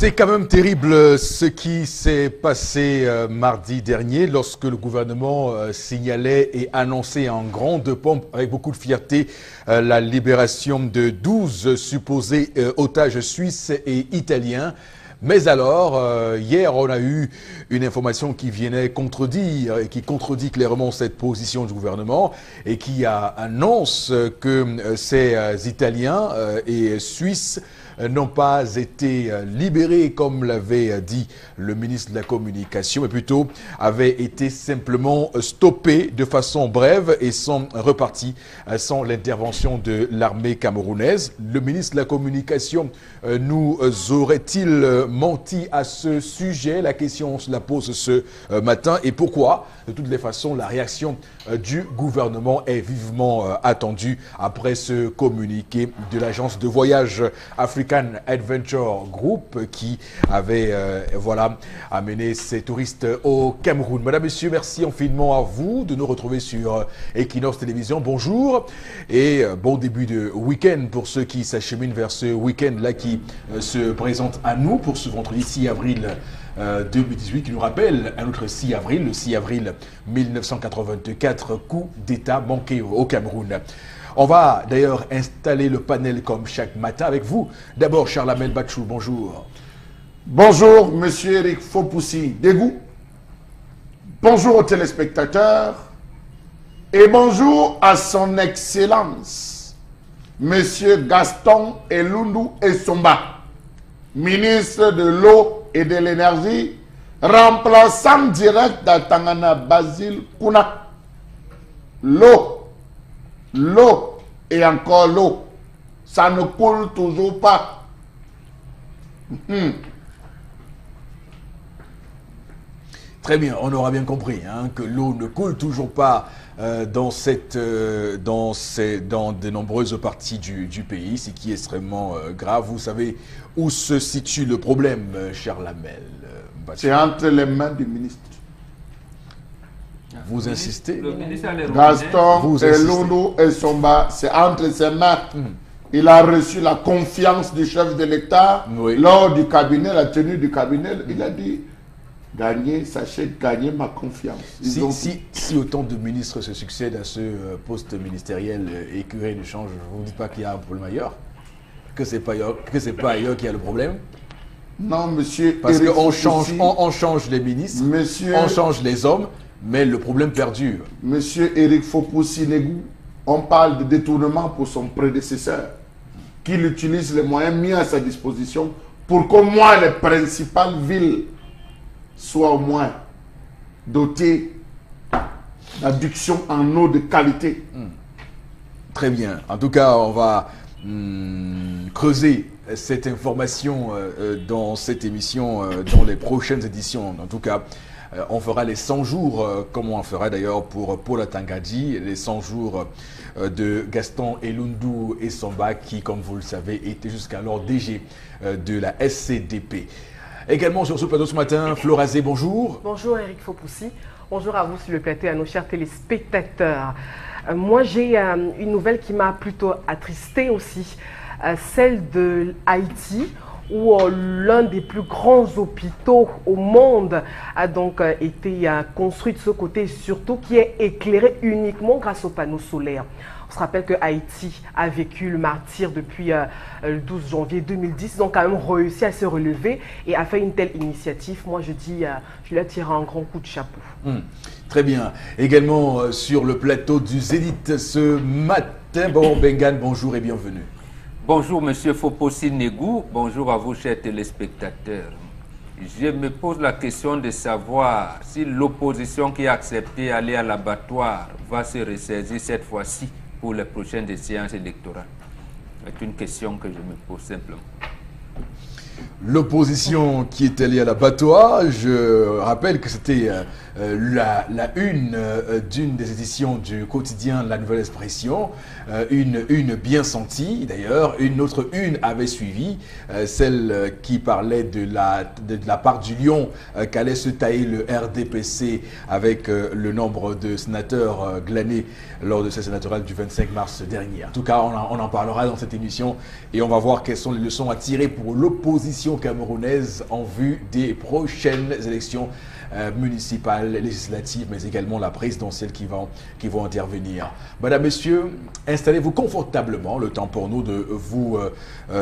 C'est quand même terrible ce qui s'est passé mardi dernier lorsque le gouvernement signalait et annonçait en grande pompe avec beaucoup de fierté la libération de 12 supposés otages suisses et italiens. Mais alors, hier, on a eu une information qui venait contredire et qui contredit clairement cette position du gouvernement et qui annonce que ces Italiens et Suisses n'ont pas été libérés comme l'avait dit le ministre de la Communication, mais plutôt avaient été simplement stoppés de façon brève et sont repartis sans l'intervention de l'armée camerounaise. Le ministre de la Communication nous aurait-il menti à ce sujet? La question, on se la pose ce matin. Et pourquoi? De toutes les façons, la réaction du gouvernement est vivement attendue après ce communiqué de l'agence de voyage African Adventure Group qui avait amené ces touristes au Cameroun. Madame, Monsieur, merci infiniment à vous de nous retrouver sur Equinox Télévision. Bonjour et bon début de week-end pour ceux qui s'acheminent vers ce week-end-là qui se présente à nous pour ce vendredi 6 avril 2018 qui nous rappelle un autre 6 avril, le 6 avril 1984, coup d'État manqué au Cameroun. On va d'ailleurs installer le panel comme chaque matin avec vous. D'abord, Charles-Amel Bachou, bonjour. Bonjour, monsieur Eric Fopoussi Degou. Bonjour aux téléspectateurs. Et bonjour à son Excellence, monsieur Gaston Elundou Essomba, ministre de l'eau et de l'énergie, remplaçant direct d'Atangana Basile Kuna. L'eau et encore l'eau, ça ne coule toujours pas. Très bien, on aura bien compris que l'eau ne coule toujours pas dans de nombreuses parties du pays, ce qui est extrêmement grave. Vous savez où se situe le problème, cher Lamel? C'est entre les mains du ministre. Vous insistez? Gaston Elundou Essomba, c'est entre ses mains. Il a reçu la confiance du chef de l'État lors du cabinet, la tenue du cabinet. Il a dit, gagnez, sachez gagner ma confiance. Si autant de ministres se succèdent à ce poste ministériel et que rien ne change, vous ne dites pas qu'il y a un problème ailleurs? Que c'est pas ailleurs qu'il y a le problème? Non, monsieur. Parce qu'on change les ministres, on change les hommes, mais le problème perdure. Monsieur Eric Fopoussi Negou, on parle de détournement pour son prédécesseur, qu'il utilise les moyens mis à sa disposition pour qu'au moins les principales villes soient au moins dotées d'adduction en eau de qualité. Très bien. En tout cas, on va creuser cette information dans cette émission, dans les prochaines éditions. En tout cas, on fera les 100 jours, comme on fera d'ailleurs pour Paul Atangadi, les 100 jours de Gaston Elundou Essomba, qui, comme vous le savez, était jusqu'alors DG de la SCDP. Également sur ce plateau ce matin, Florazé, bonjour. Bonjour Eric Fopoussi. Bonjour à vous sur le plateau et à nos chers téléspectateurs. Moi, j'ai une nouvelle qui m'a plutôt attristée aussi, celle de Haïti, où l'un des plus grands hôpitaux au monde a donc été construit de ce côté, surtout qui est éclairé uniquement grâce aux panneaux solaires. On se rappelle que Haïti a vécu le martyre depuis le 12 janvier 2010. Ils ont quand même réussi à se relever et à faire une telle initiative. Moi, je dis, je leur tire un grand coup de chapeau. Très bien. Également sur le plateau du Zénith ce matin, Baron Bengan, bonjour et bienvenue. Bonjour Monsieur Fopoussi Negou, bonjour à vous chers téléspectateurs. Je me pose la question de savoir si l'opposition qui a accepté d'aller à l'abattoir va se ressaisir cette fois-ci pour les prochaines séances électorales. C'est une question que je me pose simplement. L'opposition qui est allée à l'abattoir, je rappelle que c'était la une d'une des éditions du quotidien La Nouvelle Expression, une bien sentie d'ailleurs, une autre une avait suivi, celle qui parlait de la part du lion qu'allait se tailler le RDPC avec le nombre de sénateurs glanés lors de ces sénatoriales du 25 mars dernier. En tout cas, on en parlera dans cette émission et on va voir quelles sont les leçons à tirer pour l'opposition transition camerounaise en vue des prochaines élections municipales, législatives, mais également la présidentielle qui vont intervenir. Madame, Messieurs, installez-vous confortablement, le temps pour nous de vous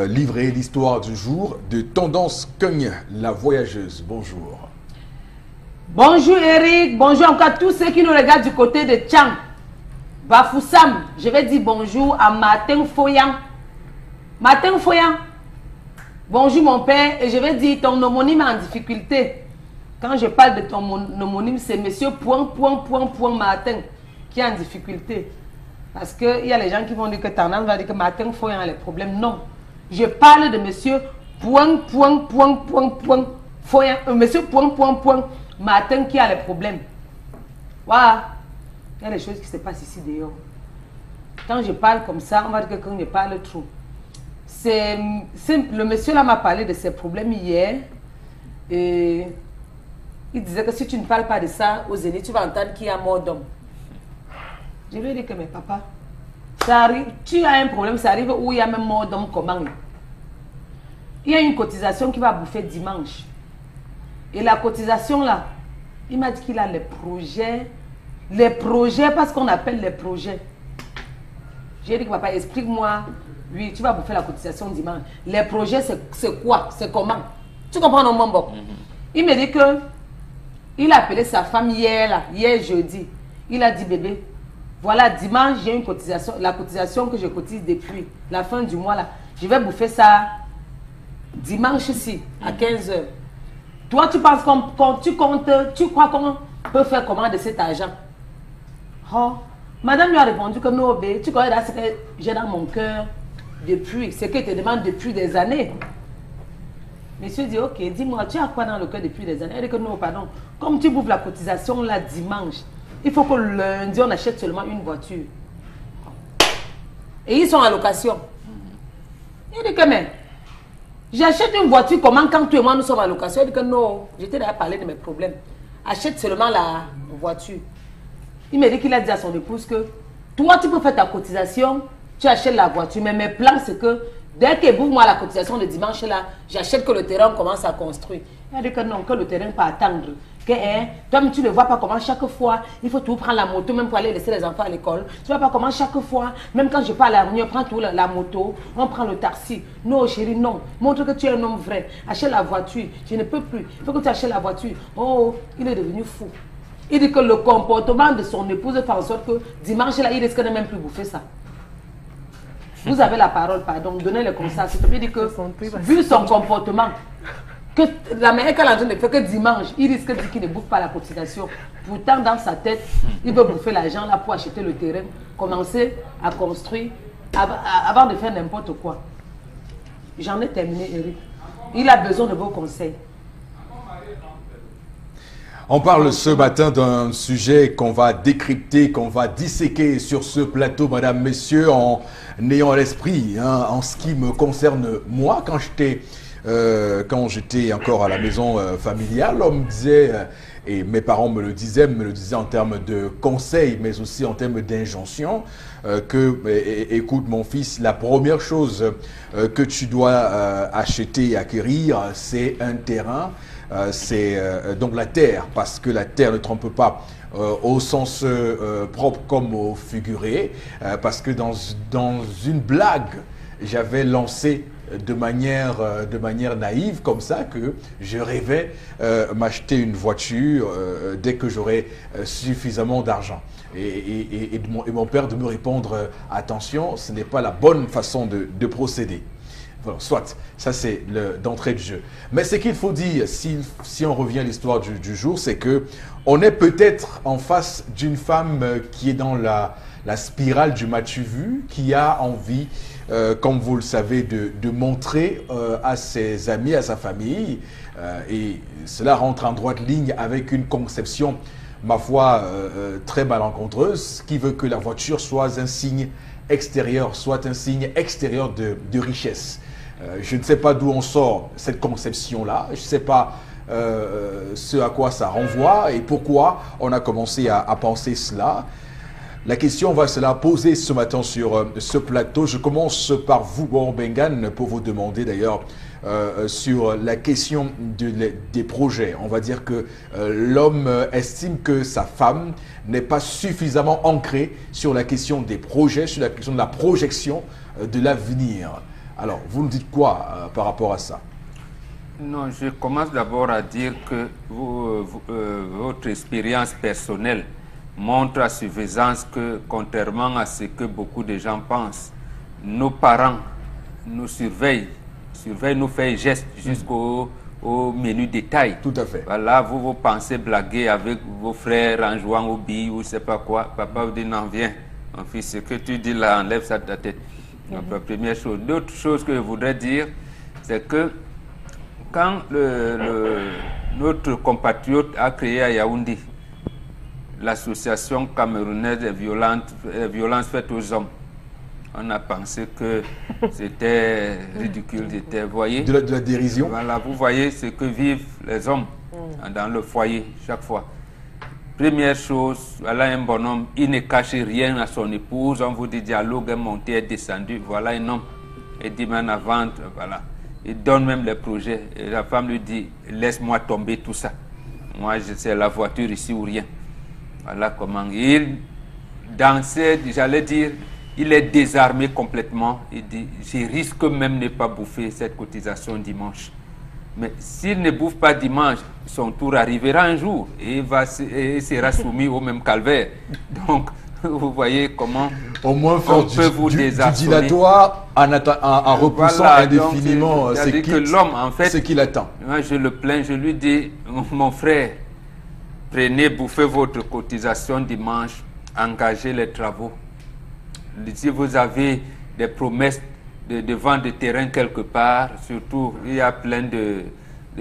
livrer l'histoire du jour de Tendance Cogne, la voyageuse. Bonjour. Bonjour Eric, bonjour encore à tous ceux qui nous regardent du côté de Tchang. Bafoussam, je vais dire bonjour à Martin Foyan. Martin Foyan, bonjour mon père, et je vais dire ton homonyme en difficulté. Quand je parle de ton homonyme, c'est monsieur Martin qui est en difficulté. Parce qu'il y a les gens qui vont dire que Tendance va dire que Martin Foyan a les problèmes. Non, je parle de monsieur Foyan, monsieur Martin qui a les problèmes. Voilà. Il y a des choses qui se passent ici dehors. Quand je parle comme ça, on va dire que quand je parle trop. Le monsieur là m'a parlé de ses problèmes hier. Et il disait que si tu ne parles pas de ça aux Zénith, tu vas entendre qu'il y a mort d'homme. Je lui ai dit que, mais papa, ça arrive, tu as un problème, ça arrive où il y a même mort d'homme comment? Il y a une cotisation qui va bouffer dimanche. Et la cotisation là, il m'a dit qu'il a les projets, parce qu'on appelle les projets. J'ai dit que papa, explique-moi, oui, tu vas bouffer la cotisation dimanche. Les projets, c'est quoi? C'est comment? Tu comprends non, mon bon? Il me dit que il a appelé sa femme hier jeudi. Il a dit, bébé, voilà, dimanche, j'ai une cotisation, la cotisation que je cotise depuis la fin du mois là. Je vais bouffer ça dimanche-ci, à 15 h. Toi, tu penses quand tu comptes, tu crois qu'on peut faire comment de cet argent? Oh, madame lui a répondu que non, tu connais là ce que j'ai dans mon cœur depuis, ce que te demande depuis des années. Monsieur dit, ok, dis-moi, tu as quoi dans le cœur depuis des années? Elle dit que non, pardon. Comme tu bouffes la cotisation là dimanche, il faut que lundi on achète seulement une voiture. Et ils sont en location. Il dit que mais, j'achète une voiture comment quand toi et moi nous sommes en location? Il dit que non, j'étais déjà parlé de mes problèmes. Achète seulement la voiture. Il me dit qu'il a dit à son épouse que toi tu peux faire ta cotisation, tu achètes la voiture. Mais mes plans c'est que dès que bouffe-moi la cotisation de dimanche là, j'achète que le terrain commence à construire. Il a dit que non, que le terrain peut attendre. Que toi tu ne vois pas comment chaque fois, il faut tout prendre la moto, même pour aller laisser les enfants à l'école. Tu ne vois pas comment chaque fois, même quand je pars à la réunion, on prend tout la moto, on prend le taxi. Non chérie, non. Montre que tu es un homme vrai. Achète la voiture. Je ne peux plus. Il faut que tu achètes la voiture. Oh, il est devenu fou. Il dit que le comportement de son épouse fait en sorte que dimanche là, il risque de même plus bouffer ça. Vous avez la parole, pardon, donnez le conseil. Il dit que, vu son comportement, que la manière qu'elle a ne fait que dimanche, il risque de dire qu'il ne bouffe pas la cotisation. Pourtant, dans sa tête, il veut bouffer l'argent là pour acheter le terrain, commencer à construire avant de faire n'importe quoi. J'en ai terminé, Eric. Il a besoin de vos conseils. On parle ce matin d'un sujet qu'on va décrypter, qu'on va disséquer sur ce plateau, madame, messieurs, en ayant à l'esprit, hein, en ce qui me concerne moi, quand j'étais encore à la maison familiale, on me disait, et mes parents me le disaient en termes de conseils, mais aussi en termes d'injonction, écoute mon fils, la première chose que tu dois acheter et acquérir, c'est un terrain. C'est donc la terre, parce que la terre ne trompe pas au sens propre comme au figuré, parce que dans une blague, j'avais lancé de manière naïve comme ça que je rêvais m'acheter une voiture dès que j'aurais suffisamment d'argent. Et mon père de me répondre attention, ce n'est pas la bonne façon de procéder. Voilà, soit, ça c'est d'entrée de jeu. Mais ce qu'il faut dire, si on revient à l'histoire du jour, c'est que on est peut-être en face d'une femme qui est dans la spirale du m'as-tu vu, qui a envie, comme vous le savez, de montrer à ses amis, à sa famille, et cela rentre en droite ligne avec une conception, ma foi, très malencontreuse, qui veut que la voiture soit un signe extérieur, soit un signe extérieur de richesse. Je ne sais pas d'où on sort cette conception-là, je ne sais pas ce à quoi ça renvoie et pourquoi on a commencé à penser cela. La question, on va se la poser ce matin sur ce plateau. Je commence par vous, Bengan, pour vous demander d'ailleurs sur la question des projets. On va dire que l'homme estime que sa femme n'est pas suffisamment ancrée sur la question des projets, sur la question de la projection de l'avenir. Alors, vous nous dites quoi par rapport à ça? Non, je commence d'abord à dire que votre expérience personnelle montre à suffisance que, contrairement à ce que beaucoup de gens pensent, nos parents nous surveillent nos faits et gestes jusqu'au menu détail. Tout à fait. Voilà, vous pensez blaguer avec vos frères en jouant au billes ou je ne sais pas quoi. Papa vous dit non, viens, mon fils, ce que tu dis là, enlève ça de ta tête. Donc, la première chose. L'autre chose que je voudrais dire, c'est que quand notre compatriote a créé à Yaoundé l'association camerounaise des violences faites aux hommes, on a pensé que c'était ridicule, vous voyez. De la dérision. Voilà, vous voyez ce que vivent les hommes dans le foyer chaque fois. Première chose, voilà un bonhomme, il ne cache rien à son épouse, on vous dit dialogue est monté, est descendu, voilà un homme, il dit en avant, voilà. Il donne même les projets, et la femme lui dit, laisse-moi tomber tout ça. Moi, c'est la voiture ici ou rien. Voilà comment il dansait, j'allais dire, il est désarmé complètement. Il dit, je risque même ne pas bouffer cette cotisation dimanche. Mais s'il ne bouffe pas dimanche, son tour arrivera un jour et il sera soumis au même calvaire. Donc, vous voyez comment au moins faire du dilatoire en repoussant voilà, indéfiniment ce qu'il attend. Moi, je le plains, je lui dis, mon frère, prenez, bouffez votre cotisation dimanche, engagez les travaux. Si vous avez des promesses de vente de terrain quelque part, surtout, il y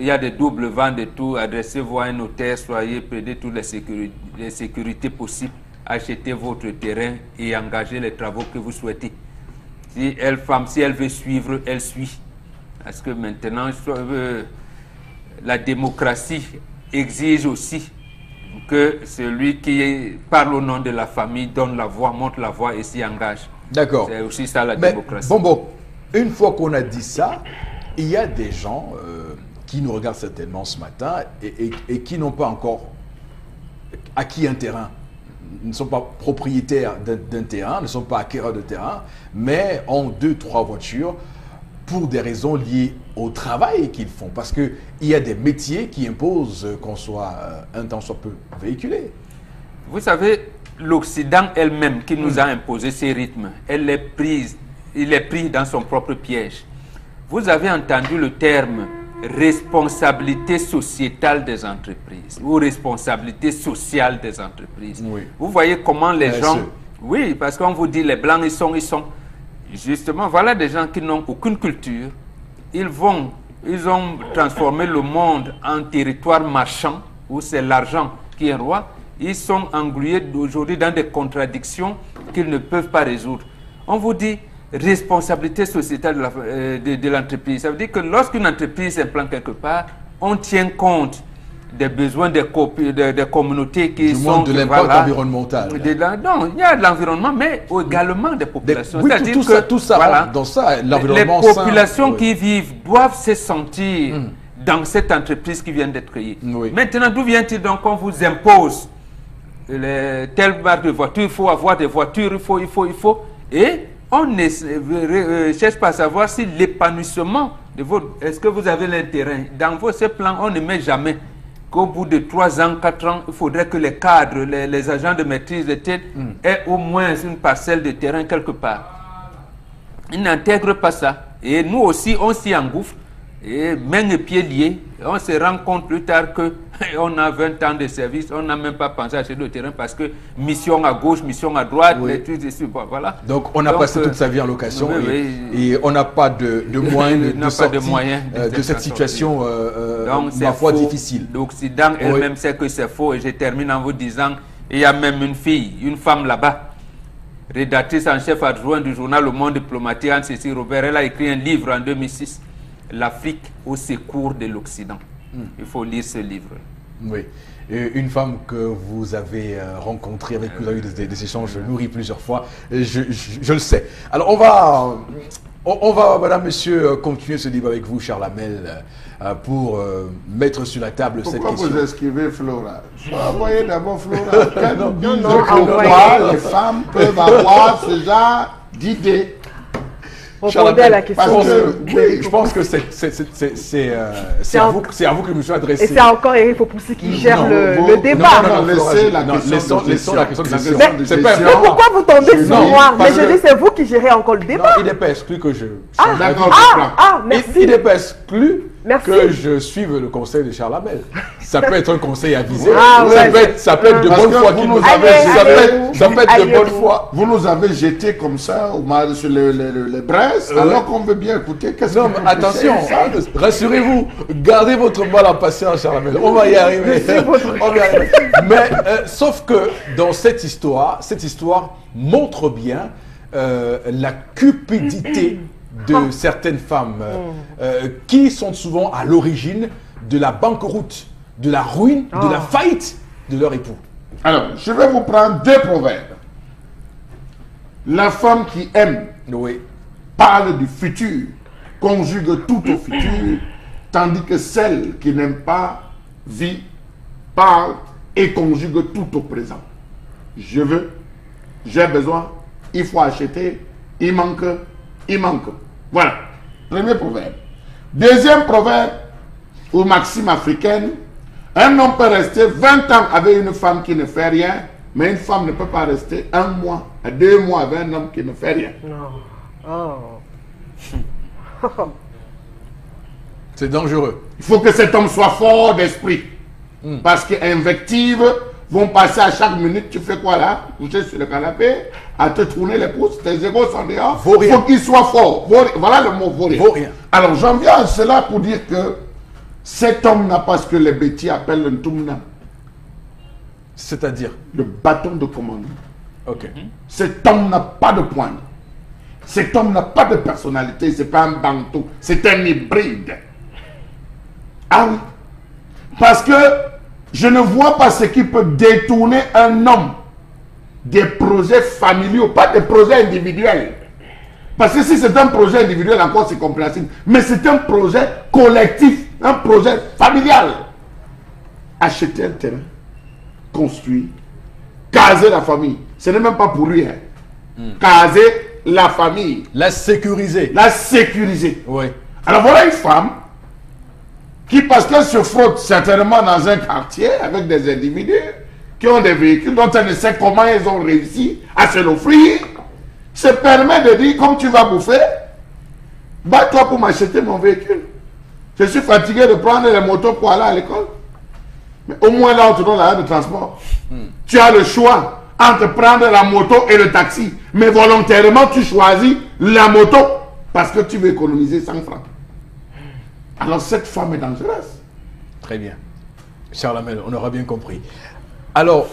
a des doubles ventes de tout, adressez-vous à un notaire, soyez prenez toutes les sécurités possibles, achetez votre terrain et engagez les travaux que vous souhaitez. Si elle veut suivre, elle suit. Parce que maintenant, la démocratie exige aussi que celui qui parle au nom de la famille donne la voix, montre la voix et s'y engage. D'accord. C'est aussi ça la démocratie. Bon, une fois qu'on a dit ça, il y a des gens qui nous regardent certainement ce matin et qui n'ont pas encore acquis un terrain, ne sont pas propriétaires d'un terrain, ne sont pas acquéreurs de terrain, mais ont 2-3 voitures pour des raisons liées au travail qu'ils font. Parce qu'il y a des métiers qui imposent qu'on soit un temps soit peu véhiculé. Vous savez, l'Occident elle-même qui nous a imposé ces rythmes, il est pris dans son propre piège. Vous avez entendu le terme responsabilité sociétale des entreprises ou responsabilité sociale des entreprises. Oui. Vous voyez comment les gens... Oui, parce qu'on vous dit les Blancs, ils sont... Justement, voilà des gens qui n'ont aucune culture. Ils ont transformé le monde en territoire marchand où c'est l'argent qui est roi. Ils sont englués aujourd'hui dans des contradictions qu'ils ne peuvent pas résoudre. On vous dit responsabilité sociétale de l'entreprise. Ça veut dire que lorsqu'une entreprise s'implante quelque part, on tient compte des besoins des communautés qui sont... de l'impact environnemental. Non, il y a de l'environnement, mais également des populations. Oui, tout ça voilà, dans ça, l'environnement les populations qui vivent doivent se sentir dans cette entreprise qui vient d'être créée. Oui. Maintenant, d'où vient-il donc qu'on vous impose telle marque de voiture, il faut avoir des voitures, il faut, et on ne cherche pas à savoir si l'épanouissement de votre... Est-ce que vous avez l'intérêt? Dans vos plans, on ne met jamais qu'au bout de 3 ans, 4 ans, il faudrait que les cadres, les agents de maîtrise de tête aient au moins une parcelle de terrain quelque part. Ils n'intègrent pas ça. Et nous aussi, on s'y engouffre, et mains et pieds liés. On se rend compte plus tard qu'on a 20 ans de service, on n'a même pas pensé à acheter le terrain parce que mission à gauche, mission à droite, les trucs ici, voilà. Donc on a passé toute sa vie en location et on n'a pas de moyens de sortir de cette situation ma foi difficile. L'Occident elle-même sait que c'est faux et je termine en vous disant, il y a même une femme là-bas, rédactrice en chef adjoint du journal Le Monde Diplomatique, Anne-Cécile Robert, elle a écrit un livre en 2006. L'Afrique au secours de l'Occident. Il faut lire ce livre. Oui. Et une femme que vous avez rencontrée, avec qui vous avez eu des échanges nourris plusieurs fois, je le sais. Alors On va, madame, monsieur, continuer ce débat avec vous, Charles Hamel, pour mettre sur la table cette question. Pourquoi vous esquivez Flora? Envoyez d'abord Flora. non, Les femmes peuvent avoir ce genre d'idées. Répondez à la question. Je pense que c'est à vous que je me suis adressé. Et c'est encore Eric Fopoussi qui gère le débat. Non, laissez la question de gestion. Mais pourquoi vous tombez sur moi? Mais je dis, c'est vous qui gérez encore le débat. Il n'est pas exclu que je... Merci. Il n'est pas exclu Merci. que je suive le conseil de Charles Hamel. Ça peut être un conseil avisé. Ça peut être de bonne foi qu'il nous avait. Ça peut être de bonne foi. Vous nous avez jeté comme ça sur les braises, alors qu'on veut bien écouter. Non, mais attention, rassurez-vous, gardez votre mal en patience, Charles Hamel. On va y arriver. Mais sauf que dans cette histoire montre bien la cupidité de certaines femmes qui sont souvent à l'origine de la banqueroute, de la ruine, de la faillite de leur époux. Alors, je vais vous prendre 2 proverbes. La femme qui aime parle du futur, conjugue tout au futur, tandis que celle qui n'aime pas vit, parle et conjugue tout au présent. Je veux, j'ai besoin, il faut acheter, il manque. Voilà, premier proverbe. Deuxième proverbe, ou maxime africaine, un homme peut rester 20 ans avec une femme qui ne fait rien, mais une femme ne peut pas rester 1 mois à 2 mois avec un homme qui ne fait rien. C'est dangereux. Il faut que cet homme soit fort d'esprit. Parce qu'invectives vont passer à chaque minute. Tu fais quoi là? Coucher sur le canapé, à te tourner les pouces, tes égos sont dehors. Il faut qu'il soit fort. Voilà le mot vaut rien. Alors j'en viens à cela pour dire que cet homme n'a pas ce que les bêtiers appellent le ntumna. C'est-à-dire? Le bâton de commandement. Ok. Cet homme n'a pas de poigne. Cet homme n'a pas de personnalité. C'est pas un bantou. C'est un hybride. Ah oui. Parce que je ne vois pas ce qui peut détourner un homme des projets familiaux, pas des projets individuels. Parce que si c'est un projet individuel, encore c'est compréhensible. Mais c'est un projet collectif, un projet familial. Acheter un terrain, construire, caser la famille. Ce n'est même pas pour lui. Caser la famille. La sécuriser. La sécuriser. Oui. Alors voilà une femme qui, parce qu'elle se frotte certainement dans un quartier avec des individus qui ont des véhicules dont elle ne sait comment ils ont réussi à se l'offrir, se permet de dire, comme tu vas bouffer, bats-toi pour m'acheter mon véhicule. Je suis fatigué de prendre les motos pour aller à l'école. Mais au moins là, on te donne l'arrêt de transport. Tu as le choix entre prendre la moto et le taxi. Mais volontairement, tu choisis la moto parce que tu veux économiser 100 francs. Alors cette femme est dangereuse. Très bien. Charles Hamel, on aura bien compris. Alors,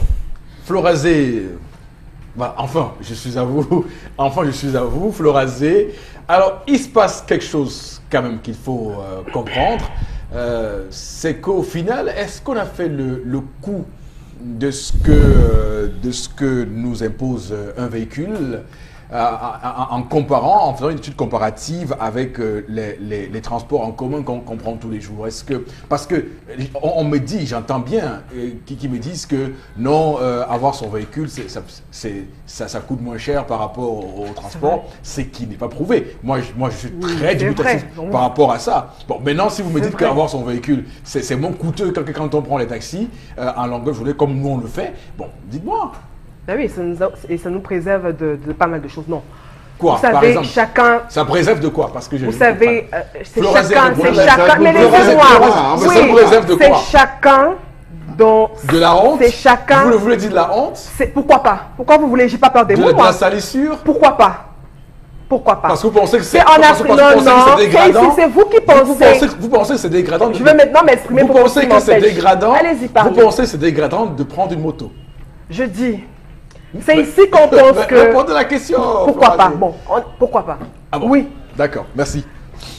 Florazé, enfin, je suis à vous, Florazé. Alors, il se passe quelque chose quand même qu'il faut comprendre. C'est qu'au final, est-ce qu'on a fait le coût de ce que nous impose un véhicule en comparant, en faisant une étude comparative avec les transports en commun qu'on prend tous les jours? Est-ce que, parce que on me dit, j'entends bien, qui me disent que non, avoir son véhicule, ça coûte moins cher par rapport au transport, c'est qui n'est pas prouvé. Moi, je suis très dubitatif par rapport à ça. Bon, maintenant, si vous me dites qu'avoir son véhicule, c'est moins coûteux quand on prend les taxis en longueur journée, comme nous on le fait, bon, dites-moi. Ben oui, ça nous préserve de pas mal de choses. Non. Quoi, vous savez, par exemple, chacun... Ça préserve de quoi? Parce que vous savez, c'est chacun... Mais laissez-moi. Oui, ça préserve de quoi? C'est chacun dont... De la honte? C'est chacun... Vous voulez dire de la honte? Pourquoi pas? Pourquoi vous voulez... J'ai pas peur des mots, de la salissure? Pourquoi pas? Pourquoi pas? Parce que vous pensez que c'est dégradant? C'est vous qui pensez. Vous pensez que c'est dégradant? Je veux maintenant m'exprimer pour vous pensez que c'est dégradant? Allez-y, parlez. Vous pensez que c'est dégradant de prendre une moto? Je dis... C'est ici qu'on pense que... Répondez à la question. Pourquoi pas? Bon, pourquoi pas? Ah bon? Oui. D'accord, merci.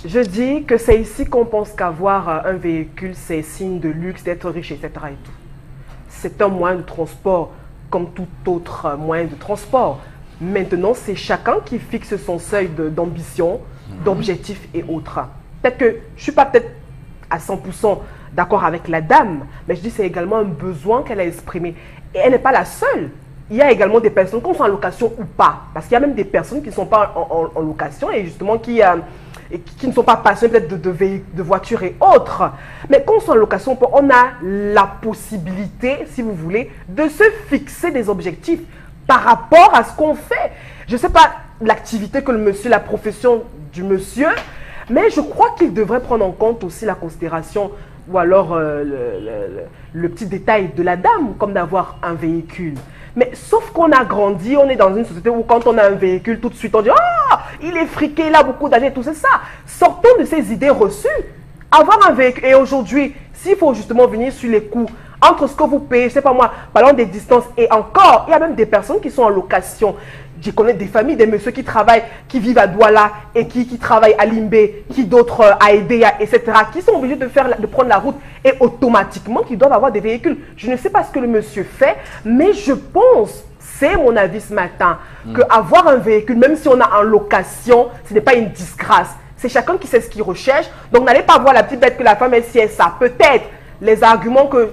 Je dis que c'est ici qu'on pense qu'avoir un véhicule, c'est signe de luxe, d'être riche, etc. et tout. C'est un moyen de transport comme tout autre moyen de transport. Maintenant, c'est chacun qui fixe son seuil d'ambition, d'objectifs et autres. Peut-être que je ne suis pas peut-être à 100% d'accord avec la dame, mais je dis que c'est également un besoin qu'elle a exprimé. Et elle n'est pas la seule. Il y a également des personnes qui sont en location ou pas. Parce qu'il y a même des personnes qui ne sont pas en location et justement qui ne sont pas passionnées peut-être de voitures et autres. Mais quand on est en location, on a la possibilité, si vous voulez, de se fixer des objectifs par rapport à ce qu'on fait. Je ne sais pas l'activité que le monsieur, la profession du monsieur, mais je crois qu'il devrait prendre en compte aussi la considération ou alors le petit détail de la dame, comme d'avoir un véhicule. Mais sauf qu'on a grandi, on est dans une société où quand on a un véhicule, tout de suite on dit « Ah, il est friqué, il a beaucoup d'argent et tout, c'est ça ». Sortons de ces idées reçues. Avoir un véhicule, et aujourd'hui, s'il faut justement venir sur les coûts, entre ce que vous payez, je ne sais pas moi, parlons des distances, et encore, il y a même des personnes qui sont en location. Je connais des familles, des messieurs qui travaillent, qui vivent à Douala et qui travaillent à Limbé, qui d'autres à Edea, etc., qui sont obligés de prendre la route et automatiquement qui doivent avoir des véhicules. Je ne sais pas ce que le monsieur fait, mais je pense, c'est mon avis ce matin, qu'avoir un véhicule, même si on a en location, ce n'est pas une disgrâce. C'est chacun qui sait ce qu'il recherche. Donc n'allez pas voir la petite bête que la femme est si elle ça. Peut-être les arguments que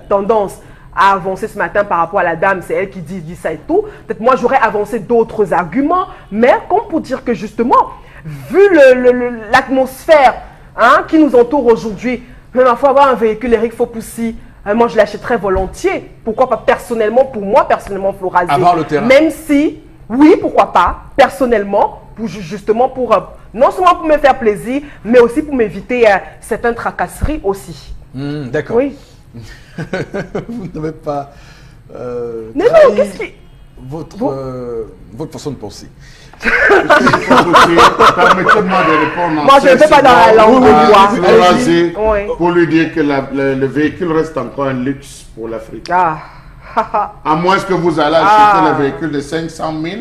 tendance à avancer ce matin par rapport à la dame, c'est elle qui dit ça et tout. Peut-être moi j'aurais avancé d'autres arguments, mais comme pour dire que justement, vu l'atmosphère qui nous entoure aujourd'hui, même il faut avoir un véhicule Eric Fopoussi, moi je l'achèterais volontiers. Pourquoi pas personnellement, pour moi personnellement Florazé. Avoir le terrain. Même si, oui pourquoi pas, personnellement, justement pour, non seulement pour me faire plaisir, mais aussi pour m'éviter certaines tracasseries aussi. D'accord. Oui. Vous n'avez pas non, qu'est-ce qui... votre façon de penser. Permettez-moi de répondre. Moi, je ne vais pas dans la langue de bois. Pour lui dire que le véhicule reste encore un luxe pour l'Afrique. Ah. À moins que vous allez acheter le véhicule de 500 000.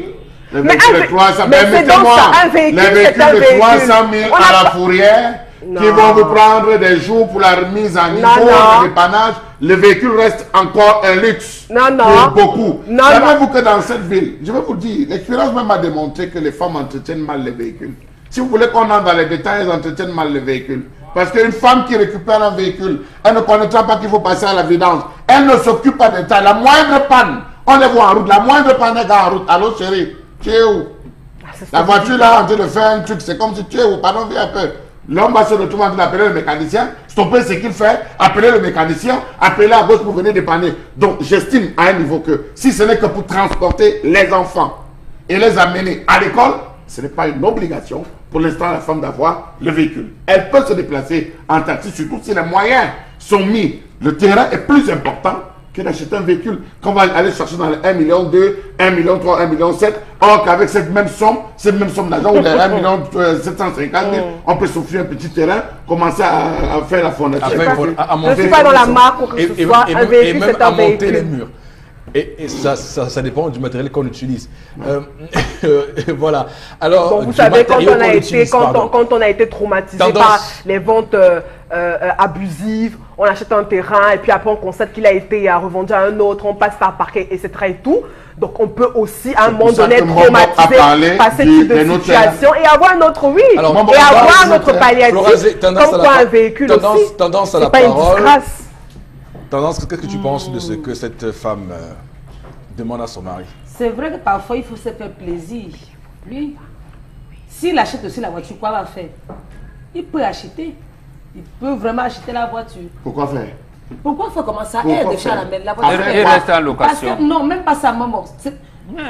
Le Mais véhicule de 300 000. Permettez-moi. Les véhicules de 300 000 à la fourrière. Non. Qui vont vous prendre des jours pour la remise en niveau, le dépannage. Le véhicule reste encore un luxe pour beaucoup. Savez-vous que dans cette ville, je vais vous dire, l'expérience même a démontré que les femmes entretiennent mal les véhicules. Si vous voulez qu'on entre dans les détails, elles entretiennent mal les véhicules. Parce qu'une femme qui récupère un véhicule, elle ne connaîtra pas qu'il faut passer à la vidange. Elle ne s'occupe pas des détails. La moindre panne, on les voit en route. La moindre panne est en route. Allô chérie, tu es où? La voiture là en train de faire un truc, c'est comme si tu es où? Pardon, viens un peu. L'homme va se retrouver en train d'appeler le mécanicien, stopper ce qu'il fait, appeler le mécanicien, appeler à gauche pour venir dépanner. Donc j'estime à un niveau que si ce n'est que pour transporter les enfants et les amener à l'école, ce n'est pas une obligation pour l'instant la femme d'avoir le véhicule. Elle peut se déplacer en taxi, surtout si les moyens sont mis. Le terrain est plus important que d'acheter un véhicule qu'on va aller chercher dans les 1,2 million, 1,3 million, 1,7 million. Or qu'avec cette même somme d'argent, ou les 1,750 million, on peut s'offrir un petit terrain, commencer à faire la fondation. Je ne suis pas dans la marque ou que ce soit un véhicule, c'est un véhicule. Monter les murs. Et ça dépend du matériel qu'on utilise. Voilà. Alors, bon, vous savez, quand on a été traumatisé par les ventes abusives, on achète un terrain et puis après on constate qu'il a été revendu à un autre, on passe par parquet, etc. et tout. Donc on peut aussi à un moment donné être traumatisé par ce type de situation et avoir un autre, oui, et avoir notre palliatif, comme quoi un véhicule aussi. Tendance à la parole. Pas une disgrâce. Tendance, qu'est-ce que tu penses de ce que cette femme demande à son mari? C'est vrai que parfois il faut se faire plaisir. Lui, s'il achète aussi la voiture, quoi va faire? Il peut acheter. Il peut vraiment acheter la voiture. Pourquoi faire? Pourquoi faire comme ça? Elle déjà la voiture. Elle reste en location. Parce que, non, même pas sa maman.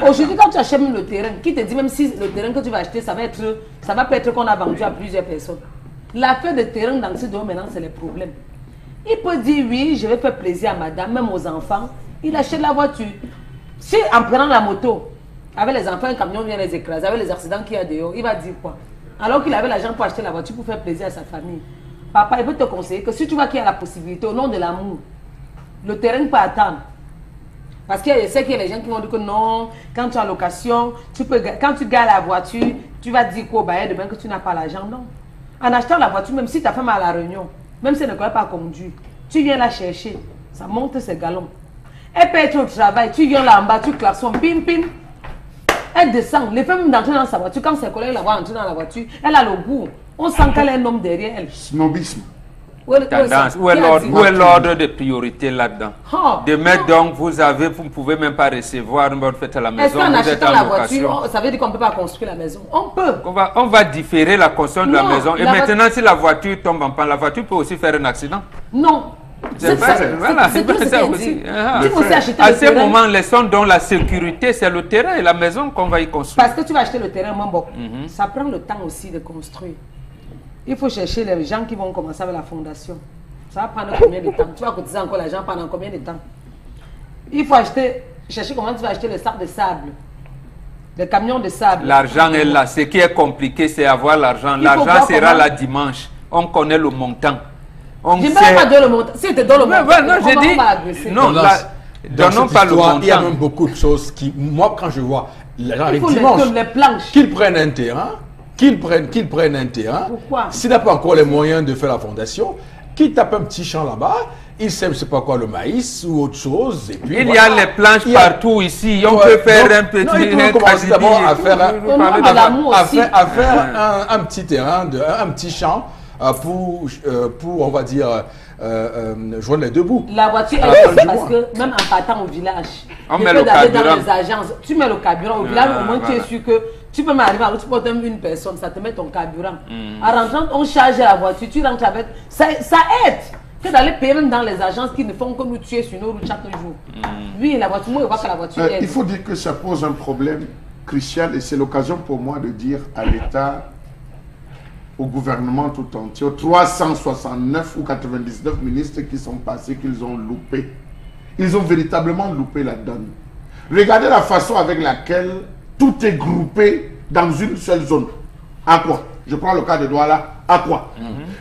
Aujourd'hui, quand tu achètes même le terrain, qui te dit même si le terrain que tu vas acheter, ça va peut être qu'on a vendu à plusieurs personnes. L'affaire de terrain dans ce domaine maintenant, c'est le problème. Il peut dire oui, je vais faire plaisir à madame, même aux enfants. Il achète la voiture. Si en prenant la moto, avec les enfants, un camion vient les écraser, avec les accidents qu'il y a dehors, il va dire quoi? Alors qu'il avait l'argent pour acheter la voiture pour faire plaisir à sa famille. Papa, il peut te conseiller que si tu vois qu'il y a la possibilité, au nom de l'amour, le terrain peut attendre. Parce qu'il y a les gens qui vont dire que non, quand tu es en location, quand tu gagnes la voiture, tu vas dire quoi, demain que tu n'as pas l'argent. Non. En achetant la voiture, même si ta femme est à la réunion, même si elle ne connaît pas conduire, tu viens la chercher, ça monte ses galons. Elle peut être au travail, tu viens là en bas, tu klaxons, bim, bim. Elle descend. Les femmes d'entrer dans sa voiture. Quand ses collègues la voient entrer dans la voiture, elle a le goût. On sent qu'elle a un homme derrière elle. Snobisme. Où est l'ordre de priorité là-dedans? Oh, Demain, donc, vous ne pouvez même pas recevoir une bonne fête à la est-ce maison. qu'en Vous êtes achetant en la location. voiture, ça veut dire qu'on ne peut pas construire la maison? On peut. On va différer la construction de la Non, maison. Et la maintenant, si la voiture tombe en panne, la voiture peut aussi faire un accident. Non. C'est ça, voilà, c'est tout ce ça qu'elle aussi. dit. Ah. Tu peux aussi acheter À le ce terrain. moment, laissons donc la sécurité, c'est le terrain et la maison qu'on va y construire. Parce que tu vas acheter le terrain, Mambo. Ça prend le temps aussi de construire. Il faut chercher les gens qui vont commencer avec la fondation. Ça va prendre combien de temps? Tu vas cotiser encore l'argent pendant combien de temps? Il faut chercher comment tu vas acheter le sac de sable. Le camion de sable. L'argent est là. Ce qui est compliqué, c'est avoir l'argent. Il faut L'argent voir sera comment- là dimanche. On connaît le montant. On Je ne sait... vais pas donner le montant. Si tu donnes le Mais montant, voilà, on j'ai dit... va agresser. Non, Dans- là, dans donnons cette pas le histoire, montant. il y a même beaucoup de choses qui, moi, quand je vois les gens Il arrivent faut dimanche, les planches. qu'ils prennent un terrain, qu'ils prennent un terrain. Pourquoi? S'il n'a pas encore les moyens de faire la fondation, qu'ils tapent un petit champ là-bas, ils sèment, je sais pas quoi, le maïs ou autre chose. Et puis, Il y voilà. a les planches Il y a- partout ici. On Ouais, peut faire donc, un petit... non, il faut un commencer d'abord à casier. faire Vous Au nom parlez de l'amour aussi. à faire un petit terrain, un petit champ pour, on va dire, joindre les deux bouts. La voiture À est la fin aussi du parce mois. que même en partant au village, On le met fait le d'aller dans carburant. les agences, tu mets le carburant au village, au moins tu voilà. es sûr que tu peux m'arriver à tu portes une personne, ça te met ton carburant. En rentrant, on charge la voiture, tu rentres avec. Ça aide que d'aller payer même dans les agences qui ne font que nous tuer sur nos routes chaque jour. Oui, la voiture, moi je vois que la voiture aide. Il faut dire que ça pose un problème crucial et c'est l'occasion pour moi de dire à l'État, au gouvernement tout entier, aux 369 ou 99 ministres qui sont passés, qu'ils ont loupé. Ils ont véritablement loupé la donne. Regardez la façon avec laquelle tout est groupé dans une seule zone. À quoi? Je prends le cas de Douala. À quoi?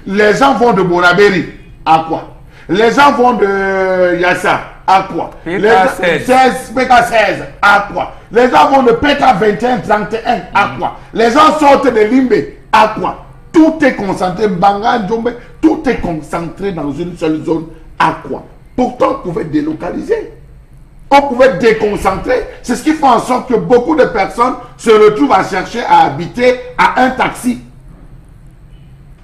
Les gens vont de Bonabéry. À quoi? Les gens vont de Yassa. À quoi? Péta 16. Péta 16. À quoi? Les gens vont de Péta 21, 31. À quoi? Les gens sortent de Limbe. À quoi? Tout est concentré. Banga, Djombe, tout est concentré dans une seule zone. À quoi? Pourtant, on pouvait délocaliser. On pouvait déconcentrer. C'est ce qui fait en sorte que beaucoup de personnes se retrouvent à chercher à habiter à un taxi.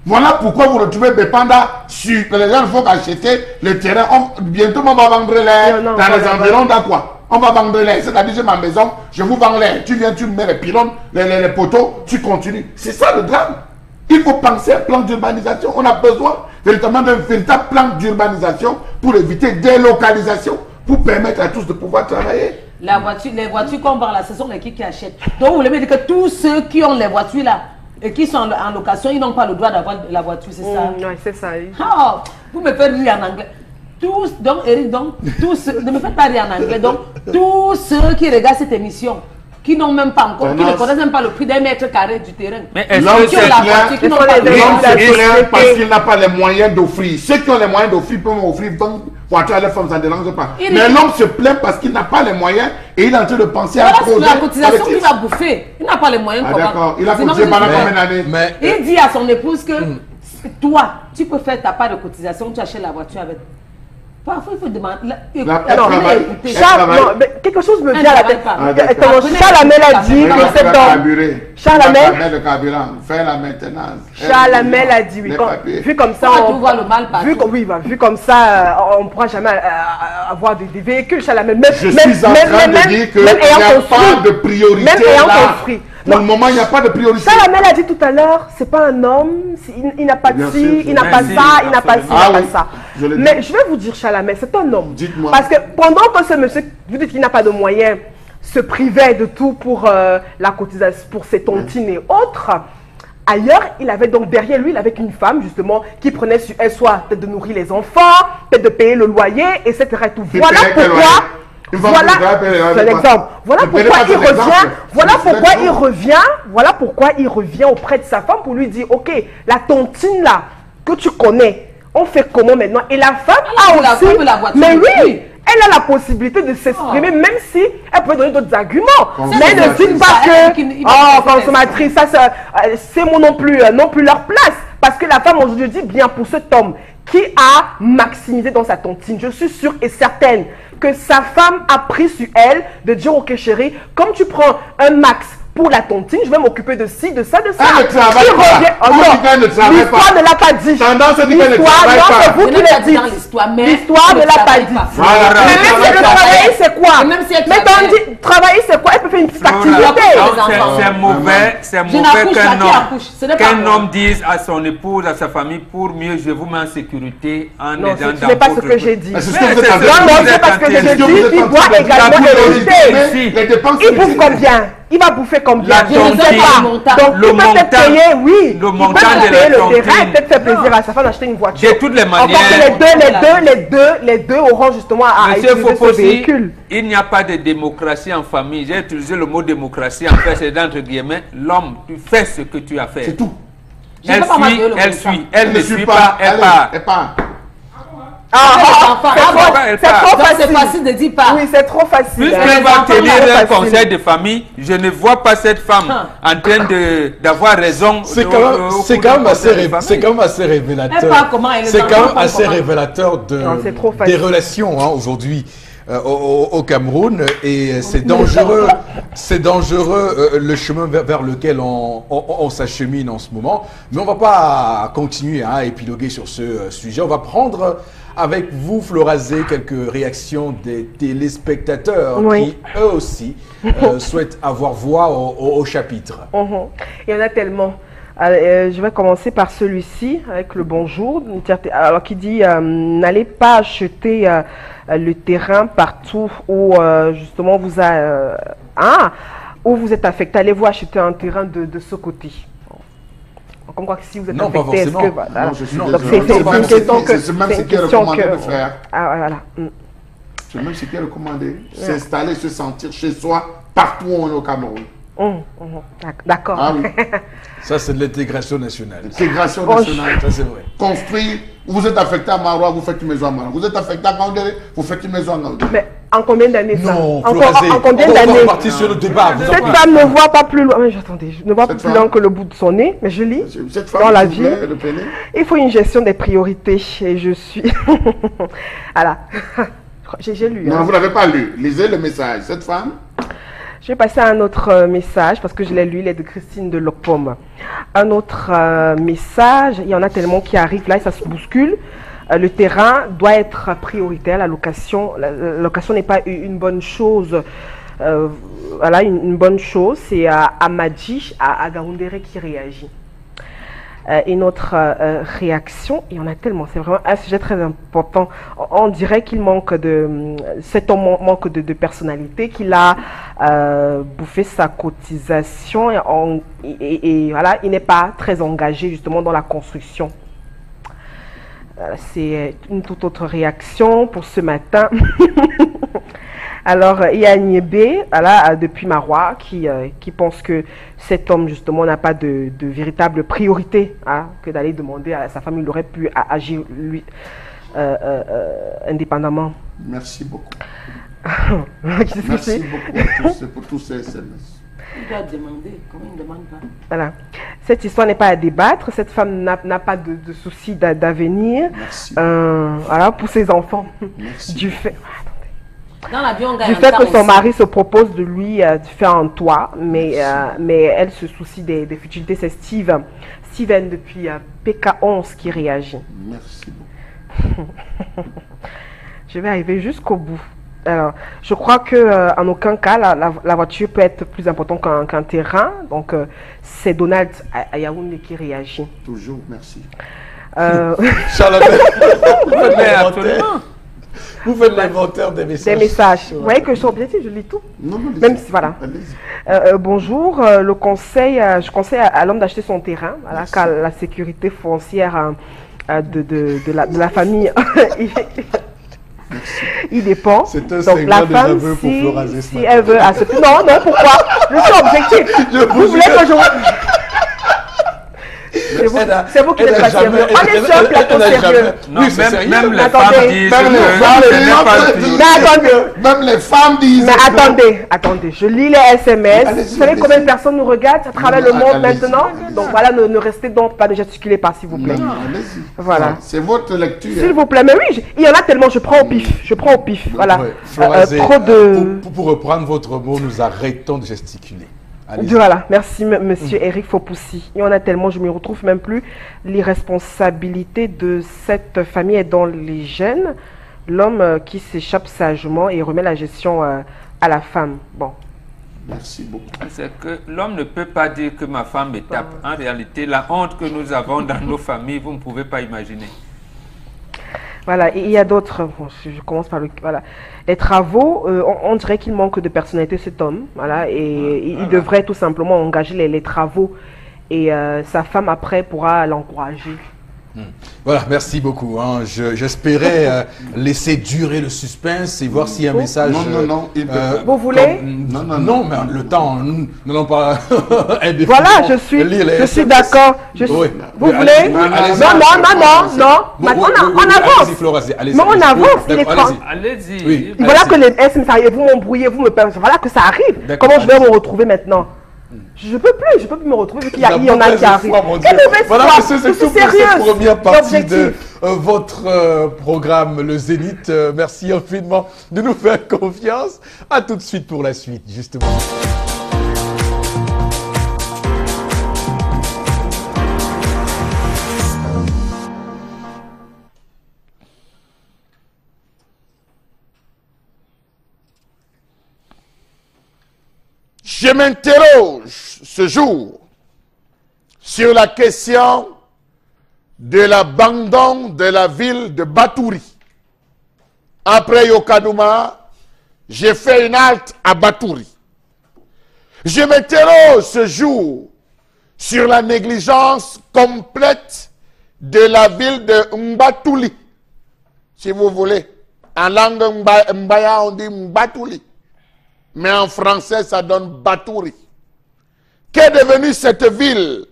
Voilà pourquoi vous retrouvez Bepanda sur les gens faut acheter le terrain. Bientôt, on va vendre l'air Non, dans les environs d'Aqua. On va vendre l'air. C'est-à-dire, j'ai ma maison, je vous vends l'air. Tu viens, tu mets les pylônes, les poteaux, tu continues. C'est ça le drame. Il faut penser à un plan d'urbanisation. On a besoin véritablement d'un véritable plan d'urbanisation pour éviter délocalisation, pour permettre à tous de pouvoir travailler. La voiture, les voitures qu'on vend là, ce sont les qui achètent. Donc vous voulez me dire que tous ceux qui ont les voitures là et qui sont en location, ils n'ont pas le droit d'avoir la voiture, c'est ça? Ouais, c'est ça. Oh, vous me faites rire en anglais. Tous, donc Eric, donc, tous, ne me faites pas rire en anglais. Donc, tous ceux qui regardent cette émission, qui n'ont même pas encore, qui ne connaissent même pas le prix d'un mètre carré du terrain. Mais est-ce L'homme que Qui ont c'est la clair. voiture, qui n'ont L'homme pas le c'est L'homme droit. se la plaint parce société. qu'il n'a pas les moyens d'offrir. Ceux qui ont les moyens d'offrir peuvent offrir donc voiture à les femmes, ça ne dérange pas. Il Mais est- l'homme se plaint parce qu'il n'a pas les moyens et il est en train de penser à un Voilà, c'est projet. la cotisation collectif. qu'il va bouffer. Il n'a pas les moyens. Ah, comment. d'accord. Il a Sinon, cotisé vous pendant dites- combien d'années? Mais Il dit à son épouse que toi, tu peux faire ta part de cotisation, tu achètes la voiture avec. Parfois, il faut demander. elle Non, travaille. mais écoutez, Elle Charles, travaille. non, mais quelque chose me Elle vient à la travaille tête. pas. Ah, d'accord. Attends, Charles Hamel a dit Il que va cet homme. carburer. Charles Il va Hamel- mettre le carburant, faire la maintenance. Charles Hamel a dit, oui, Les quand- papiers. vu comme ça, Pourquoi tu vois le mal partout? vu comme ça, on ne pourra jamais avoir des véhicules, Charles Hamel. Même, Je suis en train de dire qu'il n'y a pas de priorité même ayant là. construit. Pour le moment, il n'y a pas de priorité. Charles Hamel a dit tout à l'heure, c'est pas un homme, il n'a pas de Bien ci, sûr, il n'a pas merci, ça, il n'a pas ci, il Ah n'a oui, pas ça. je l'ai dit. Mais je vais vous dire, Charles Hamel, c'est un homme. Dites-moi. Parce que pendant que ce monsieur, vous dites qu'il n'a pas de moyens, se privait de tout pour la cotisation, pour ses tontines et autres, ailleurs, il avait donc derrière lui, il avait une femme justement qui prenait sur elle soit peut-être de nourrir les enfants, peut-être de payer le loyer, etc. Et tout. Qui Voilà payait quel pourquoi. loyer? Une femme Voilà, qui doit payer le loyer, c'est un quoi. exemple. Voilà Ne prenez pourquoi pas il cet revient. exemple. Voilà C'est pourquoi il d'accord. revient. Voilà pourquoi il revient auprès de sa femme pour lui dire, ok, la tontine là que tu connais, on fait comment maintenant? Et la femme Elle a a aussi. la voiture. Mais oui. Oui. Elle a la possibilité de s'exprimer, même si elle peut donner d'autres arguments. Mais elle ne dit Consommatrice. pas Ça, elle que, qui- oh, consommatrice, ça, c'est mon non plus leur place. Parce que la femme, aujourd'hui, dit bien pour cet homme qui a maximisé dans sa tontine, je suis sûre et certaine que sa femme a pris sur elle de dire, ok chérie, comme tu prends un max pour la tontine, je vais m'occuper de ci, de ça, de ça. Elle ne travaille pas. L'histoire ne l'a pas dit. Tendance à dire qu'elle ne travaille pas. C'est vous qui l'avez dit. L'histoire ne l'a pas dit. Mais même si le travail, c'est quoi? Mais on dit, travailler, c'est quoi? Elle peut faire une petite activité. C'est mauvais qu'un homme dise à son épouse, à sa famille, pour mieux, je vous mets en sécurité en aidant dans votre... Non, ce n'est pas ce que j'ai dit. C'est ce que vous êtes en train de dire. Non, c'est parce que j'ai dit, il doit également hériter. Les dépenses... Il bouffe combien? Il va bouffer combien? Je ne sais pas. Donc, il peut peut-être payer, oui. Le montant de la tontine. Il peut peut-être faire plaisir à sa femme d'acheter une voiture. De toutes les manières. Encore que les deux auront justement à utiliser ce véhicule. Il n'y a pas de démocratie en famille. J'ai utilisé le mot démocratie. En fait, c'est d'entre guillemets, l'homme, tu fais ce que tu as fait. C'est tout. Elle suit, elle ne suit pas, elle part. C'est trop facile. C'est facile de dire pas. Oui, c'est trop facile. Puisqu'elle va tenir un conseil de famille, je ne vois pas cette femme en train d'avoir raison. C'est quand même assez révélateur. C'est quand même assez révélateur des relations aujourd'hui. Au Cameroun, et c'est dangereux le chemin vers lequel on s'achemine en ce moment. Mais on ne va pas continuer à épiloguer sur ce sujet. On va prendre avec vous, Florazé, quelques réactions des téléspectateurs qui, eux aussi, souhaitent avoir voix au chapitre. Il y en a tellement. Je vais commencer par celui-ci, avec le bonjour. Alors, qui dit n'allez pas acheter le terrain partout où justement où vous êtes affecté. Allez-vous acheter un terrain de ce côté. Comme quoi, si vous êtes affecté, est-ce que... Voilà. Non, c'est une question que... C'est même ce qui est recommandé de faire. Voilà. C'est même ce qui est recommandé. S'installer, se sentir chez soi, partout où on est au Cameroun. D'accord. Ah oui. Ça, c'est de l'intégration nationale. L'intégration nationale. Ça, c'est vrai. Construire. Vous êtes affecté à Marois, vous faites une maison à Marois. Vous êtes affecté à Gandéré, vous faites une maison à Gandéré. Mais en combien d'années ça? Non, en combien d'années? On va partir sur le débat. Cette femme ne voit pas plus loin. Mais j'attendais, je ne vois plus loin que le bout de son nez. Mais je lis dans la vie. Il faut une gestion des priorités. Et je suis... Voilà. J'ai lu. Non, vous n'avez pas lu. Lisez le message. Cette femme... Je vais passer à un autre message parce que je l'ai lu, il est de Christine de Locpom. Un autre message, il y en a tellement qui arrivent là et ça se bouscule. Le terrain doit être prioritaire, la location n'est pas une bonne chose. Voilà, une bonne chose, c'est Amadji à Gaoundéré qui réagit. Une autre réaction, il y en a tellement, c'est vraiment un sujet très important. On dirait qu'il manque cet homme manque de personnalité, qu'il a bouffé sa cotisation et voilà, il n'est pas très engagé justement dans la construction. C'est une toute autre réaction pour ce matin. Alors, il y a Niébé, voilà, depuis Marois, qui pense que cet homme, justement, n'a pas de véritable priorité, que d'aller demander à sa famille. Il aurait pu agir, lui, indépendamment. Merci beaucoup. Merci beaucoup pour tous ces SMS. Il doit demander, comment il ne demande pas? Voilà. Cette histoire n'est pas à débattre. Cette femme n'a pas de souci d'avenir. Voilà, pour ses enfants. Merci. Du fait... Du fait que son mari se propose de lui faire un toit, mais elle se soucie des futilités. C'est Steven depuis PK11 qui réagit. Merci beaucoup. Je vais arriver jusqu'au bout. Alors, je crois que en aucun cas la voiture peut être plus importante qu'un terrain. Donc, c'est Donald à Yaoundé qui réagit. Toujours, merci. Vous faites l'inventaire des messages. Des messages. Vous voyez que je suis objectif, je lis tout. Non, même si, voilà. Bonjour, je conseille à l'homme d'acheter son terrain, voilà, car la sécurité foncière de la famille, il dépend. C'est un donc la femme, si elle veut non, pourquoi? Je suis objectif. Vous voulez que je... C'est vous qui n'êtes pas sérieux. On est sur un plateau sérieux. Non, même les Attendez. femmes disent Même les femmes disent. Mais attendez, je lis les SMS. Vous savez combien de personnes nous regardent à travers le monde maintenant? Donc voilà, ne restez donc pas, ne gesticulez pas, s'il vous plaît. Non, allez-y. Voilà. C'est votre lecture. S'il vous plaît, mais oui, il y en a tellement, je prends au pif. Voilà. Ouais, Florazé, Trop de... pour reprendre votre mot, nous arrêtons de gesticuler. Allez-y. Voilà, merci monsieur Eric Fopoussi. Il y en a tellement, je ne me retrouve même plus. L'irresponsabilité de cette famille est dans les gènes. L'homme qui s'échappe sagement et remet la gestion à la femme. Bon. Merci beaucoup. C'est que l'homme ne peut pas dire que ma femme me tape. En réalité, la honte que nous avons dans nos familles, vous ne pouvez pas imaginer. Voilà, et il y a d'autres, bon, je commence par voilà. Les travaux, on dirait qu'il manque de personnalité cet homme, voilà, et il devrait tout simplement engager les travaux, et sa femme après pourra l'encourager. Voilà, merci beaucoup. Hein. J'espérais laisser durer le suspense et voir s'il y a un message. Non. Vous voulez Non, mais le temps, nous n'allons pas. Voilà, je suis d'accord. Oui. Vous voulez Non. On avance. Allez-y, Mais on avance. Il est temps. Allez-y. Oui. Voilà que les SMS arrivent, vous m'embrouillez, vous me permettez. Voilà que ça arrive. Comment je vais me retrouver maintenant? Je peux plus me retrouver vu qu'il y en a qui arrivent. Voilà, c'est tout pour cette première partie de votre programme, le Zénith. Merci infiniment de nous faire confiance. À tout de suite pour la suite, justement. Je m'interroge ce jour sur la question de l'abandon de la ville de Batouri. Après Yokadouma, j'ai fait une halte à Batouri. Je m'interroge ce jour sur la négligence complète de la ville de Mbatouli. Si vous voulez, en langue mbaya, on dit Mbatouli. Mais en français, ça donne Batouri. Qu'est devenue cette ville,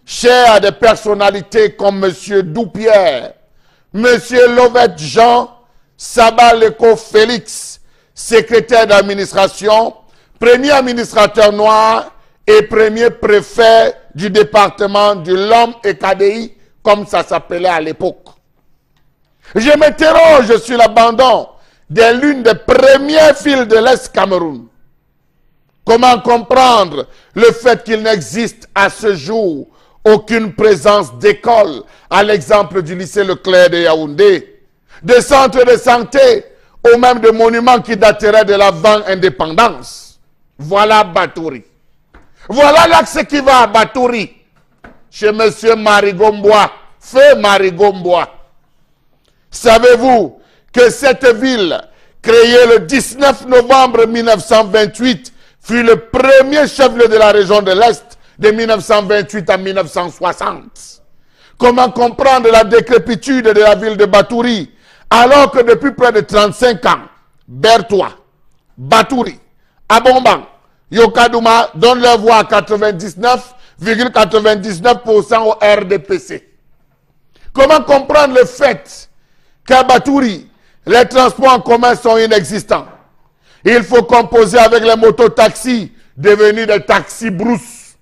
chère à des personnalités comme M. Doupierre, M. Lovette Jean, Sabaleko Félix, secrétaire d'administration, premier administrateur noir et premier préfet du département du Lom et KDI, comme ça s'appelait à l'époque. Je m'interroge sur l'abandon de l'une des premières villes de l'Est Cameroun. Comment comprendre le fait qu'il n'existe à ce jour aucune présence d'école, à l'exemple du lycée Leclerc de Yaoundé, de centres de santé ou même de monuments qui dateraient de l'avant-indépendance? Voilà Batouri. Voilà l'axe qui va à Batouri, chez M. Marigombois, feu Marigombois. Savez-vous que cette ville, créée le 19 novembre 1928, fut le premier chef-lieu de la région de l'Est de 1928 à 1960. Comment comprendre la décrépitude de la ville de Batouri alors que depuis près de 35 ans, Bertois, Batouri, Abomban, Yokadouma donnent leur voix à 99,99% au RDPC. Comment comprendre le fait qu'à Batouri, les transports en commun sont inexistants? Il faut composer avec les mototaxis devenus des taxis brousses.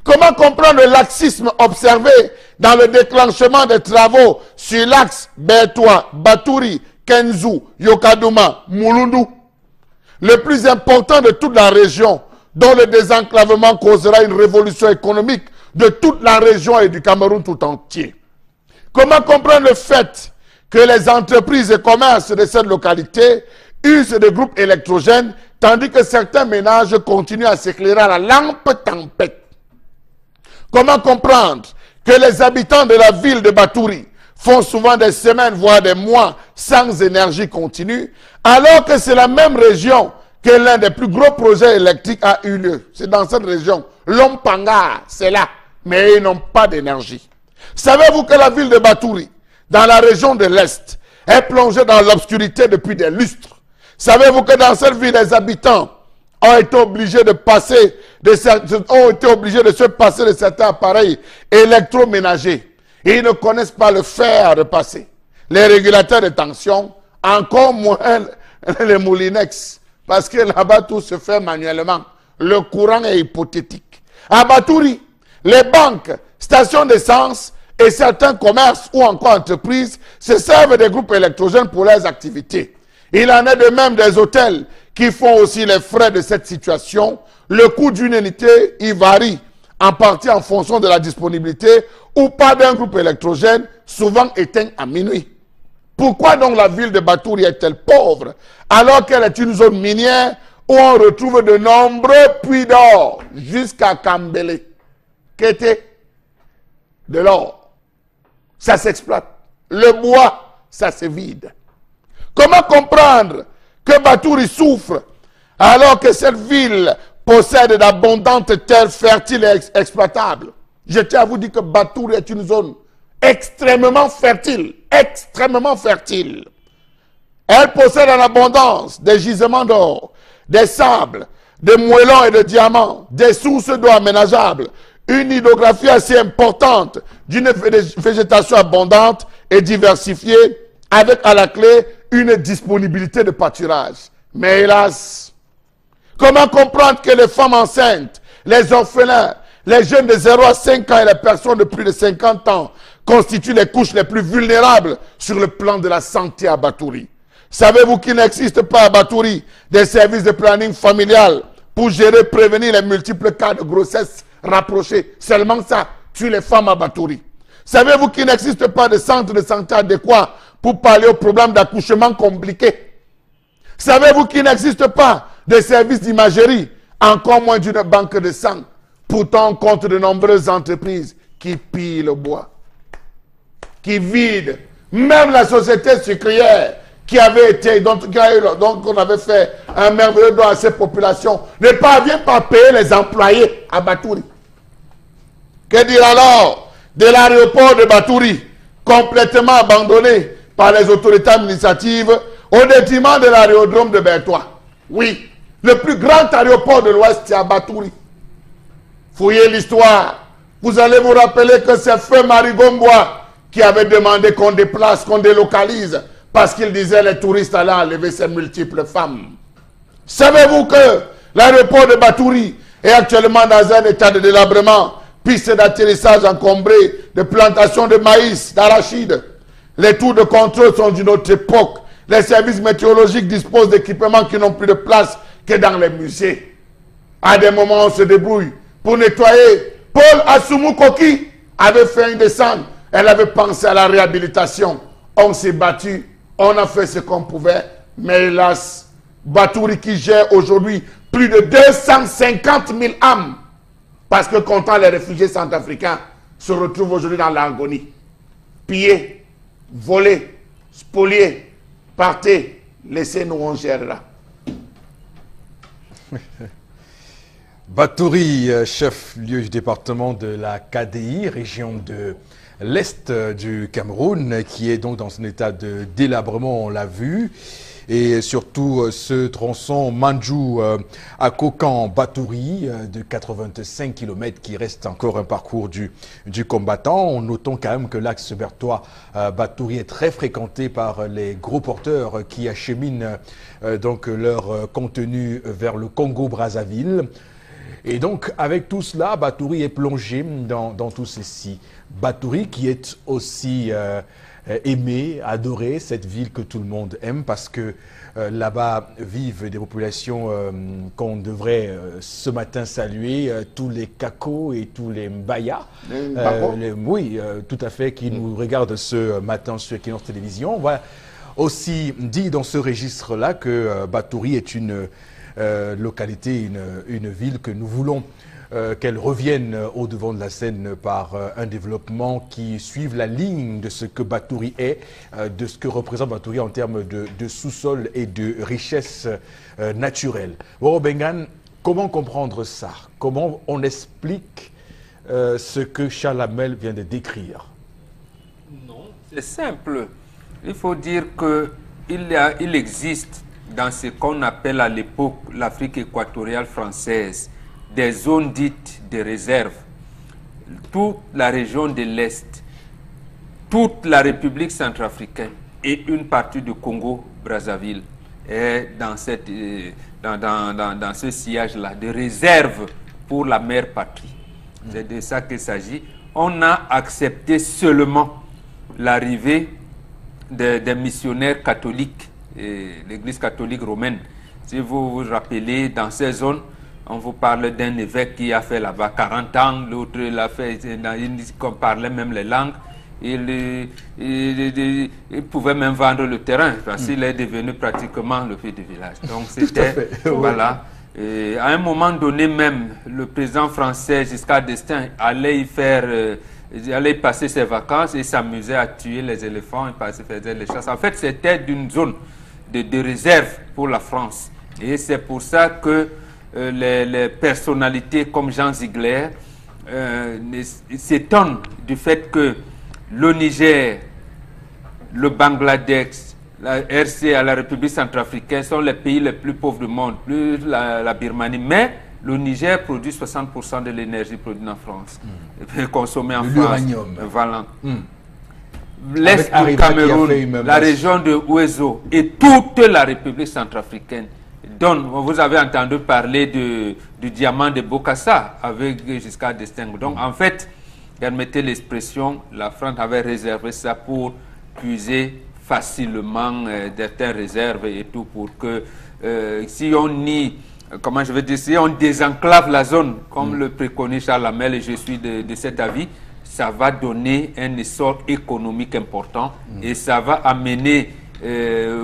Comment comprendre le laxisme observé dans le déclenchement des travaux sur l'axe Bertois, Batouri, Kenzu, Yokadouma, Mulundu? Le plus important de toute la région, dont le désenclavement causera une révolution économique de toute la région et du Cameroun tout entier. Comment comprendre le fait que les entreprises et commerces de cette localité usent de groupes électrogènes, tandis que certains ménages continuent à s'éclairer à la lampe tempête? Comment comprendre que les habitants de la ville de Batouri font souvent des semaines, voire des mois, sans énergie continue, alors que c'est la même région que l'un des plus gros projets électriques a eu lieu? C'est dans cette région. Lompanga, c'est là, mais ils n'ont pas d'énergie. Savez-vous que la ville de Batouri, dans la région de l'Est, est plongée dans l'obscurité depuis des lustres? Savez-vous que dans cette ville, les habitants ont été obligés de passer ont été obligés de se passer de certains appareils électroménagers. Et ils ne connaissent pas le fer de passer. Les régulateurs de tension, encore moins les moulinex. Parce que là-bas, tout se fait manuellement. Le courant est hypothétique. À Batouri, les banques, stations d'essence et certains commerces ou encore entreprises se servent des groupes électrogènes pour leurs activités. Il en est de même des hôtels qui font aussi les frais de cette situation. Le coût d'une unité y varie en partie en fonction de la disponibilité ou pas d'un groupe électrogène, souvent éteint à minuit. Pourquoi donc la ville de Batouri est-elle pauvre alors qu'elle est une zone minière où on retrouve de nombreux puits d'or jusqu'à Kambele, Kété, de l'or. Ça s'exploite. Le bois, ça se vide. Comment comprendre que Batouri souffre alors que cette ville possède d'abondantes terres fertiles et exploitables? Je tiens à vous dire que Batouri est une zone extrêmement fertile. Extrêmement fertile. Elle possède en abondance des gisements d'or, des sables, des moellons et de diamants, des sources d'eau aménageables, une hydrographie assez importante, d'une végétation abondante et diversifiée, avec à la clé une disponibilité de pâturage. Mais hélas, comment comprendre que les femmes enceintes, les orphelins, les jeunes de 0 à 5 ans et les personnes de plus de 50 ans constituent les couches les plus vulnérables sur le plan de la santé à Batouri? Savez-vous qu'il n'existe pas à Batouri des services de planning familial pour gérer, prévenir les multiples cas de grossesse rapprochés? Seulement ça tue les femmes à Batouri. Savez-vous qu'il n'existe pas de centre de santé adéquat pour parler aux problèmes d'accouchement compliqués? Savez-vous qu'il n'existe pas de services d'imagerie, encore moins d'une banque de sang? Pourtant, on compte de nombreuses entreprises qui pillent le bois, qui vident. Même la société sucrière qui avait été, donc on avait fait un merveilleux don à ces populations, ne parvient pas à payer les employés à Batouri. Que dire alors de l'aéroport de Batouri, complètement abandonné par les autorités administratives au détriment de l'aérodrome de Bertois? Oui, le plus grand aéroport de l'Ouest, c'est à Batouri. Fouillez l'histoire. Vous allez vous rappeler que c'est Feu Marie Gombois qui avait demandé qu'on déplace, qu'on délocalise, parce qu'il disait les touristes allaient enlever ses multiples femmes. Savez-vous que l'aéroport de Batouri est actuellement dans un état de délabrement, piste d'atterrissage encombrée, de plantations de maïs, d'arachides? Les tours de contrôle sont d'une autre époque. Les services météorologiques disposent d'équipements qui n'ont plus de place que dans les musées. À des moments, on se débrouille pour nettoyer. Paul Assoumou Koki avait fait une descente. Elle avait pensé à la réhabilitation. On s'est battu. On a fait ce qu'on pouvait. Mais hélas, Batouri qui gère aujourd'hui plus de 250 000 âmes, parce que comptant les réfugiés centrafricains, se retrouvent aujourd'hui dans l'agonie. Pillés, volés, spoliés. Partez, laissez-nous, on gérera. Batouri, chef-lieu du département de la KDI, région de l'Est du Cameroun, qui est donc dans un état de délabrement, on l'a vu. Et surtout ce tronçon Manjou à Kokan-Batouri de 85 km qui reste encore un parcours du combattant. Notons quand même que l'axe Bertois-Batouri est très fréquenté par les gros porteurs qui acheminent donc leur contenu vers le Congo-Brazzaville. Et donc, avec tout cela, Batouri est plongé dans tout ceci. Batouri qui est aussi aimé, adoré, cette ville que tout le monde aime parce que là-bas vivent des populations qu'on devrait ce matin saluer, tous les Kako et tous les Mbaya. Oui, tout à fait, qui nous regardent ce matin sur Equinox Télévision. On va aussi dire dans ce registre-là que Batouri est une localité, une ville que nous voulons qu'elle revienne au devant de la scène par un développement qui suive la ligne de ce que Batouri est, de ce que représente Batouri en termes de sous-sol et de richesse naturelle. Woro Bengan, comment comprendre ça? Comment on explique ce que Charles Hamel vient de décrire? Non, c'est simple. Il faut dire qu'il existe dans ce qu'on appelle à l'époque l'Afrique équatoriale française des zones dites de réserve. Toute la région de l'Est, toute la République centrafricaine et une partie du Congo-Brazzaville est dans, dans ce sillage-là, de réserve pour la mère patrie. C'est de ça qu'il s'agit. On a accepté seulement l'arrivée des missionnaires catholiques, l'Église catholique romaine. Si vous vous rappelez, dans ces zones, on vous parle d'un évêque qui a fait là-bas 40 ans, l'autre l'a fait, qu'on parlait même les langues. Il pouvait même vendre le terrain parce qu'il est devenu pratiquement le fils du village. Donc c'était, voilà. Et à un moment donné même, le président français Giscard d'Estaing allait y allait passer ses vacances et s'amusait à tuer les éléphants et faisait les chasses. En fait, c'était d'une zone de réserve pour la France. Et c'est pour ça que les personnalités comme Jean Ziegler s'étonnent du fait que le Niger, le Bangladesh, la RC, la République centrafricaine sont les pays les plus pauvres du monde, plus la Birmanie. Mais le Niger produit 60% de l'énergie produite en France, consommée en France. L'uranium. Voilà. L'Est du Cameroun, la région de Ouezo et toute la République centrafricaine. Donc, vous avez entendu parler du diamant de Bokassa avec Giscard d'Estaing. Donc, en fait, permettez l'expression, la France avait réservé ça pour puiser facilement certaines réserves et tout pour que si on nie, comment je veux dire, si on désenclave la zone, comme le préconise Charles Hamel, et je suis de cet avis, ça va donner un essor économique important et ça va amener,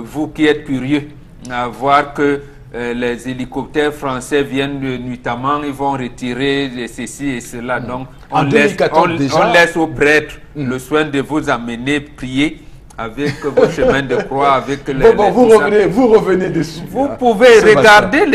vous qui êtes curieux, à voir que les hélicoptères français viennent nuitamment, ils vont retirer ceci et cela. Donc, on laisse aux prêtres le soin de vous amener prier avec vos chemins de croix, avec les... Vous revenez dessus. Vous pouvez regarder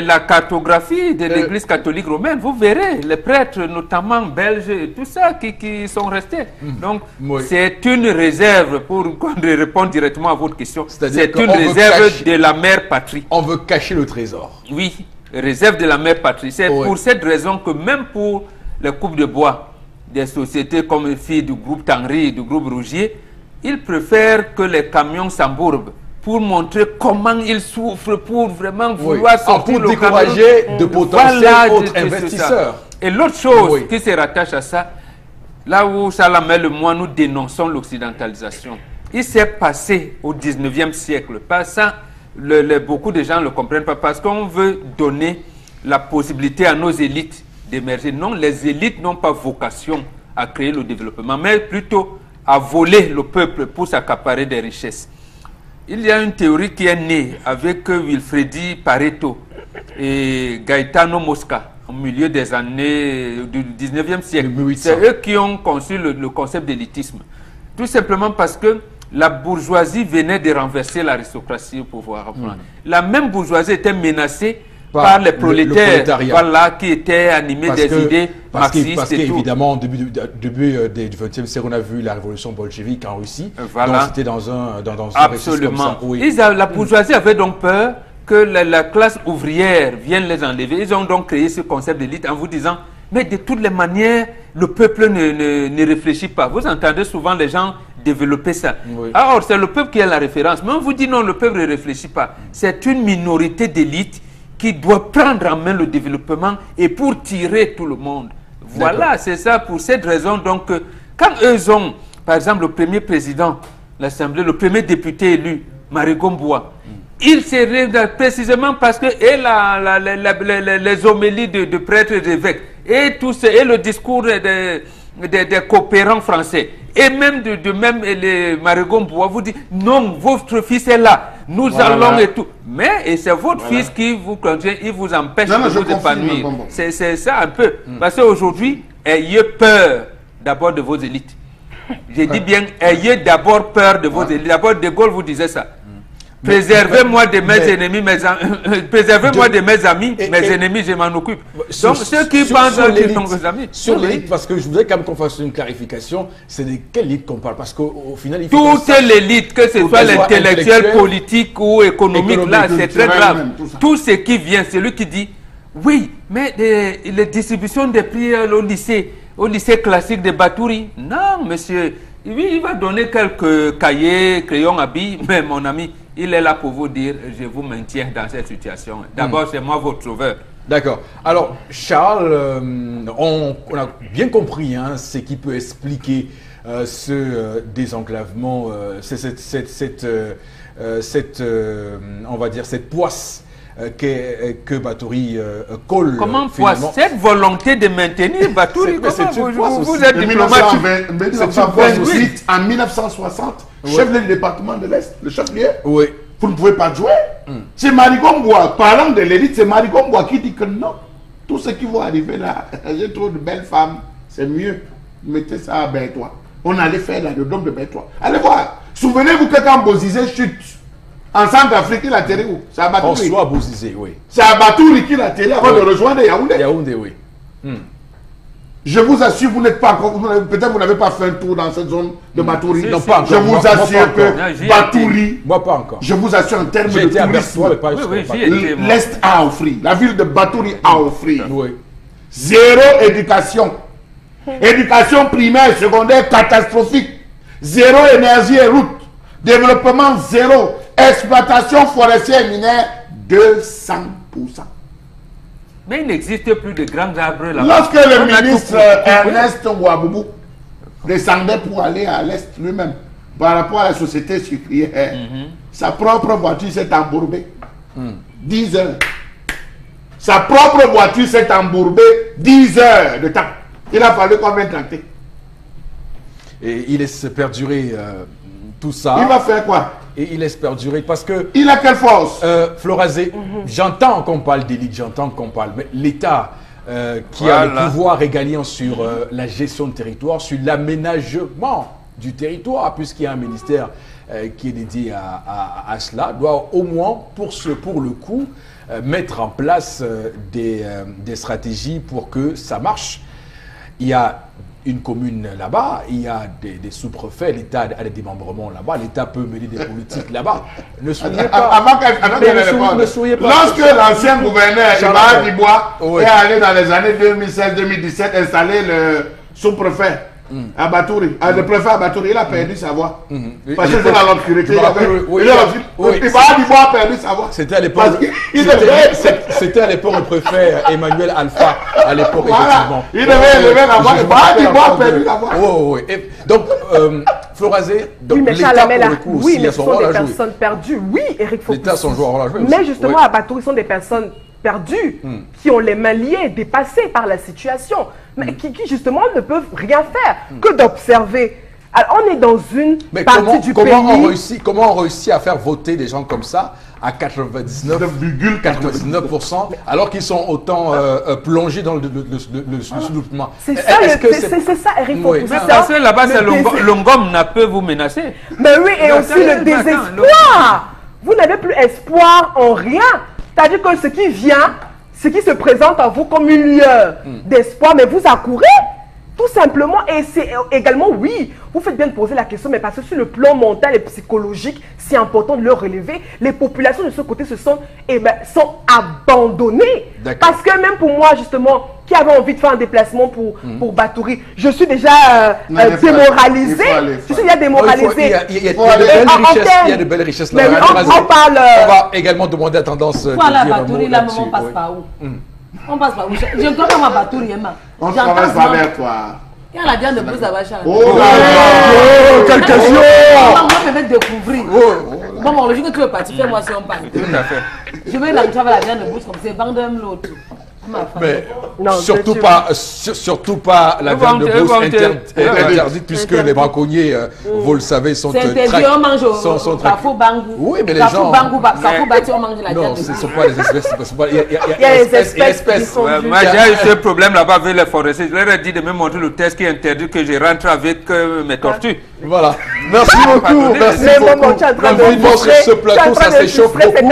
la cartographie de l'Église catholique romaine, vous verrez les prêtres, notamment belges, et tout ça, qui sont restés. Donc, c'est une réserve, pour répondre directement à votre question, c'est une réserve de la mère patrie. On veut cacher le trésor. Oui, réserve de la mère patrie. C'est pour cette raison que même pour les coupes de bois, des sociétés comme les filles du groupe Tanry, du groupe Rougier, ils préfèrent que les camions s'embourbent pour montrer comment ils souffrent, pour vraiment vouloir sortir pour décourager de potentiels autres investisseurs. Et l'autre chose qui se rattache à ça, là où Salamel et moi nous dénonçons l'occidentalisation, il s'est passé au 19e siècle. Pas ça, beaucoup de gens ne le comprennent pas parce qu'on veut donner la possibilité à nos élites d'émerger. Non, les élites n'ont pas vocation à créer le développement, mais plutôt à voler le peuple pour s'accaparer des richesses. Il y a une théorie qui est née avec Wilfredi Pareto et Gaetano Mosca au milieu des années du 19e siècle. C'est eux qui ont conçu le concept d'élitisme. Tout simplement parce que la bourgeoisie venait de renverser l'aristocratie au pouvoir. La même bourgeoisie était menacée par les prolétaires, voilà, qui étaient animés des idées marxistes. Parce qu'évidemment, au début du XXe siècle, on a vu la révolution bolchevique en Russie. Voilà. Donc c'était dans un absolument. La bourgeoisie avait donc peur que la classe ouvrière vienne les enlever. Ils ont donc créé ce concept d'élite en vous disant, mais de toutes les manières, le peuple ne réfléchit pas. Vous entendez souvent les gens développer ça. Alors, c'est le peuple qui est la référence. Mais on vous dit non, le peuple ne réfléchit pas. C'est une minorité d'élite qui doit prendre en main le développement et pour tirer tout le monde. Voilà, c'est ça. Pour cette raison, donc, quand eux ont, par exemple, le premier président, l'Assemblée, le premier député élu, Marigon Bois, il serait précisément parce que les homélies de prêtres et d'évêques, et tout ça, et le discours des coopérants français, et même les Marigon Bois vous dit non, votre fils est là, nous allons et tout. Mais et c'est votre fils qui vous contient, il vous empêche de vous épanouir. C'est ça un peu. Parce qu'aujourd'hui, ayez peur d'abord de vos élites. J'ai dit bien, ayez d'abord peur de vos élites. D'abord, De Gaulle vous disait ça. Préservez-moi de mes ennemis, préservez-moi de mes amis, mes ennemis, je m'en occupe. Donc ceux qui pensent qu'ils sont vos amis. Sur l'élite, parce que je voudrais quand même qu'on fasse une clarification, c'est de quelle élite qu'on parle? Parce qu'au final, il faut toute l'élite, que ce soit l'intellectuel, politique ou économique, là, c'est très grave. Tout ce qui vient, c'est lui qui dit, Oui, mais les distributions des prix au lycée classique de Batouri, non, monsieur. Oui, il va donner quelques cahiers, crayons à billes, mais mon ami, il est là pour vous dire, je vous maintiens dans cette situation. D'abord, c'est moi votre sauveur. D'accord. Alors, Charles, on a bien compris hein, ce qui peut expliquer ce désenclavement, on va dire, cette poisse que Batouri colle. Comment poisse? Cette volonté de maintenir Batouri, vous êtes diplomate. En 1960, chef du département de l'Est, le chef-lieu. Oui. Vous ne pouvez pas jouer. C'est Marigombois, parlant de l'élite, c'est Marigombois qui dit que non. Tout ce qui va arriver là, j'ai trop de belles femmes, c'est mieux. Mettez ça à Bertois. On allait faire là, le dôme de Bertois. Allez voir. Souvenez-vous que quand Bozizé chute, en Centrafrique, il atterrit où? C'est à Batouri. Soit Bozizé, oui. C'est à Batouri qu'il atterrit avant de rejoindre Yaoundé. Yaoundé, oui. Je vous assure, vous n'êtes pas encore, peut-être vous n'avez pas fait un tour dans cette zone de Batouri. Non, pas encore. Je vous assure que Batouri, moi pas encore. Je vous assure en termes de tourisme, l'Est a offert, la ville de Batouri a offert. Oui. Zéro éducation. Éducation primaire, secondaire catastrophique. Zéro énergie et route. Développement zéro. Exploitation forestière et minière 200%. Mais il n'existe plus de grands arbres là-bas. Lorsque le ministre Ernest Ouaboubou descendait pour aller à l'Est lui-même, par rapport à la société sucrière, sa propre voiture s'est embourbée. 10 heures. Sa propre voiture s'est embourbée 10 heures de temps. Il a fallu combien tracter? Et il laisse perdurer tout ça. Il va faire quoi? Et il laisse perdurer parce que... Il a quelle force? Florazé, j'entends qu'on parle d'élite, j'entends qu'on parle, mais l'État qui a le pouvoir régalien sur la gestion de territoire, sur l'aménagement du territoire, puisqu'il y a un ministère qui est dédié à cela, doit au moins, pour le coup, mettre en place des stratégies pour que ça marche. Il y a une commune là-bas, il y a des sous-préfets, l'État a des démembrements là-bas, l'État peut mener des politiques là-bas. Ne soyez pas... ne soyez pas... Lorsque l'ancien gouverneur Ibrahim Dibois est allé dans les années 2016-2017 installer le sous-préfet à Batouri, le préfet à Batouri, il a perdu sa voix. Parce que c'est dans l'obscurité. Ibrahim Dibois a perdu sa voix. C'était à l'époque... C'était à l'époque le préfet Emmanuel Alpha, à l'époque, effectivement. Il devait lever la voix, Ibrahim Dibois a perdu la voix. Oui. Donc, Florazé, l'État, pour le coup, oui, mais ce sont des personnes perdues. Oui, Eric Faucon. L'État, son joueur à jouer. Mais justement, à Batouri, ce sont des personnes perdues, qui ont les mains liées, dépassées par la situation, mais qui justement ne peuvent rien faire que d'observer. Alors, on est dans une partie du pays... Comment on réussit à faire voter des gens comme ça à 99,99%, alors qu'ils sont autant plongés dans le sous-développement? C'est ça, Eric Faucon. Mais parce que là-bas, c'est Longom n'a peut vous menacer. Mais oui, et aussi le désespoir. Vous n'avez plus espoir en rien. C'est-à-dire que ce qui vient, ce qui se présente à vous comme une lueur d'espoir, mais vous accourez. Tout simplement, et c'est également, oui, vous faites bien de poser la question, mais parce que sur le plan mental et psychologique, c'est important de le relever. Les populations de ce côté sont abandonnées. Parce que même pour moi, justement, qui avait envie de faire un déplacement pour Batouri, je suis déjà démoralisé. Je suis déjà démoralisé. Il y a de belles richesses là. On parle... On va également demander à tendance de dire Batouri, là, on passe par où? On passe par où? Je ne connais pas Batouri, on travaille pas vers toi. Il y a la viande de brousse à Bachar. Oh, quelle question! Moi, je vais découvrir. Bon, le jour que tu veux partir, fais-moi si on parle. Je vais la viande de brousse comme c'est vendre l'autre. Mais surtout pas la viande de brousse interdite, puisque les braconniers, vous le savez, sont très... C'est interdit, on mange au Carrefour Bangou. Oui, mais les gens... Carrefour Bati, on mange la viande. Non, ce ne sont pas les espèces. Il y a les espèces. Moi, j'ai eu ce problème là-bas avec les forestiers. Je leur ai dit de me montrer le test qui interdit que je rentre avec mes tortues. Voilà. Merci beaucoup. Merci beaucoup. L'invité sur ce plateau, ça s'échauffe beaucoup.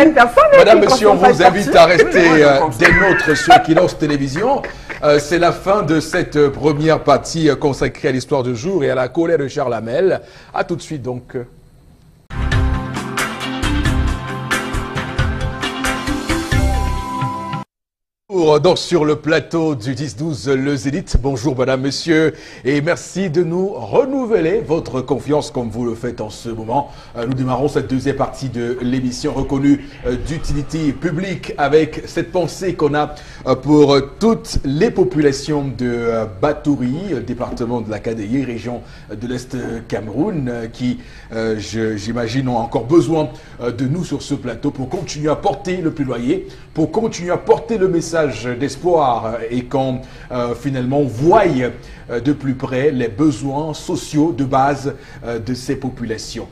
Madame, monsieur, on vous invite à rester des nôtres sur Equinox Télévision. C'est la fin de cette première partie consacrée à l'histoire du jour et à la colère de Charles Hamel. A tout de suite donc. Donc sur le plateau du 10-12, le Zénith. Bonjour madame, monsieur, et merci de nous renouveler votre confiance comme vous le faites en ce moment. Nous démarrons cette deuxième partie de l'émission reconnue d'utilité publique avec cette pensée qu'on a pour toutes les populations de Batouri, département de la KDI, région de l'Est Cameroun, qui, j'imagine, ont encore besoin de nous sur ce plateau pour continuer à porter le plaidoyer, pour continuer à porter le message d'espoir et qu'on finalement voie de plus près les besoins sociaux de base de ces populations.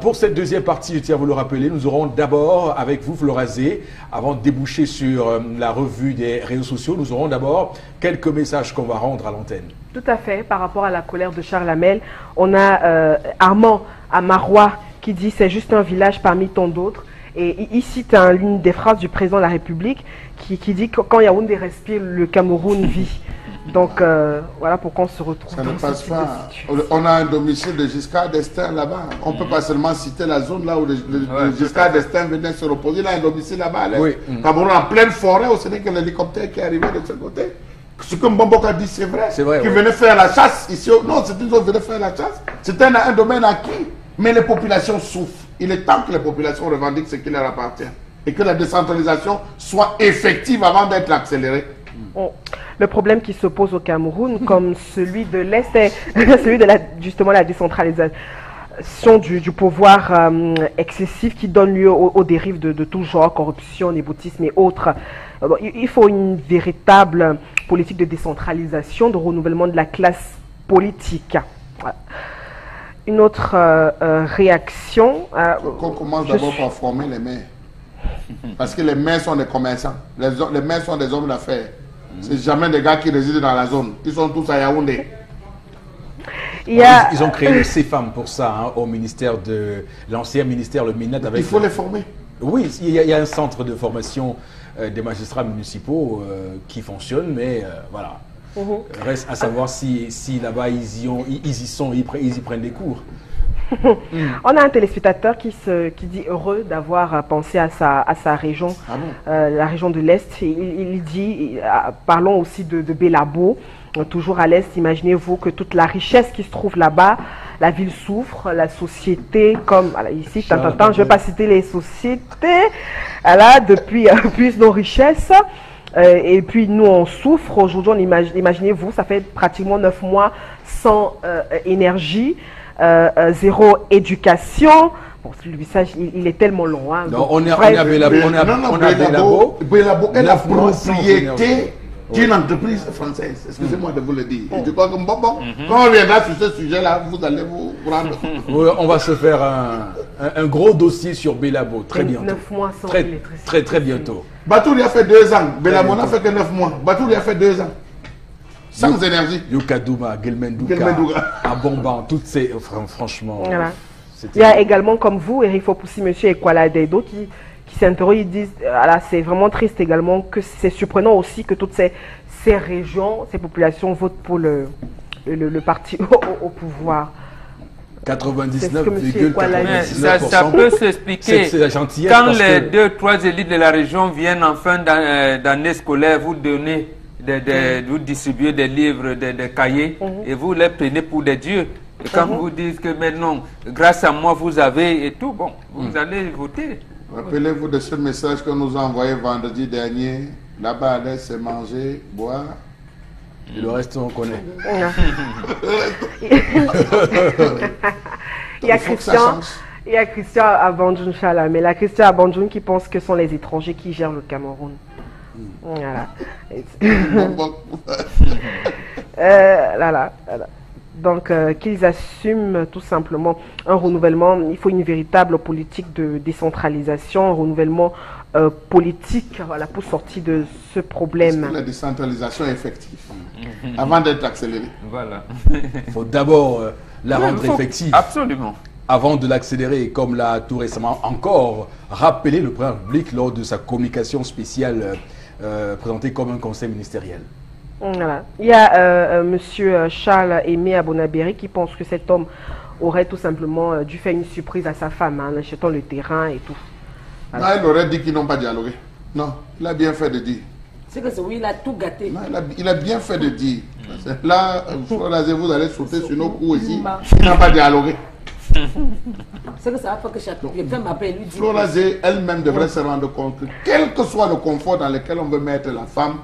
Pour cette deuxième partie, je tiens à vous le rappeler, nous aurons d'abord avec vous, Florazé, avant de déboucher sur la revue des réseaux sociaux, nous aurons d'abord quelques messages qu'on va rendre à l'antenne. Tout à fait, par rapport à la colère de Charles Hamel, on a Armand à Marois qui dit c'est juste un village parmi tant d'autres. Et il cite l'une des phrases du président de la République qui dit que quand Yaoundé respire, le Cameroun vit. Donc voilà pourquoi on se retrouve ça dans ne passe ce type pas. de situation. On a un domicile de Giscard d'Estaing là-bas. On ne peut pas seulement citer la zone là où le Giscard d'Estaing venait se reposer. Il a un domicile là-bas. Oui. Cameroun en pleine forêt, ce n'est que l'hélicoptère qui est arrivé de ce côté. Ce que Mbombouk a dit, c'est vrai. C'est vrai, Qui oui. venait faire la chasse ici. Non, c'est une zone qui venait faire la chasse. C'était un domaine acquis. Mais les populations souffrent. Il est temps que les populations revendiquent ce qui leur appartient. Et que la décentralisation soit effective avant d'être accélérée. Le problème qui se pose au Cameroun, comme celui de l'Est, est celui de justement la décentralisation du pouvoir excessif qui donne lieu aux dérives de tout genre, corruption, népotisme et autres. Il faut une véritable politique de décentralisation, de renouvellement de la classe politique. Voilà. Une autre réaction. Qu'on commence d'abord par former les maires. Parce que les maires sont des commerçants. Les maires sont des hommes d'affaires. C'est jamais des gars qui résident dans la zone. Ils sont tous à Yaoundé. Ils ont créé le CFAM pour ça, hein, au ministère de l'ancien ministère, le MINED. Avec Il faut les former. Oui, il y a un centre de formation des magistrats municipaux qui fonctionne, mais voilà. Reste à savoir si là-bas ils y prennent des cours. On a un téléspectateur qui dit heureux d'avoir pensé à sa région, la région de l'Est. Il dit, parlons aussi de Bélabo, toujours à l'Est. Imaginez-vous que toute la richesse qui se trouve là-bas, la ville souffre, la société, comme voilà, ici, je ne vais pas citer les sociétés, voilà, depuis plus nos richesses. Et puis nous on souffre aujourd'hui, imaginez-vous, ça fait pratiquement 9 mois sans énergie, zéro éducation. Bon, le message il est tellement long. Hein, non, on est à Bélabo. Bélabo est la propriété d'une entreprise française. Excusez-moi de vous le dire. Et je crois que quand on viendra sur ce sujet-là, vous allez vous rendre compte. Oui, on va se faire un gros dossier sur Bélabo très bientôt. 9 mois sans électricité. Très bientôt. Batouri a fait 2 ans. Bélabo n'a fait que 9 mois. Batouri a fait 2 ans. Sans énergie. Yukadouma, Gelmendouka, Abomban, toutes ces... Franchement... Voilà. Il y a également comme vous, Eric Fopoussi, monsieur Ekwala-Dedo, qui s'interrogent, ils disent, voilà, c'est vraiment triste également, que c'est surprenant aussi que toutes ces régions, ces populations votent pour le parti au pouvoir. 99,99%. Ça peut s'expliquer. Quand les 2-3 élites de la région viennent en fin d'année scolaire vous donner, vous distribuer des livres, des cahiers, et vous les prenez pour des dieux. Et quand vous dites que maintenant, grâce à moi, vous avez et tout, bon, vous allez voter. Rappelez-vous de ce message que nous a envoyé vendredi dernier. Là-bas, laissez manger, boire. Et le reste, on connaît. Il y a Christian Abandjoun Chala, mais la Christian Abandjoun qui pense que ce sont les étrangers qui gèrent le Cameroun. Voilà. Donc, qu'ils assument tout simplement un renouvellement. Il faut une véritable politique de décentralisation, un renouvellement politique, voilà, pour sortir de ce problème. La décentralisation est effective avant d'être accélérée. Voilà. Il faut d'abord la rendre effective. Absolument. Avant de l'accélérer, comme l'a tout récemment encore rappelé le président de la République lors de sa communication spéciale présentée comme un conseil ministériel. Voilà. Il y a monsieur Charles Aimé Abonabéry qui pense que cet homme aurait tout simplement dû faire une surprise à sa femme en achetant le terrain et tout. Voilà. Non, il aurait dit qu'ils n'ont pas dialogué. Non, il a bien fait de dire. C'est que oui, il a tout gâté. Non, il a bien fait de dire. Là, vous allez sauter sur nos coups ici. Il n'a pas dialogué. C'est que ça va faire que quelqu'un m'appelle et lui dit. Florazé elle-même devrait se rendre compte que quel que soit le confort dans lequel on veut mettre la femme,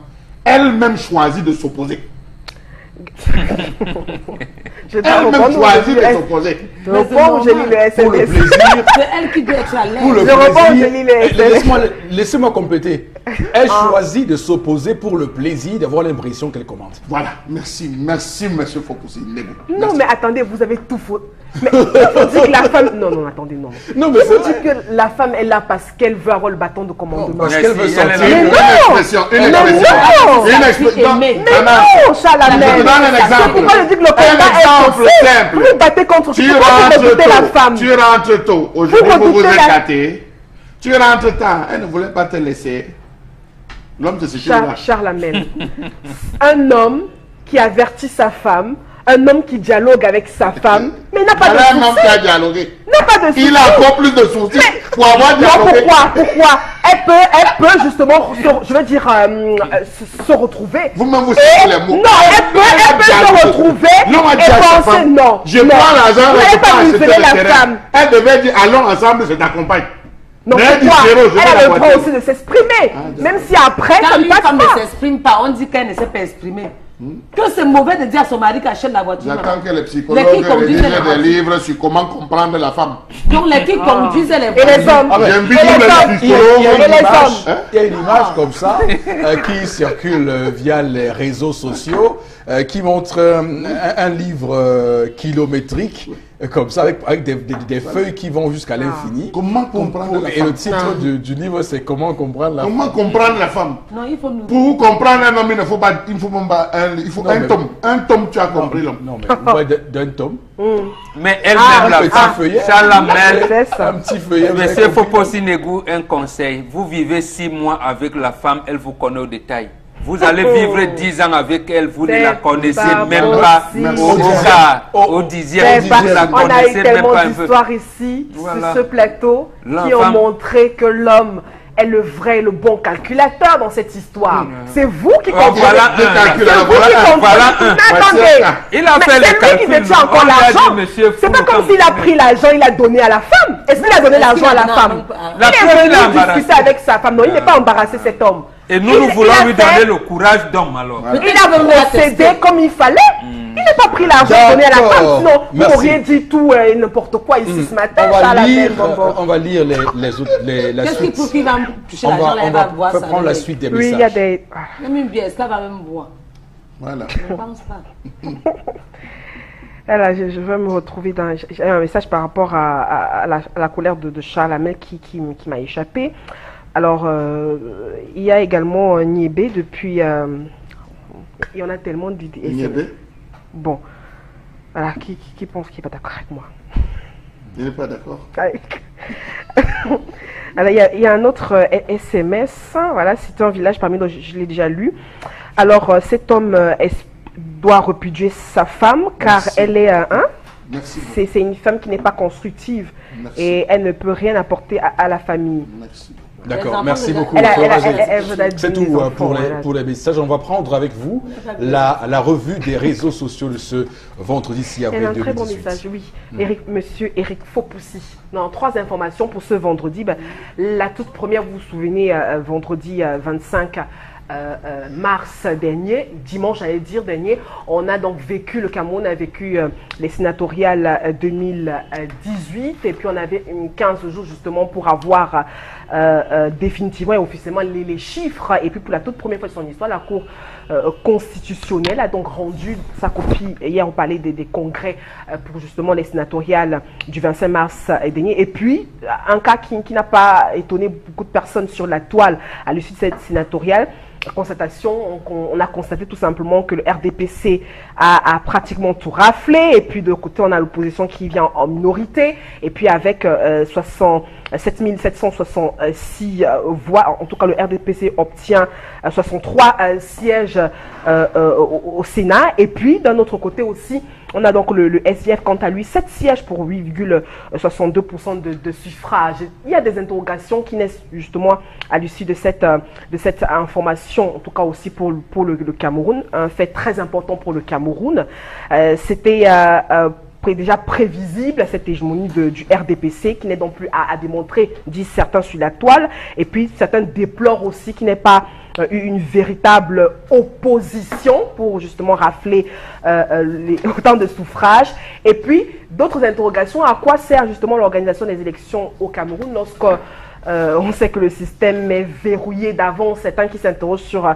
elle-même choisit de s'opposer. Elle-même choisit de s'opposer. Pour le plaisir. C'est elle qui doit être à l'aise. Pour le plaisir. Laissez-moi compléter. Elle choisit de s'opposer pour le plaisir d'avoir l'impression qu'elle commande. Voilà, merci, monsieur Fopoussi. Non, mais attendez, vous avez tout faux. Mais il faut dire que la femme. Non, attendez, non. Non, mais il faut dire que la femme est là parce qu'elle veut avoir le bâton de commandement. Parce qu'elle veut sortir. Une expression. Mais non, Chalamel. Je te donne un exemple. Pourquoi je dis que le combat est possible? Vous vous battez contre qui? Pourquoi vous redoutez la femme? Tu rentres tôt. Aujourd'hui, vous êtes gâtés. Tu rentres tard. Elle ne voulait pas te laisser. L'homme de ce Chalamel. Un homme qui avertit sa femme, un homme qui dialogue avec sa femme, mais il n'a pas de soucis. Un homme qui a dialogué. N'a pas de soucis. Il a encore plus de soucis pour avoir dialogué. Pourquoi elle peut justement, je veux dire, se retrouver. Vous-même vous savez les mots. Non, elle peut se retrouver et penser, non. Je prends l'argent, elle ne pas manipuler la femme. Elle devait dire, allons ensemble, je t'accompagne. Non, pourquoi? Elle a le droit aussi de s'exprimer. Même si après, quand ça ne une passe femme pas. ne s'exprime pas, on dit qu'elle ne sait pas exprimer. Que c'est mauvais de dire à son mari qu'il achète la voiture. J'attends que les psychologues rédigent des livres sur comment comprendre la femme. Donc les qui conduisent les Et les hommes. J'invite tous les psychologues. Il y a une image comme ça qui circule via les réseaux sociaux qui montre un livre kilométrique comme ça avec des feuilles qui vont jusqu'à l'infini. Comment comprendre la femme? Et le titre du livre c'est Comment comprendre la femme. Comment comprendre la femme? Non, il faut nous... Pour comprendre un homme, il ne faut pas, il faut un tome. Un tome, tu as compris l'homme. Non, mais vous voyez d'un tome. Mais elle-même, la femme, Chalamel, un petit feuillet. Monsieur Fopoussi Negou, un conseil. Vous vivez 6 mois avec la femme, elle vous connaît au détail. Vous allez vivre 10 ans avec elle, vous ne la connaissez même pas au dixième, vous ne la on a eu connaissez même tellement pas un peu. d'histoires ici, Voilà. sur ce plateau, qui Femme. ont montré que l'homme est le vrai, le bon calculateur dans cette histoire. C'est vous qui comprenez. Voilà C'est vous qui comprenez. Mais attendez, Il a fait c'est les lui qui calculs. détient encore On lui a dit, l'argent. monsieur, C'est pas faut comme s'il a pris l'argent, il a donné à la femme. Est-ce qu'il a donné l'argent à la femme? La Il femme, est il a venu embarrassé. discuter avec sa femme. Non, il n'est pas embarrassé cet homme. Et nous voulons lui donner le courage d'homme alors. Il a procédé comme il fallait. Il n'a pas pris l'argent donné à la femme. Sinon, vous m'auriez dit tout et n'importe quoi ici ce matin. On va lire la Qu'est-ce qu'il suite. faut qu'il va me toucher On l'argent là, va elle va boire ça. prendre la suite des Oui, il y a messages. des... Même une bière, est-ce qu'elle va même boire? Voilà. Je ne pense pas. Là, je vais me retrouver dans... J'ai un message par rapport à la colère de Chalamel qui m'a échappé. Alors, il y a également Niébé depuis... il y en a tellement d'idées. Niébé? Bon. Voilà, qui pense qu'il n'est pas d'accord avec moi? Il n'est pas d'accord. Alors, il y a un autre SMS. Voilà, c'était un village parmi nous, je l'ai déjà lu. Alors, cet homme doit répudier sa femme car Merci. elle est Merci. c'est une femme qui n'est pas constructive. Merci. Et elle ne peut rien apporter à la famille. Merci. D'accord, merci beaucoup. C'est tout pour les messages. On va prendre avec vous la revue des réseaux sociaux de ce vendredi 6 avril 2018. Un très bon message, oui. Monsieur Eric Fopoussi. Non, 3 informations pour ce vendredi. La toute première, vous vous souvenez, vendredi 25 mars dernier, dimanche j'allais dire dernier, on a donc vécu, le Cameroun a vécu les sénatoriales 2018 et puis on avait 15 jours justement pour avoir définitivement et officiellement les chiffres et puis pour la toute première fois de son histoire, la Cour constitutionnelle a donc rendu sa copie. Hier on parlait des congrès pour justement les sénatoriales du 25 mars dernier et puis un cas qui n'a pas étonné beaucoup de personnes sur la toile à l'issue de cette sénatoriale. Constatation, on a constaté tout simplement que le RDPC a pratiquement tout raflé et puis de l'autre côté on a l'opposition qui vient en minorité et puis avec 7766 voix, en tout cas le RDPC obtient 63 sièges au Sénat. Et puis, d'un autre côté aussi, on a donc le SVF, quant à lui, 7 sièges pour 8,62% de suffrages. Il y a des interrogations qui naissent justement à l'issue de cette information, en tout cas aussi pour le Cameroun, un fait très important pour le Cameroun. C'était déjà prévisible, cette hégémonie du RDPC, qui n'est donc plus à démontrer, disent certains sur la toile, et puis certains déplorent aussi qu'il n'ait pas eu une véritable opposition pour justement rafler autant de suffrages. Et puis d'autres interrogations, à quoi sert justement l'organisation des élections au Cameroun lorsque on sait que le système est verrouillé d'avance. Certains qui s'interrogent sur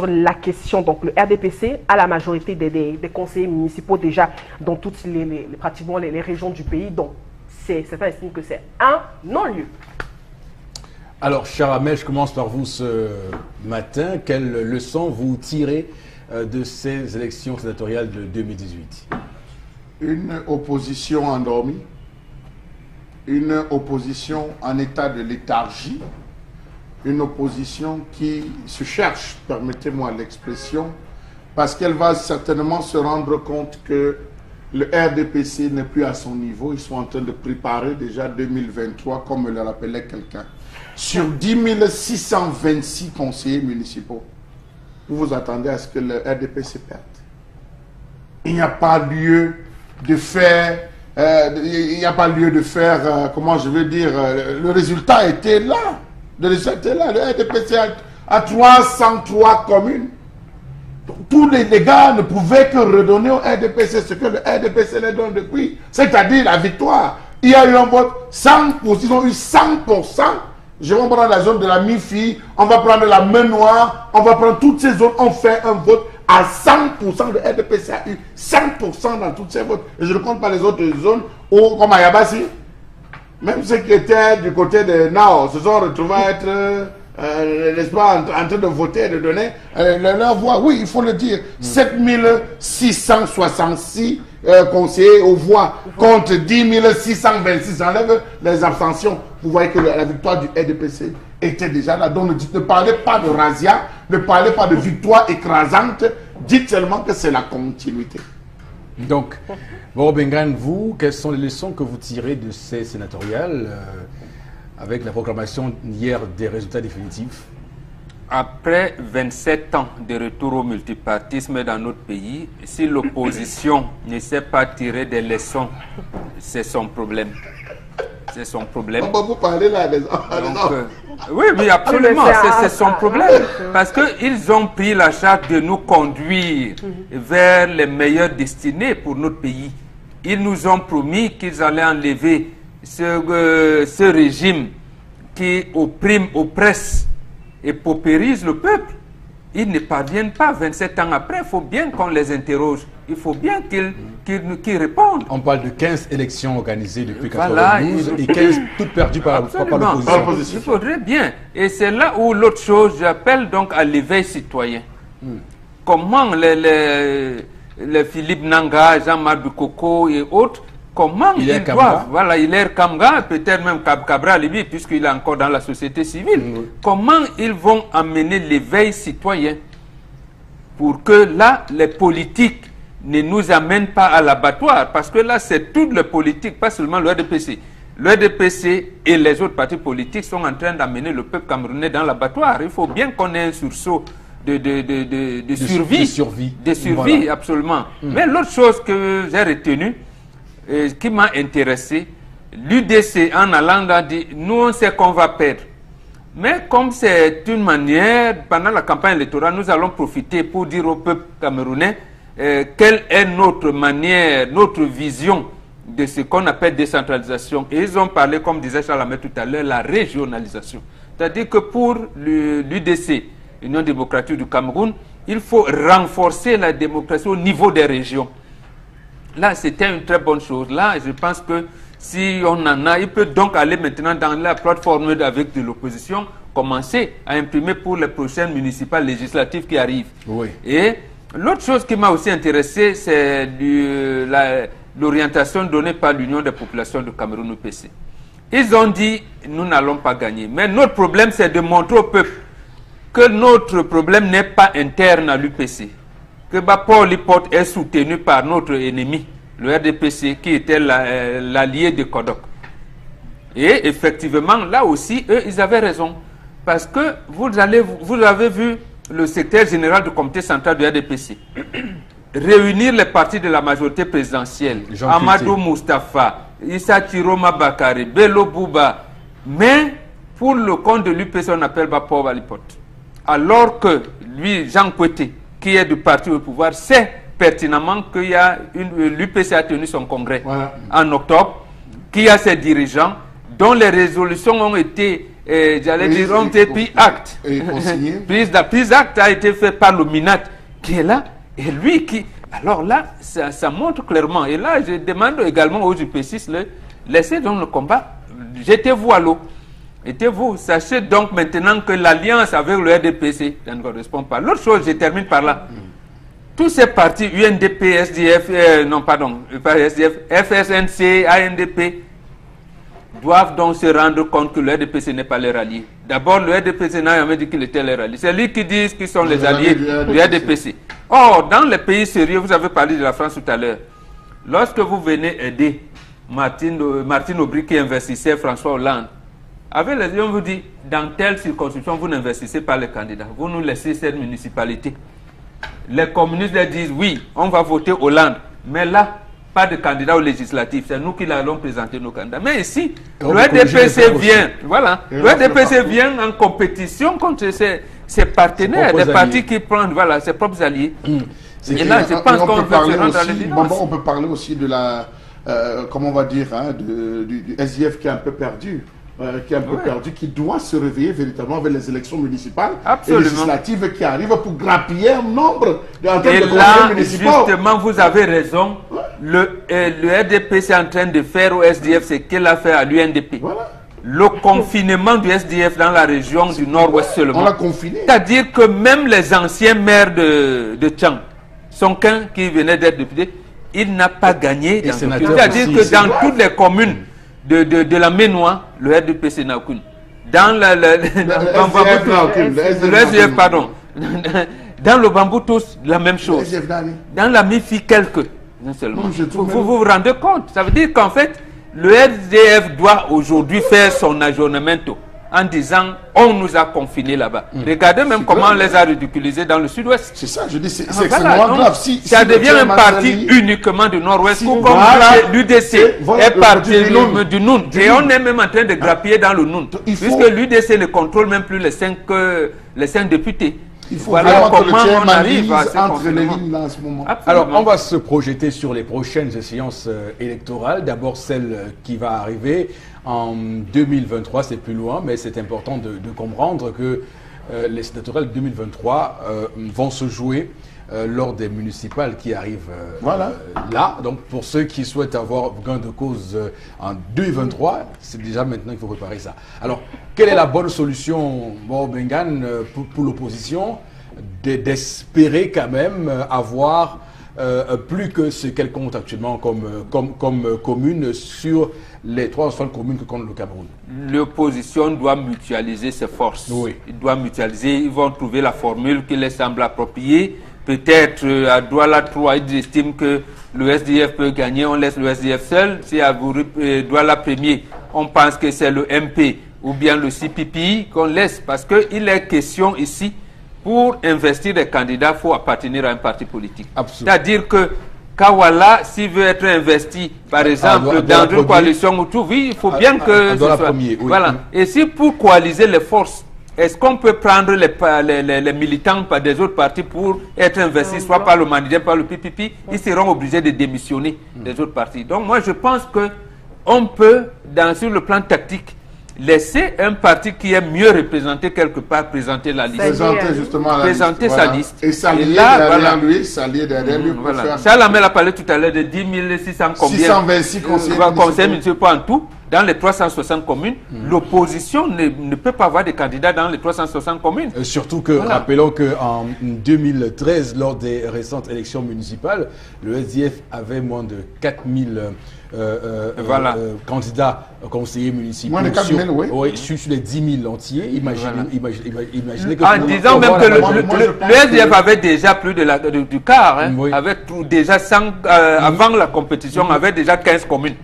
la question. Donc le RDPC a la majorité des conseillers municipaux déjà dans toutes pratiquement les régions du pays. Donc certains estiment que c'est un non-lieu. Alors, cher Ahmed, je commence par vous ce matin. Quelle leçon vous tirez de ces élections sénatoriales de 2018? Une opposition endormie, une opposition en état de léthargie, une opposition qui se cherche, permettez-moi l'expression, parce qu'elle va certainement se rendre compte que le RDPC n'est plus à son niveau. Ils sont en train de préparer déjà 2023, comme le rappelait quelqu'un. Sur 10 626 conseillers municipaux, vous vous attendez à ce que le RDPC perde. Il n'y a pas lieu de faire, comment je veux dire, le résultat était là. Le résultat était là. Le RDPC a 303 communes. Tous les gars ne pouvaient que redonner au RDPC ce que le RDPC les donne depuis, c'est-à-dire la victoire. Il y a eu un vote 100%, ils ont eu 100%. Je vais prendre la zone de la mi-fille, on va prendre la main noire, on va prendre toutes ces zones, on fait un vote à 100%. Le RDPC a eu 100% dans toutes ces votes. Et je ne compte pas les autres zones où, comme à Yabassi, même ceux qui étaient du côté de Nao se sont retrouvés à être, n'est-ce pas, en train de voter et de donner leur voix. Oui, il faut le dire. 7666 conseillers aux voix contre 10 626. J'enlève les abstentions. Vous voyez que la victoire du RDPC était déjà là. Donc ne parlez pas de razzia, ne parlez pas de victoire écrasante. Dites seulement que c'est la continuité. Donc, Borobengan, vous, quelles sont les leçons que vous tirez de ces sénatoriales avec la proclamation hier des résultats définitifs? Après 27 ans de retour au multipartisme dans notre pays, si l'opposition ne sait pas tirer des leçons, c'est son problème. C'est son problème. On va vous parler là des oui, mais absolument, c'est son problème. Parce qu'ils ont pris la charge de nous conduire vers les meilleures destinées pour notre pays. Ils nous ont promis qu'ils allaient enlever ce régime qui opprime, oppresse et paupérise le peuple. Ils ne parviennent pas 27 ans après. Il faut bien qu'on les interroge. Il faut bien qu'ils répondent. On parle de 15 élections organisées depuis 1992 et 15 toutes perdues par l'opposition. Il faudrait bien. Et c'est là où l'autre chose, j'appelle donc à l'éveil citoyen. Comment les Philippe Nanga, Jean-Marc Bukoko et autres, comment ils doivent, voilà, Hilaire Kamga, peut-être même Cabral, lui, puisqu'il est encore dans la société civile, comment ils vont amener l'éveil citoyen pour que là, les politiques ne nous amènent pas à l'abattoir, parce que là, c'est toute la politique, pas seulement le RDPC. Le RDPC et les autres partis politiques sont en train d'amener le peuple camerounais dans l'abattoir. Il faut bien qu'on ait un sursaut de survie. De survie, voilà. Absolument. Mais l'autre chose que j'ai retenue, qui m'a intéressé, l'UDC en allant a dit, nous on sait qu'on va perdre. Mais comme c'est une manière, pendant la campagne électorale, nous allons profiter pour dire au peuple camerounais quelle est notre manière, notre vision de ce qu'on appelle décentralisation. Et ils ont parlé, comme disait Charles Ahmed tout à l'heure, la régionalisation. C'est-à-dire que pour l'UDC, Union démocratique du Cameroun, il faut renforcer la démocratie au niveau des régions. Là, c'était une très bonne chose. Là, je pense que si on en a, il peut donc aller maintenant dans la plateforme avec de l'opposition, commencer à imprimer pour les prochaines municipales législatives qui arrivent. Oui. Et l'autre chose qui m'a aussi intéressé, c'est l'orientation donnée par l'Union des populations du Cameroun UPC. Ils ont dit, nous n'allons pas gagner. Mais notre problème, c'est de montrer au peuple que notre problème n'est pas interne à l'UPC. que Paul Lipote est soutenu par notre ennemi, le RDPC, qui était l'allié de Kodok. Et effectivement, là aussi, eux, ils avaient raison. Parce que vous avez vu le secrétaire général du comité central du RDPC réunir les partis de la majorité présidentielle, Amadou Moustapha, Issa Chiroma Bakari, Bello Bouba, mais pour le compte de l'UPC, on appelle Paul Lipote. Alors que lui, Jean Koueté, qui est du parti au pouvoir, sait pertinemment que l'UPC a tenu son congrès en octobre, qu'il y a ses dirigeants dont les résolutions ont été, ont été pris acte. Prise acte a été fait par le MINAT qui est là, et lui qui... Alors là, ça montre clairement, et là je demande également aux UPCistes, laissez donc le combat, jetez-vous à l'eau. Mettez-vous, sachez donc maintenant que l'alliance avec le RDPC, ça ne correspond pas. L'autre chose, je termine par là. Tous ces partis, UNDP, SDF, non pardon, pas SDF, FSNC, ANDP, doivent donc se rendre compte que le RDPC n'est pas leur allié. D'abord, le RDPC n'a jamais dit qu'il était leur allié. C'est lui qui dit qu'ils sont les alliés du RDPC. Or, dans les pays sérieux, vous avez parlé de la France tout à l'heure. Lorsque vous venez aider Martine Aubry qui investissait François Hollande, avec les gens, on vous dit, dans telle circonscription, vous n'investissez pas les candidats. Vous nous laissez cette municipalité. Les communistes leur disent, oui, on va voter Hollande. Mais là, pas de candidat aux législatifs. C'est nous qui allons présenter nos candidats. Mais ici, le RDPC vient, voilà, le RDPC vient en compétition contre ses partenaires, des partis qui prennent, voilà, ses propres alliés. Et là, je pense qu'on peut se rendre à l'évidence. On peut parler aussi de la, comment on va dire, hein, du SDF qui est un peu perdu. Qui doit se réveiller véritablement avec les élections municipales et législatives qui arrivent pour grappiller un nombre de conseillers municipaux. Justement, vous avez raison. Le RDPC est en train de faire au SDF ce qu'il a fait à l'UNDP. Voilà. Le confinement du SDF dans la région du Nord-Ouest seulement. On l'a confiné. C'est-à-dire que même les anciens maires de Tchang, Sonkin qui venait d'être député, il n'a pas gagné. C'est-à-dire que dans toutes les communes de la Ménois, le RDPC n'a aucune. Dans le SDF, pardon. Dans le Bambou, tous, la même chose. Dans la MIFI, quelques. Seulement. Vous vous rendez compte? Ça veut dire qu'en fait, le SDF doit aujourd'hui faire son aggiornamento en disant on nous a confinés là-bas. Regardez même comment on les a ridiculisés dans le sud-ouest. C'est ça, je dis, c'est extrêmement grave. Ça devient un parti uniquement du nord-ouest, comme l'UDC est parti du Noun. Et on est même en train de grappiller dans le Noun, puisque l'UDC ne contrôle même plus les 5 députés. Il faut vraiment que le on arrive entre les lignes dans ce moment. Absolument. Alors, on va se projeter sur les prochaines échéances électorales. D'abord, celle qui va arriver en 2023, c'est plus loin, mais c'est important de comprendre que les sénatoriales 2023 vont se jouer lors des municipales qui arrivent là. Donc, pour ceux qui souhaitent avoir gain de cause en 2023, c'est déjà maintenant qu'il faut préparer ça. Alors, quelle est la bonne solution, Bengan, pour l'opposition d'espérer quand même avoir plus que ce qu'elle compte actuellement comme commune sur les 3 communes que compte le Cameroun? L'opposition doit mutualiser ses forces. Oui. Ils doivent mutualiser, ils vont trouver la formule qui les semble appropriée. Peut-être à Douala 3, ils estiment que le SDF peut gagner, on laisse le SDF seul. Si à Douala 1er, on pense que c'est le MP ou bien le CPPI qu'on laisse, parce qu'il est question ici, pour investir des candidats, il faut appartenir à un parti politique. C'est-à-dire que Kawala, s'il veut être investi, par exemple, dans une coalition ou tout, oui, il faut bien que ce soit. Voilà. Et si pour coaliser les forces, est-ce qu'on peut prendre les militants des autres partis pour être investis, soit par le Manidien, par le PPP, ils seront obligés de démissionner des autres partis. Donc moi, je pense qu'on peut, sur le plan tactique, laisser un parti qui est mieux représenté quelque part présenter la liste. Présenter justement la liste. Présenter sa liste. Et s'allier derrière lui, s'allier derrière lui. Charles Amel a parlé tout à l'heure de 10 600 combien 626 conseillers municipaux en tout. dans les 360 communes, l'opposition ne peut pas avoir de candidats dans les 360 communes. Surtout que, rappelons qu'en 2013, lors des récentes élections municipales, le SDF avait moins de 4000 candidats conseillers municipaux. Moins de 4 000, oui. Sur les 10 000 entiers. Imaginez que... En disant même que le SDF avait déjà plus du quart, hein, avec déjà 100, avant la compétition, avait déjà 15 communes.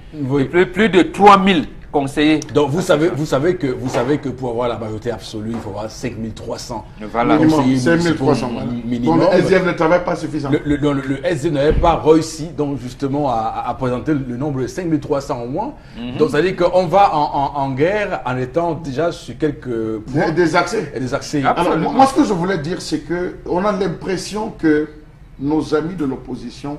Plus de 3000 conseillers. Donc vous savez que pour avoir la majorité absolue, il faut avoir 5300 conseillers 5300 minimum. Donc le SDF ne travaille pas suffisamment. Le SDF n'avait pas réussi donc justement à présenter le nombre de 5300 au moins. Donc ça veut dire qu'on va en guerre en étant déjà sur quelques points. Des accès. Et des accès. Alors moi ce que je voulais dire, c'est que on a l'impression que nos amis de l'opposition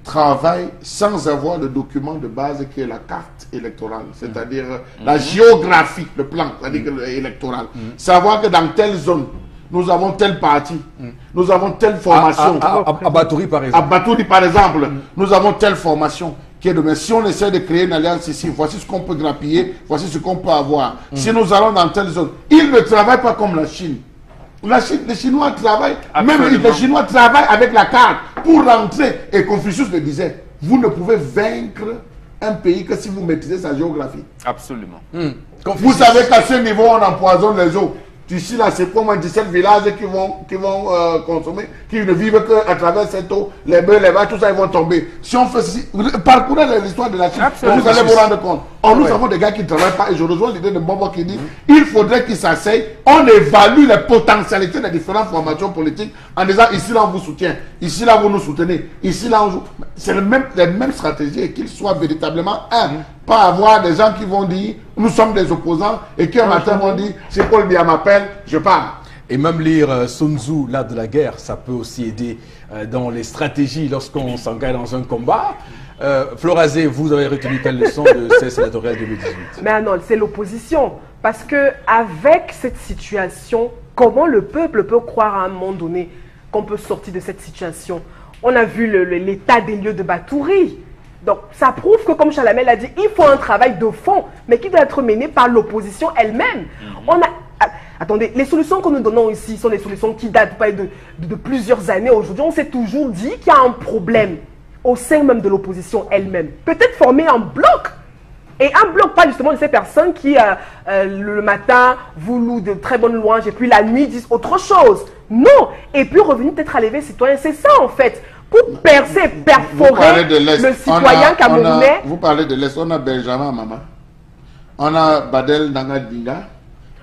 travaillent sans avoir le document de base qui est la carte électorale, c'est-à-dire la géographie, le plan, c'est-à-dire électoral. Savoir que dans telle zone, nous avons tel parti, nous avons telle formation. À Batouri, par exemple. À Batouri, par exemple, nous avons telle formation qui est demain. Si on essaie de créer une alliance ici, voici ce qu'on peut grappiller, voici ce qu'on peut avoir. Si nous allons dans telle zone, ils ne travaillent pas comme la Chine. Les Chinois travaillent, même les Chinois travaillent avec la carte pour rentrer. Et Confucius le disait, vous ne pouvez vaincre un pays que si vous maîtrisez sa géographie. Absolument. Vous savez qu'à ce niveau, on empoisonne les eaux. Ici, là, c'est pour moi 17 villages qui vont consommer, qui ne vivent qu'à travers cette eau. Les bœufs, les vaches, tout ça, ils vont tomber. Si on fait ceci, parcourez l'histoire de la Chine, vous allez vous rendre compte. Nous avons des gars qui ne travaillent pas, et je rejoins l'idée de Bobo qui dit il faudrait qu'ils s'asseyent, on évalue les potentialités des différentes formations politiques en disant ici, là, on vous soutient, ici, là, vous nous soutenez, ici, là, on joue. C'est les mêmes stratégies et qu'ils soient véritablement pas avoir des gens qui vont dire nous sommes des opposants et qui un matin vont dire si Paul Biya m'appelle, je pars. Et même lire Sun Tzu, l'art de la guerre, ça peut aussi aider dans les stratégies lorsqu'on s'engage dans un combat. Florazé, vous avez retenu quelle leçon de ces sénatoriales 2018? Mais non, c'est l'opposition. Parce que avec cette situation, comment le peuple peut croire à un moment donné qu'on peut sortir de cette situation? On a vu l'état des lieux de Batouri. Donc, ça prouve que, comme Chalamel l'a dit, il faut un travail de fond, mais qui doit être mené par l'opposition elle-même. Attendez, les solutions que nous donnons ici sont des solutions qui datent pas de plusieurs années. Aujourd'hui, on s'est toujours dit qu'il y a un problème au sein même de l'opposition elle-même. Peut-être former un bloc. Et un bloc, pas justement de ces personnes qui, le matin, vous louent de très bonnes louanges et puis la nuit disent autre chose. Non. Et puis revenir peut-être à l'éveil citoyen. C'est ça, en fait. Pour percer, perforer le citoyen camerounais. Vous parlez de l'Est, on a Benjamin Mama, on a Badel Nangadinga,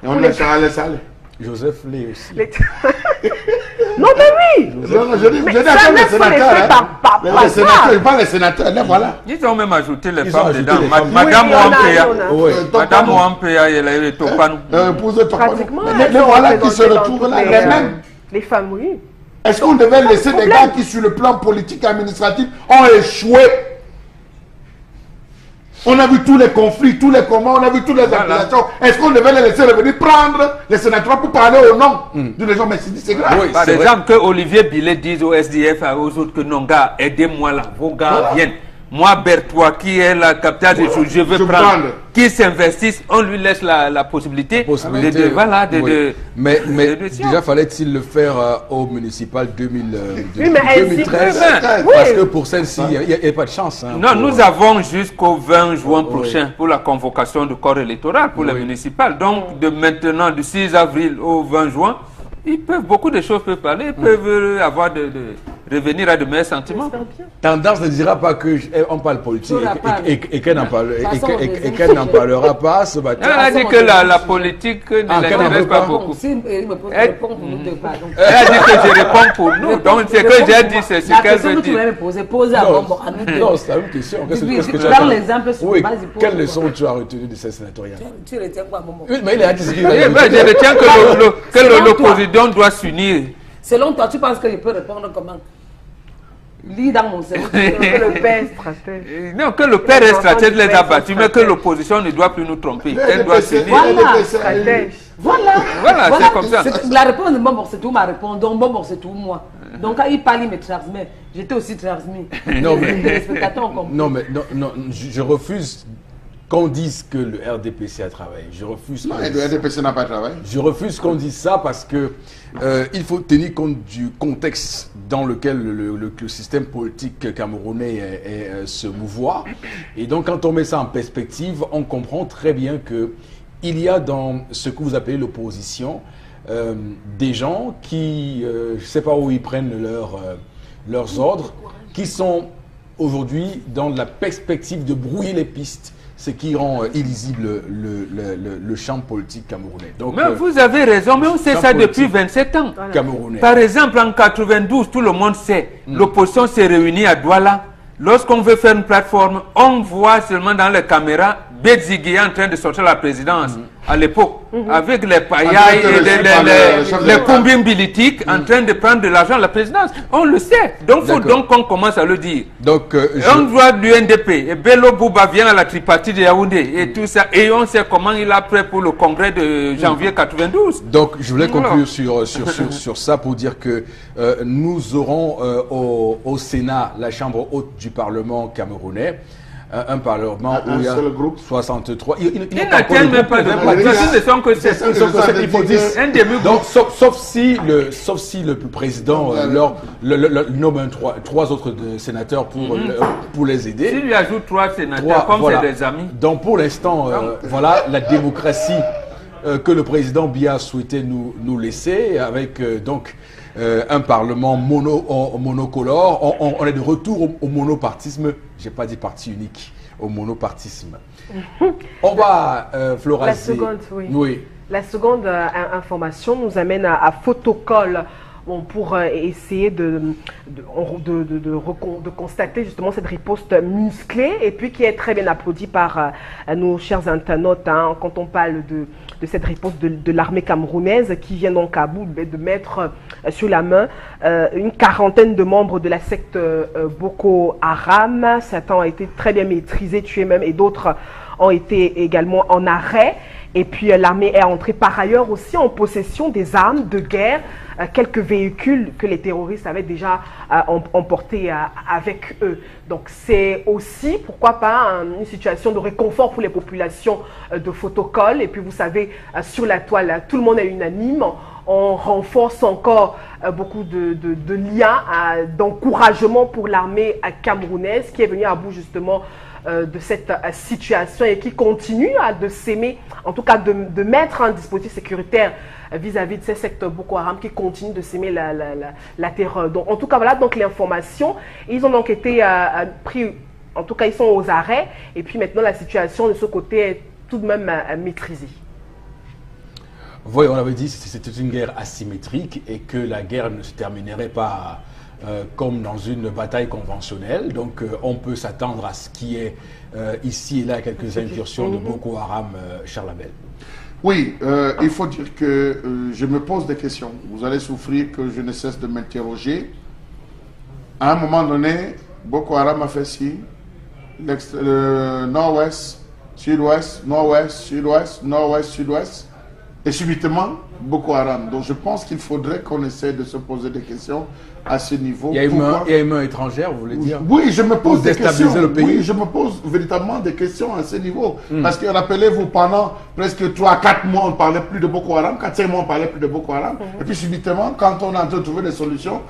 et on a Charles Saleh. Joseph Lé aussi. Non, mais oui. Je dis les sénateurs, je parle des sénateurs, là, voilà. Ils ont même ajouté les femmes dedans. Madame Ouampéa. Madame Ouampéa, elle a eu le Topan. Pratiquement. Les voilà qui se retrouvent là, les mêmes. Les femmes, oui. Est-ce qu'on devait laisser des gars qui, sur le plan politique et administratif, ont échoué? On a vu tous les conflits, tous les combats, on a vu toutes les accusations. Est-ce qu'on devait les laisser revenir prendre les sénateurs pour parler au nom d'une région? Mais c'est grave. Oui, par exemple, que Olivier Billet dise au SDF et aux autres que non, gars, aidez-moi là, vos gars viennent. Moi, Berthois, qui est la capitale des choses, je veux prendre. Qui s'investissent, on lui laisse la possibilité. Mais déjà, fallait-il le faire au municipal 2013 parce que pour celle-ci, il n'y a pas de chance. Non, nous avons jusqu'au 20 juin prochain pour la convocation du corps électoral pour les municipales. Donc, de maintenant, du 6 avril au 20 juin, beaucoup de choses peuvent parler, ils peuvent avoir revenir à de meilleurs sentiments. Tendance ne dira pas qu'on parle politique et qu'elle n'en parlera pas ce matin. Elle a dit que la politique ne l'intéresse pas beaucoup. Elle a dit que je réponds pour nous. Donc ce que j'ai dit, c'est ce qu'elle veut dire. Non, c'est une question. Quelle leçon tu as retenue de ces sénatoriales? Tu retiens quoi, Momo? Mais il a dit je retiens que l'opposition doit s'unir. Selon toi, tu penses que je peux répondre comment? Lis dans mon cerveau. Que le père est stratège. Non, que le père est stratège les a battus, mais que l'opposition ne doit plus nous tromper. Elle doit s'unir. Voilà, c'est comme ça. La réponse de Bobo, c'est tout ma réponse. Donc Bobo, c'est tout moi. Donc quand il parle, il me transmet. J'étais aussi transmis. Non, mais je refuse qu'on dise que le RDPC a travaillé. Je refuse. Non, le RDPC n'a pas travaillé. Je refuse qu'on dise ça parce que il faut tenir compte du contexte dans lequel le système politique camerounais se mouvoit. Et donc, quand on met ça en perspective, on comprend très bien que il y a dans ce que vous appelez l'opposition des gens qui, je ne sais pas où ils prennent leurs ordres, qui sont aujourd'hui dans la perspective de brouiller les pistes, ce qui rend illisible le champ politique camerounais. Donc, mais vous avez raison, mais on sait ça depuis 27 ans. Camerounais. Par exemple, en 92, tout le monde sait, l'opposition s'est réunie à Douala. Lorsqu'on veut faire une plateforme, on voit seulement dans les caméras Bédzigui en train de sortir la présidence à l'époque, avec les paillailles et les combines politiques en train de prendre de l'argent à la présidence. On le sait. Donc il faut donc qu'on commence à le dire. Donc, on voit l'UNDP, et Bello Bouba vient à la tripartite de Yaoundé et tout ça, et on sait comment il a prêt pour le congrès de janvier 92. Donc je voulais conclure sur ça pour dire que nous aurons au Sénat, la chambre haute du Parlement camerounais, un parlement où il y a 63. Ils n'atteignent même pas de groupe. Ils ne sont que 7. Il faut 10. Donc, sauf si le président nomme trois autres sénateurs pour les aider. S'il lui ajoute 3 sénateurs, comme c'est des amis. Donc, pour l'instant, voilà la démocratie que le président Biya souhaitait nous laisser, avec donc un parlement monocolore. On est de retour au monopartisme. J'ai pas dit parti unique, au monopartisme. On va, Flora. La seconde, oui. La seconde information nous amène à Photocall. Bon, pour essayer de constater justement cette riposte musclée et puis qui est très bien applaudie par nos chers internautes quand on parle de cette riposte de l'armée camerounaise qui vient donc à bout de mettre sur la main une quarantaine de membres de la secte Boko Haram. Certains ont été très bien maîtrisés, tués même, et d'autres ont été également en arrêt. Et puis l'armée est entrée par ailleurs aussi en possession des armes de guerre, quelques véhicules que les terroristes avaient déjà emportés avec eux. Donc c'est aussi, pourquoi pas, une situation de réconfort pour les populations de Photocall. Et puis vous savez, sur la toile, tout le monde est unanime. On renforce encore beaucoup de liens, d'encouragement pour l'armée camerounaise qui est venue à bout justement de cette situation et qui continue de s'aimer, en tout cas de mettre un dispositif sécuritaire vis-à-vis de ces secteurs Boko Haram qui continuent de s'aimer la terreur. Donc, en tout cas, voilà donc l'information. Ils ont donc été pris, en tout cas, ils sont aux arrêts. Et puis maintenant, la situation de ce côté est tout de même maîtrisée. Oui, on avait dit que c'était une guerre asymétrique et que la guerre ne se terminerait pas comme dans une bataille conventionnelle. Donc on peut s'attendre à ce qui est ici et là quelques incursions de Boko Haram, Charles Abel. Oui, il faut dire que je me pose des questions. Vous allez souffrir que je ne cesse de m'interroger. À un moment donné, Boko Haram a fait ci, nord-ouest, sud-ouest, nord-ouest, sud-ouest, nord-ouest, sud-ouest. Et subitement, Boko Haram. Donc je pense qu'il faudrait qu'on essaie de se poser des questions à ce niveau. Il y a une main étrangère, vous voulez dire? Oui, je me pose des questions. Le pays. Oui, je me pose véritablement des questions à ce niveau. Parce que rappelez-vous, pendant presque 3-4 mois, on ne parlait plus de Boko Haram. 4-5 mois, on ne parlait plus de Boko Haram. Et puis subitement, quand on est en train de trouver des solutions,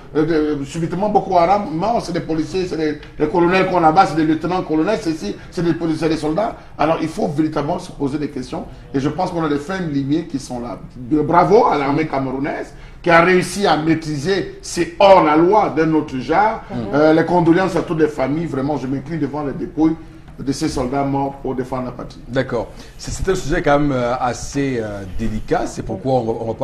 subitement Boko Haram, c'est des policiers, c'est des colonels qu'on abat, c'est des lieutenants-colonels, c'est des policiers, des soldats. Alors il faut véritablement se poser des questions. Et je pense qu'on a des fins de lignée qui sont là. Bravo à l'armée camerounaise, qui a réussi à maîtriser ces hors-la-loi d'un autre genre. Les condoléances à toutes les familles. Vraiment, je m'incline devant les dépouilles de ces soldats morts pour défendre la patrie. D'accord. C'est un sujet quand même assez délicat. C'est pourquoi on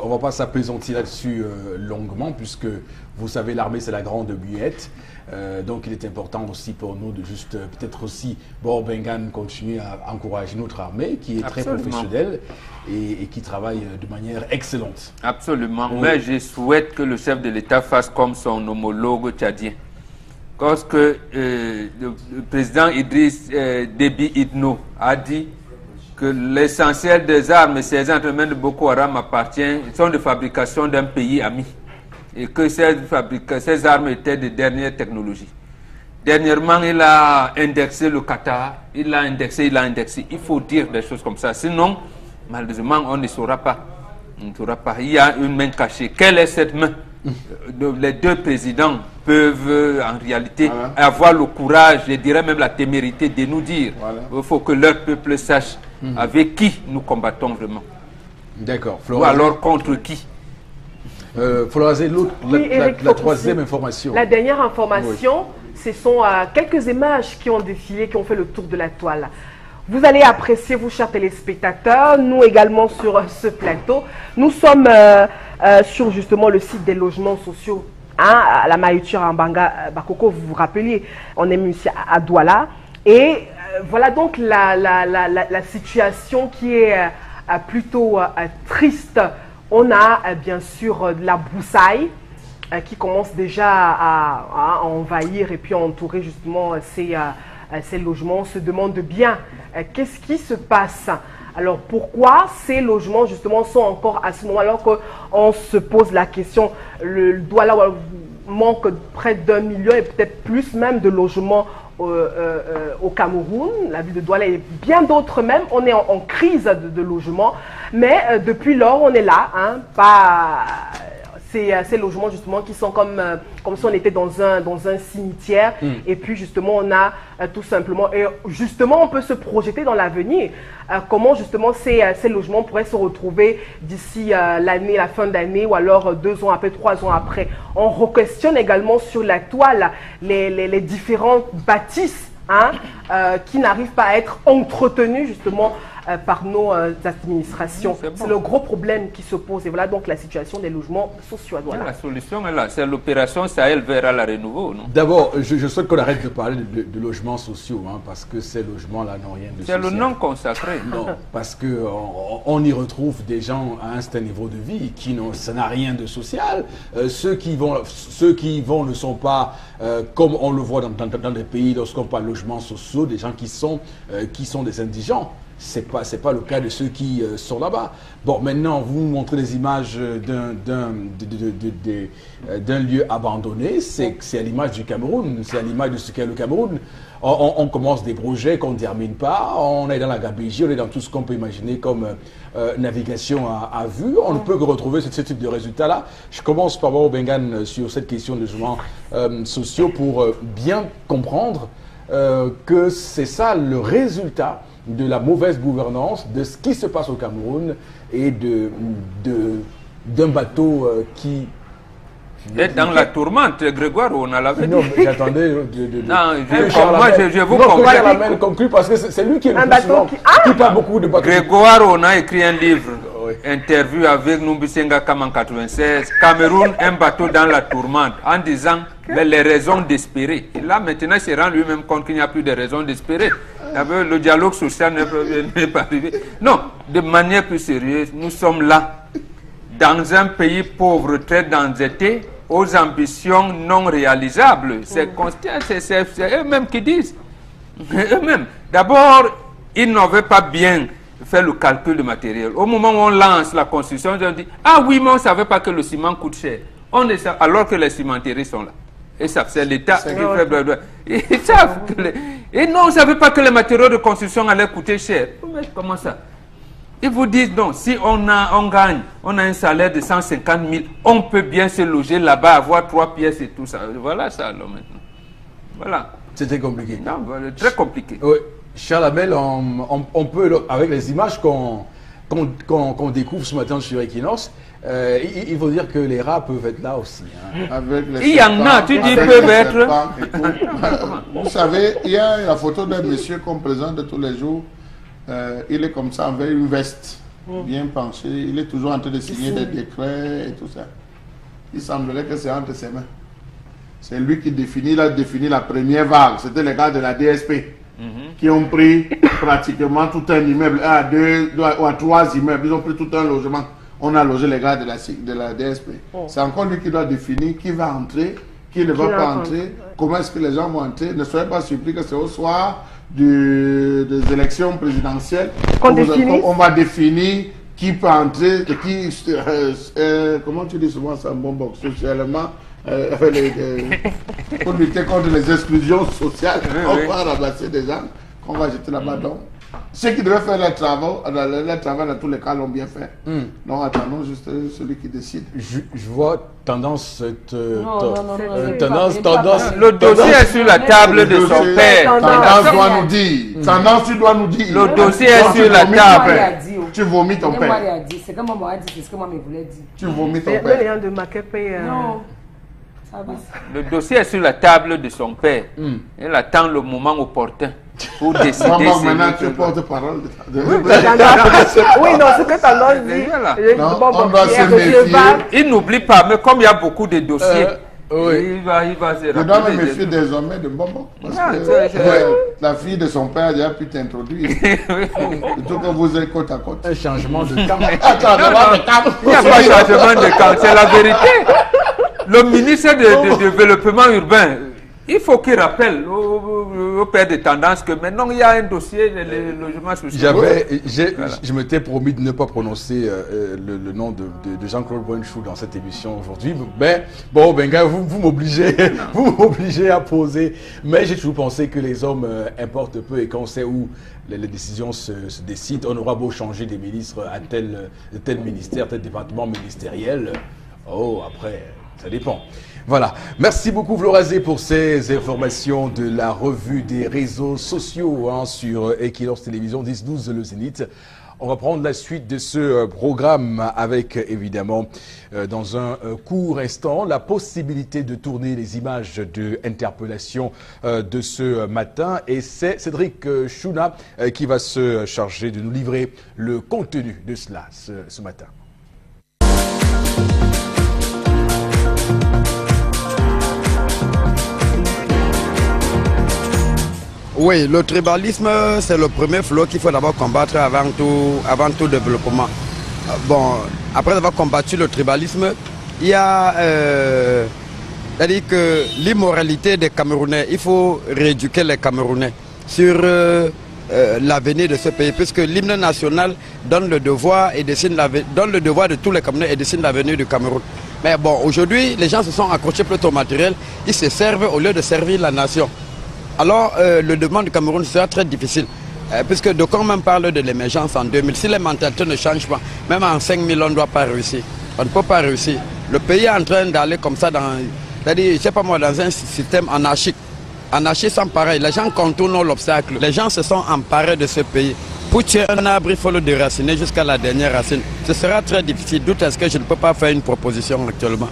va pas s'apaisantir là-dessus longuement, puisque vous savez, l'armée, c'est la grande muette. Donc il est important aussi pour nous de juste peut-être aussi Bengan continuer à encourager notre armée qui est très professionnelle et qui travaille de manière excellente. Absolument. Oui. Mais je souhaite que le chef de l'État fasse comme son homologue tchadien. Parce que le président Idriss Déby Itno a dit que l'essentiel des armes saisies entre les mains de Boko Haram sont de fabrication d'un pays ami. Et que ces armes étaient de dernière technologie. Dernièrement, il a indexé le Qatar, il a indexé. Il faut dire des choses comme ça. Sinon, malheureusement, on ne saura pas. On ne saura pas. Il y a une main cachée. Quelle est cette main? Les deux présidents peuvent en réalité avoir le courage, je dirais même la témérité de nous dire. Il faut que leur peuple sache avec qui nous combattons vraiment. D'accord. Ou alors contre qui. Florazé, la troisième information. La dernière information, ce sont quelques images qui ont défilé, qui ont fait le tour de la toile. Vous allez apprécier, vous chers téléspectateurs, nous également sur ce plateau. Nous sommes sur justement le site des logements sociaux, à la Maïture en Banga, Bakoko, vous vous rappeliez, on est ici à Douala. Et voilà donc la situation qui est plutôt triste. On a bien sûr de la broussaille qui commence déjà à envahir et puis à entourer justement ces logements. On se demande bien qu'est-ce qui se passe. Alors pourquoi ces logements justement sont encore à ce moment, alors qu'on se pose la question, le Douala manque près d'1 million et peut-être plus même de logements au Cameroun. La ville de Douala et bien d'autres même, on est en crise de logement, mais depuis lors on est là, ces logements justement qui sont comme si on était dans un cimetière et puis justement on a tout simplement, et justement on peut se projeter dans l'avenir, comment justement ces logements pourraient se retrouver d'ici la fin d'année ou alors 2 ans après, 3 ans après. On re-questionne également sur la toile les différentes bâtisses qui n'arrivent pas à être entretenues justement par nos administrations. C'est le gros problème qui se pose. Et voilà donc la situation des logements sociaux à Douala. La solution est là, c'est l'opération Sahel vers la renouveau. D'abord, je souhaite qu'on arrête de parler de logements sociaux, parce que ces logements-là n'ont rien de social. C'est le nom consacré. Non, parce qu'on y retrouve des gens à un certain niveau de vie ça n'a rien de social. Ceux qui vont ne sont pas, comme on le voit dans des pays, lorsqu'on parle de logements sociaux, des gens qui sont des indigents. C'est pas le cas de ceux qui sont là-bas. Bon, maintenant, vous montrez des images d'un lieu abandonné. C'est à l'image du Cameroun. C'est à l'image de ce qu'est le Cameroun. On commence des projets qu'on ne termine pas. On est dans la gabegie, on est dans tout ce qu'on peut imaginer comme navigation à vue. On ne peut que retrouver ce type de résultats-là. Je commence par voir Bengan sur cette question de logements sociaux pour bien comprendre que c'est ça le résultat de la mauvaise gouvernance, de ce qui se passe au Cameroun et d'un bateau qui... D'être dans la tourmente, Grégoire, on a la vie. Non, mais j'attendais moi, je vous conclue parce que c'est lui qui est le plus souvent, qui parle beaucoup de bateaux. Grégoire, on a écrit un livre, interview avec Numbisenga Kam en 96, Cameroun, un bateau dans la tourmente, en disant les raisons d'espérer. Et là, maintenant, il se rend lui-même compte qu'il n'y a plus de raisons d'espérer. Le dialogue social n'est pas arrivé. Non, de manière plus sérieuse, nous sommes là, dans un pays pauvre, très endetté, aux ambitions non réalisables. C'est eux-mêmes qui disent. Eux-mêmes. D'abord, ils n'avaient pas bien fait le calcul de matériel. Au moment où on lance la construction, ils ont dit « Ah oui, mais on ne savait pas que le ciment coûte cher. » Alors que les cimenteries sont là. Et ça, c'est l'État qui fait... Ils savent Et non, on ne savait pas que les matériaux de construction allaient coûter cher. Mais comment ça? Ils vous disent non, si on gagne, on a un salaire de 150 000, on peut bien se loger là-bas, avoir 3 pièces et tout ça. Voilà ça alors maintenant. Voilà. C'était compliqué. Non, très compliqué. Oui. Charles Hamel, on peut, avec les images qu'on découvre ce matin sur Equinox, il faut dire que les rats peuvent être là aussi. Avec les il y en a, tu dis peuvent être. Vous savez, il y a la photo d'un monsieur qu'on présente tous les jours. Il est comme ça avec une veste bien penchée. Il est toujours en train de signer des décrets et tout ça. Il semblerait que c'est entre ses mains. C'est lui qui il a défini la première vague. C'était les gars de la DSP qui ont pris pratiquement tout un immeuble, 1 à 2 ou à 3 immeubles. Ils ont pris tout un logement. On a logé les gars de la DSP. C'est encore lui qui doit définir qui va entrer, qui ne va pas entrer, comment est-ce que les gens vont entrer. Ne soyez pas surpris que c'est au soir des élections présidentielles on va définir qui peut entrer, comment tu dis souvent ça, Bombok, socialement, pour lutter contre les exclusions sociales, on va ramasser des gens qu'on va jeter là-bas. Donc, ceux qui devaient faire leur travail dans tous les cas l'ont bien fait. Donc attendons juste celui qui décide. Je vois tendance. Le dossier est sur la table de son père. Tendance doit nous dire. Tendance, tu dois nous dire. Le dossier est sur la table. Tu vomis ton père. C'est comme moi, c'est ce que moi me voulais dire. Tu vomis ton Le père. lien de Makepe. Non. Ça va. Le dossier est sur la table de son père. Il attend le moment opportun pour décider. Maintenant, tu portes parole. Oui, non, ce que Tendance dit. On doit se méfier. Il n'oublie pas, mais comme il y a beaucoup de dossiers, il va se Je dois me méfier désormais de Bobo. Parce que la fille de son père a déjà pu t'introduire. Surtout que vous êtes côte à côte. Un changement de camp. Il n'y a pas de changement de camp, c'est la vérité. Le ministre de Développement urbain, il faut qu'il rappelle au père de Tendance que maintenant il y a un dossier, le logement social. Je m'étais promis de ne pas prononcer le nom de Jean-Claude Bonchou dans cette émission aujourd'hui. Mais bon, Benga, vous m'obligez à poser. Mais j'ai toujours pensé que les hommes importent peu et qu'on sait où les décisions se décident. On aura beau changer des ministres à tel ministère, tel département ministériel. Après, ça dépend. Voilà. Merci beaucoup Vlorazé pour ces informations de la revue des réseaux sociaux sur Equinox Télévision 10-12 le Zénith. On va prendre la suite de ce programme avec évidemment dans un court instant la possibilité de tourner les images de interpellation de ce matin et c'est Cédric Chouna qui va se charger de nous livrer le contenu de cela ce matin. Oui, le tribalisme, c'est le premier flot qu'il faut d'abord combattre avant tout développement. Bon, après avoir combattu le tribalisme, il y a c'est-à-dire que l'immoralité des Camerounais, il faut rééduquer les Camerounais sur l'avenir de ce pays, puisque l'hymne national donne le devoir de tous les Camerounais et dessine l'avenir du Cameroun. Mais bon, aujourd'hui, les gens se sont accrochés plutôt au matériel, ils se servent au lieu de servir la nation. Alors, le développement du Cameroun sera très difficile, puisque d'aucuns même parlent de l'émergence en 2000. Si les mentalités ne changent pas, même en 5000, on ne doit pas réussir. On ne peut pas réussir. Le pays est en train d'aller comme ça, c'est-à-dire, je sais pas moi, dans un système anarchique. Anarchie sans pareil. Les gens contournent l'obstacle. Les gens se sont emparés de ce pays. Pour tuer un arbre, il faut le déraciner jusqu'à la dernière racine. Ce sera très difficile. D'où est-ce que je ne peux pas faire une proposition actuellement.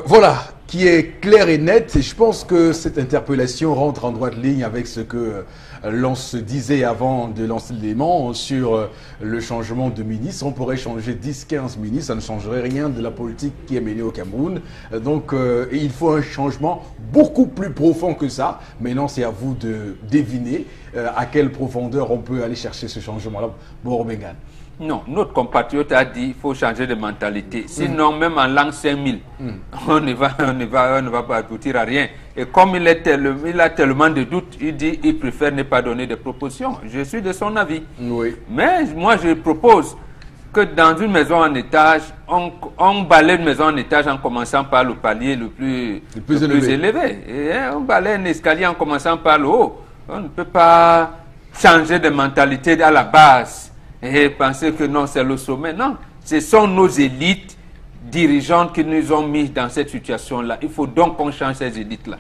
Voilà, qui est clair et net. Et je pense que cette interpellation rentre en droite ligne avec ce que l'on se disait avant de lancer l'élément sur le changement de ministre. On pourrait changer 10-15 ministres, ça ne changerait rien de la politique qui est menée au Cameroun. Donc il faut un changement beaucoup plus profond que ça. Maintenant, c'est à vous de deviner à quelle profondeur on peut aller chercher ce changement-là. Borbengan. Non, notre compatriote a dit qu'il faut changer de mentalité. Sinon, même en l'an 5000, on ne va pas aboutir à rien. Et comme il a tellement de doutes, il dit qu'il préfère ne pas donner de propositions. Je suis de son avis. Oui. Mais moi, je propose que dans une maison en étage, on balaie une maison en étage en commençant par le palier le plus élevé. Et on balaie un escalier en commençant par le haut. On ne peut pas changer de mentalité à la base et penser que non, c'est le sommet. Non, ce sont nos élites dirigeantes qui nous ont mis dans cette situation-là. Il faut donc qu'on change ces élites-là.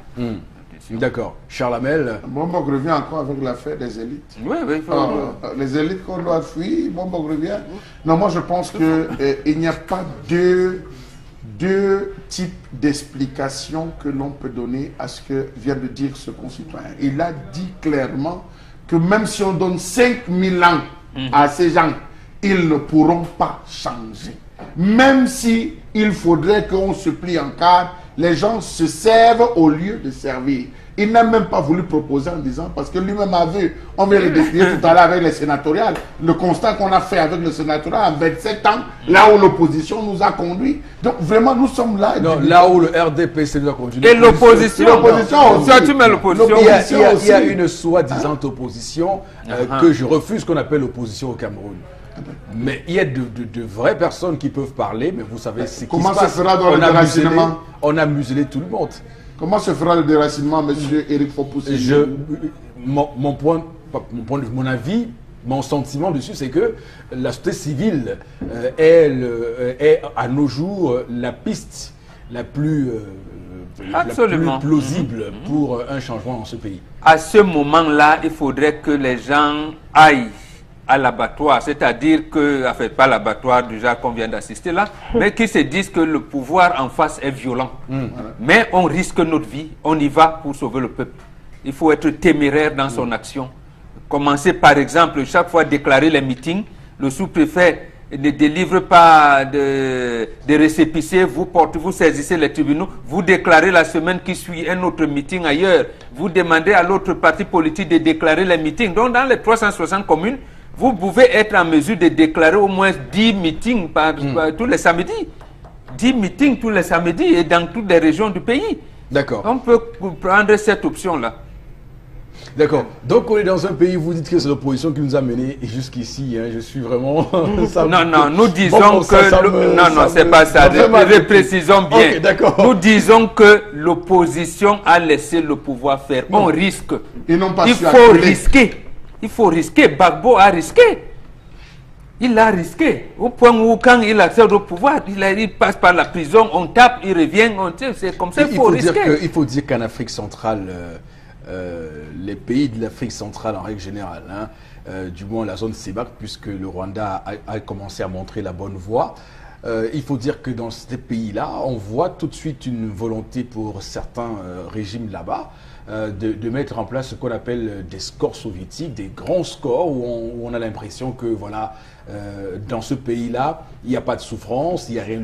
D'accord. Charles Hamel. Bombok revient encore avec l'affaire des élites. Oui, il faut... les élites qu'on doit fuir, Bombok revient. Non, moi je pense qu'il n'y a pas deux types d'explications que l'on peut donner à ce que vient de dire ce concitoyen. Il a dit clairement que même si on donne 5000 ans à ces gens, ils ne pourront pas changer. Même si il faudrait qu'on se plie en quatre, les gens se servent au lieu de servir. Il n'a même pas voulu proposer en disant, parce que lui-même a vu, on vient de définir tout à l'heure avec les sénatoriales, le constat qu'on a fait avec le sénatorial en 27 ans, là où l'opposition nous a conduits. Donc vraiment, nous sommes là. Non, là où le RDPC nous a conduits. Et l'opposition. Tu mets l'opposition. Il y a une soi-disant opposition que je refuse, qu'on appelle l'opposition au Cameroun. Mais il y a de vraies personnes qui peuvent parler, mais vous savez ce qui se passe. Comment ça sera dans le déracinement? On a muselé tout le monde. Comment se fera le déracinement, monsieur Éric Fopoussi? Mon avis, mon sentiment dessus, c'est que la société civile est à nos jours la piste la plus plausible pour un changement dans ce pays. À ce moment-là, il faudrait que les gens aillent à l'abattoir, c'est-à-dire que, enfin pas l'abattoir du genre qu'on vient d'assister là, mais qui se disent que le pouvoir en face est violent. Mais on risque notre vie, on y va pour sauver le peuple. Il faut être téméraire dans son action. Commencer par exemple, chaque fois déclarer les meetings, le sous-préfet ne délivre pas de récépissé, vous saisissez les tribunaux, vous déclarez la semaine qui suit un autre meeting ailleurs, vous demandez à l'autre parti politique de déclarer les meetings. Donc dans les 360 communes, vous pouvez être en mesure de déclarer au moins 10 meetings tous les samedis. 10 meetings tous les samedis et dans toutes les régions du pays. D'accord. On peut prendre cette option-là. D'accord. Donc on est dans un pays, vous dites que c'est l'opposition qui nous a menés jusqu'ici. Hein. Je suis vraiment... non, nous disons que... Non, c'est pas ça. Précisons bien. Okay, d'accord. Nous disons que l'opposition a laissé le pouvoir faire. On risque. Il faut risquer. Il faut risquer. Gbagbo a risqué. Il a risqué. Au point où quand il accède au pouvoir, il passe par la prison, on tape, il revient. C'est comme ça, il faut risquer. Il faut dire qu'en Afrique centrale, les pays de l'Afrique centrale en règle générale, du moins la zone CEMAC, puisque le Rwanda a commencé à montrer la bonne voie, il faut dire que dans ces pays-là, on voit tout de suite une volonté pour certains régimes là-bas de mettre en place ce qu'on appelle des scores soviétiques, des grands scores où on a l'impression que voilà, dans ce pays-là, il n'y a pas de souffrance, il y a rien,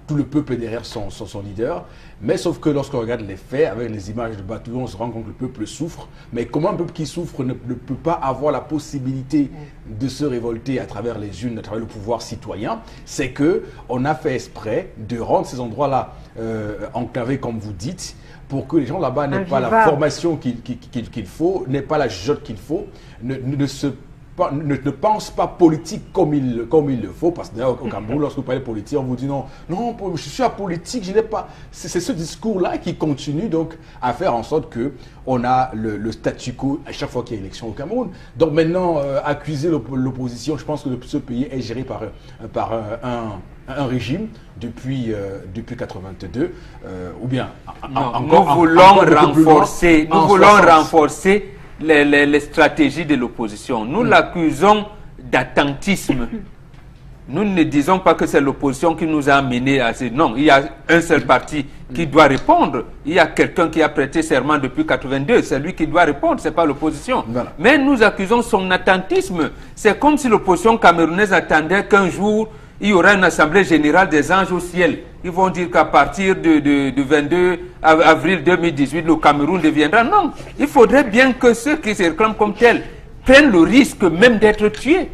tout le peuple est derrière son leader. Mais sauf que lorsqu'on regarde les faits, avec les images de Batoulou, on se rend compte que le peuple souffre. Mais comment un peuple qui souffre ne peut pas avoir la possibilité de se révolter à travers les urnes, à travers le pouvoir citoyen? C'est que on a fait exprès de rendre ces endroits-là enclavés, comme vous dites, pour que les gens là-bas n'aient pas la formation qu'il faut, n'aient pas la jotte qu'il faut, ne pense pas politique comme il le faut, parce que d'ailleurs au Cameroun, lorsque vous parlez politique, on vous dit non, je suis apolitique, je n'ai pas... C'est ce discours-là qui continue donc à faire en sorte qu'on a le statu quo à chaque fois qu'il y a élection au Cameroun. Donc maintenant, accuser l'opposition, je pense que ce pays est géré par un régime depuis 82, ou bien nous voulons renforcer les stratégies de l'opposition. Nous l'accusons d'attentisme. Nous ne disons pas que c'est l'opposition qui nous a amenés à ce... Non, il y a un seul parti qui doit répondre. Il y a quelqu'un qui a prêté serment depuis 82. C'est lui qui doit répondre, ce n'est pas l'opposition. Voilà. Mais nous accusons son attentisme. C'est comme si l'opposition camerounaise attendait qu'un jour, il y aura une assemblée générale des anges au ciel. Ils vont dire qu'à partir du 22 avril 2018, le Cameroun deviendra... Non, il faudrait bien que ceux qui se réclament comme tels prennent le risque même d'être tués.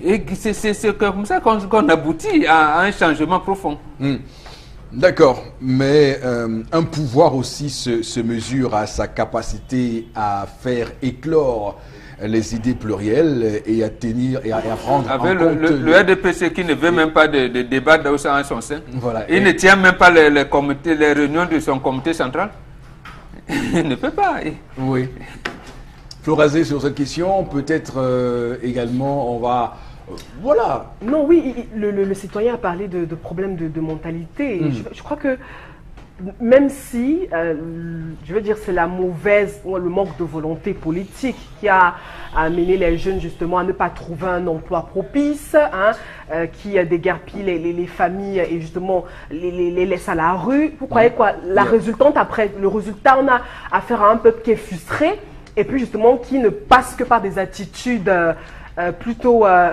Et c'est comme ça qu'on aboutit à un changement profond. D'accord, mais un pouvoir aussi se mesure à sa capacité à faire éclore les idées plurielles et à tenir et à prendre en compte... Le RDPC qui ne veut même pas de débat dans son sein. Voilà. Il ne tient même pas les réunions de son comité central. Il ne peut pas. Oui. Florazé, sur cette question, peut-être également on va... voilà. Non, oui, le citoyen a parlé de problèmes de mentalité. Je crois que même si, je veux dire, c'est la mauvaise, ou le manque de volonté politique qui a amené les jeunes justement à ne pas trouver un emploi propice, qui déguerpit les familles et justement les laisse à la rue. Vous croyez quoi? Le résultat, on a affaire à un peuple qui est frustré et puis justement qui ne passe que par des attitudes plutôt à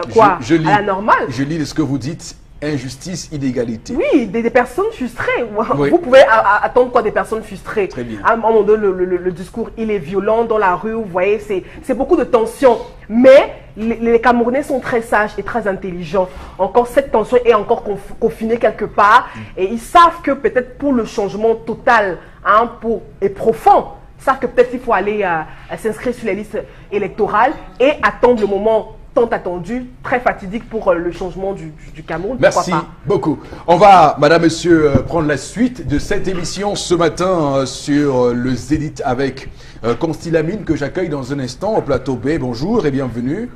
la normale. Je lis ce que vous dites. Injustice, inégalité. Oui, des personnes frustrées. Oui. Vous pouvez attendre quoi des personnes frustrées? Très bien. À un moment donné, le discours, il est violent dans la rue, vous voyez, c'est beaucoup de tension. Mais les Camerounais sont très sages et très intelligents. Encore, cette tension est encore confinée quelque part. Et ils savent que peut-être pour le changement total et profond, ils savent que peut-être il faut aller s'inscrire sur les listes électorales et attendre le moment tant attendu, très fatidique pour le changement du Cameroun. Merci beaucoup. On va, madame, monsieur, prendre la suite de cette émission ce matin sur le Zénith avec Constilamine que j'accueille dans un instant au plateau B. Bonjour et bienvenue.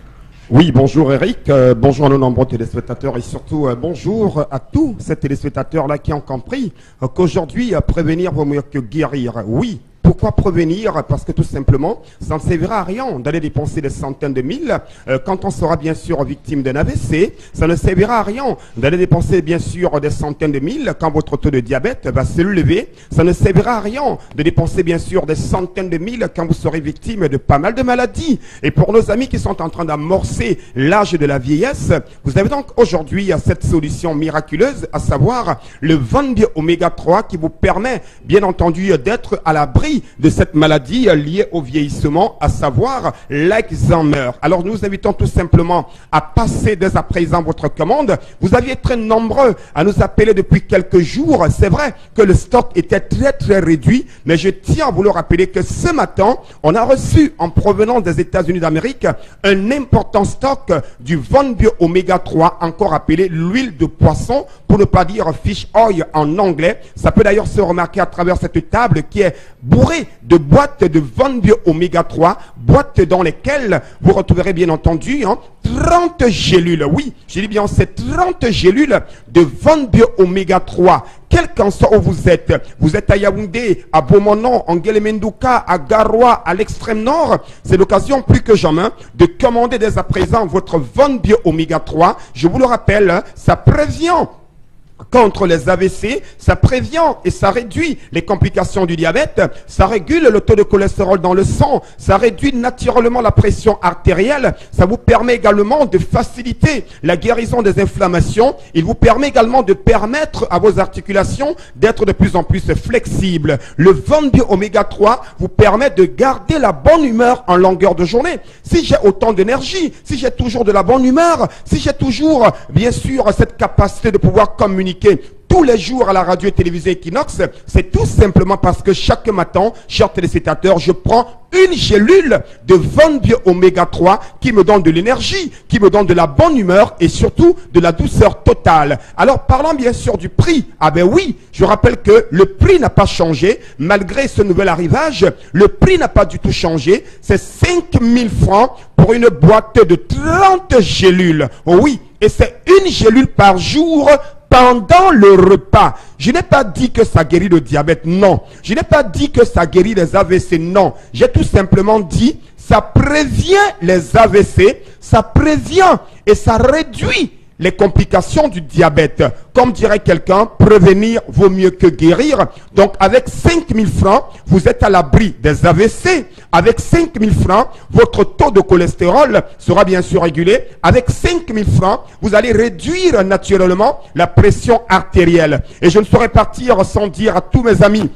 Oui, bonjour Eric, bonjour à nos nombreux téléspectateurs et surtout bonjour à tous ces téléspectateurs-là qui ont compris qu'aujourd'hui, prévenir vaut mieux que guérir. Oui. Pourquoi prévenir? Parce que tout simplement, ça ne servira à rien d'aller dépenser des centaines de mille quand on sera bien sûr victime d'un AVC. Ça ne servira à rien d'aller dépenser bien sûr des centaines de mille quand votre taux de diabète va s'élever. Ça ne servira à rien de dépenser bien sûr des centaines de mille quand vous serez victime de pas mal de maladies. Et pour nos amis qui sont en train d'amorcer l'âge de la vieillesse, vous avez donc aujourd'hui cette solution miraculeuse, à savoir le Van-Bio Oméga 3 qui vous permet bien entendu d'être à l'abri de cette maladie liée au vieillissement, à savoir l'Alzheimer. Alors nous vous invitons tout simplement à passer dès à présent votre commande. Vous aviez très nombreux à nous appeler depuis quelques jours. C'est vrai que le stock était très réduit, mais je tiens à vous le rappeler que ce matin, on a reçu en provenance des États-Unis d'Amérique un important stock du Van-Bio Oméga 3, encore appelé l'huile de poisson, pour ne pas dire fish oil en anglais. Ça peut d'ailleurs se remarquer à travers cette table qui est bourrée de boîtes de Van-Bio Oméga 3, boîtes dans lesquelles vous retrouverez bien entendu 30 gélules. Oui, je dis bien, c'est 30 gélules de Van-Bio Oméga 3. Quel qu'en soit où vous êtes à Yaoundé, à Beaumonon, en Guélémendouka, à Garoua, à l'extrême nord, c'est l'occasion plus que jamais de commander dès à présent votre Van-Bio Oméga 3. Je vous le rappelle, ça prévient contre les AVC, ça prévient et ça réduit les complications du diabète, ça régule le taux de cholestérol dans le sang, ça réduit naturellement la pression artérielle, ça vous permet également de faciliter la guérison des inflammations, il vous permet également de permettre à vos articulations d'être de plus en plus flexibles. Le Van-Bio Oméga 3 vous permet de garder la bonne humeur en longueur de journée. Si j'ai autant d'énergie, si j'ai toujours de la bonne humeur, si j'ai toujours bien sûr cette capacité de pouvoir communiquer tous les jours à la radio et télévision Equinox, c'est tout simplement parce que chaque matin, chers téléspectateurs, je prends une gélule de Van-Bio Oméga 3 qui me donne de l'énergie, qui me donne de la bonne humeur et surtout de la douceur totale. Alors parlons bien sûr du prix. Ah ben oui, je rappelle que le prix n'a pas changé malgré ce nouvel arrivage. Le prix n'a pas du tout changé. C'est 5 000 francs pour une boîte de 30 gélules. Oh oui, et c'est une gélule par jour pendant le repas. Je n'ai pas dit que ça guérit le diabète, non. Je n'ai pas dit que ça guérit les AVC, non. J'ai tout simplement dit, ça prévient les AVC, ça prévient et ça réduit les complications du diabète. Comme dirait quelqu'un, prévenir vaut mieux que guérir. Donc avec 5 000 francs, vous êtes à l'abri des AVC. Avec 5 000 francs, votre taux de cholestérol sera bien sûr régulé. Avec 5 000 francs, vous allez réduire naturellement la pression artérielle. Et je ne saurais partir sans dire à tous mes amis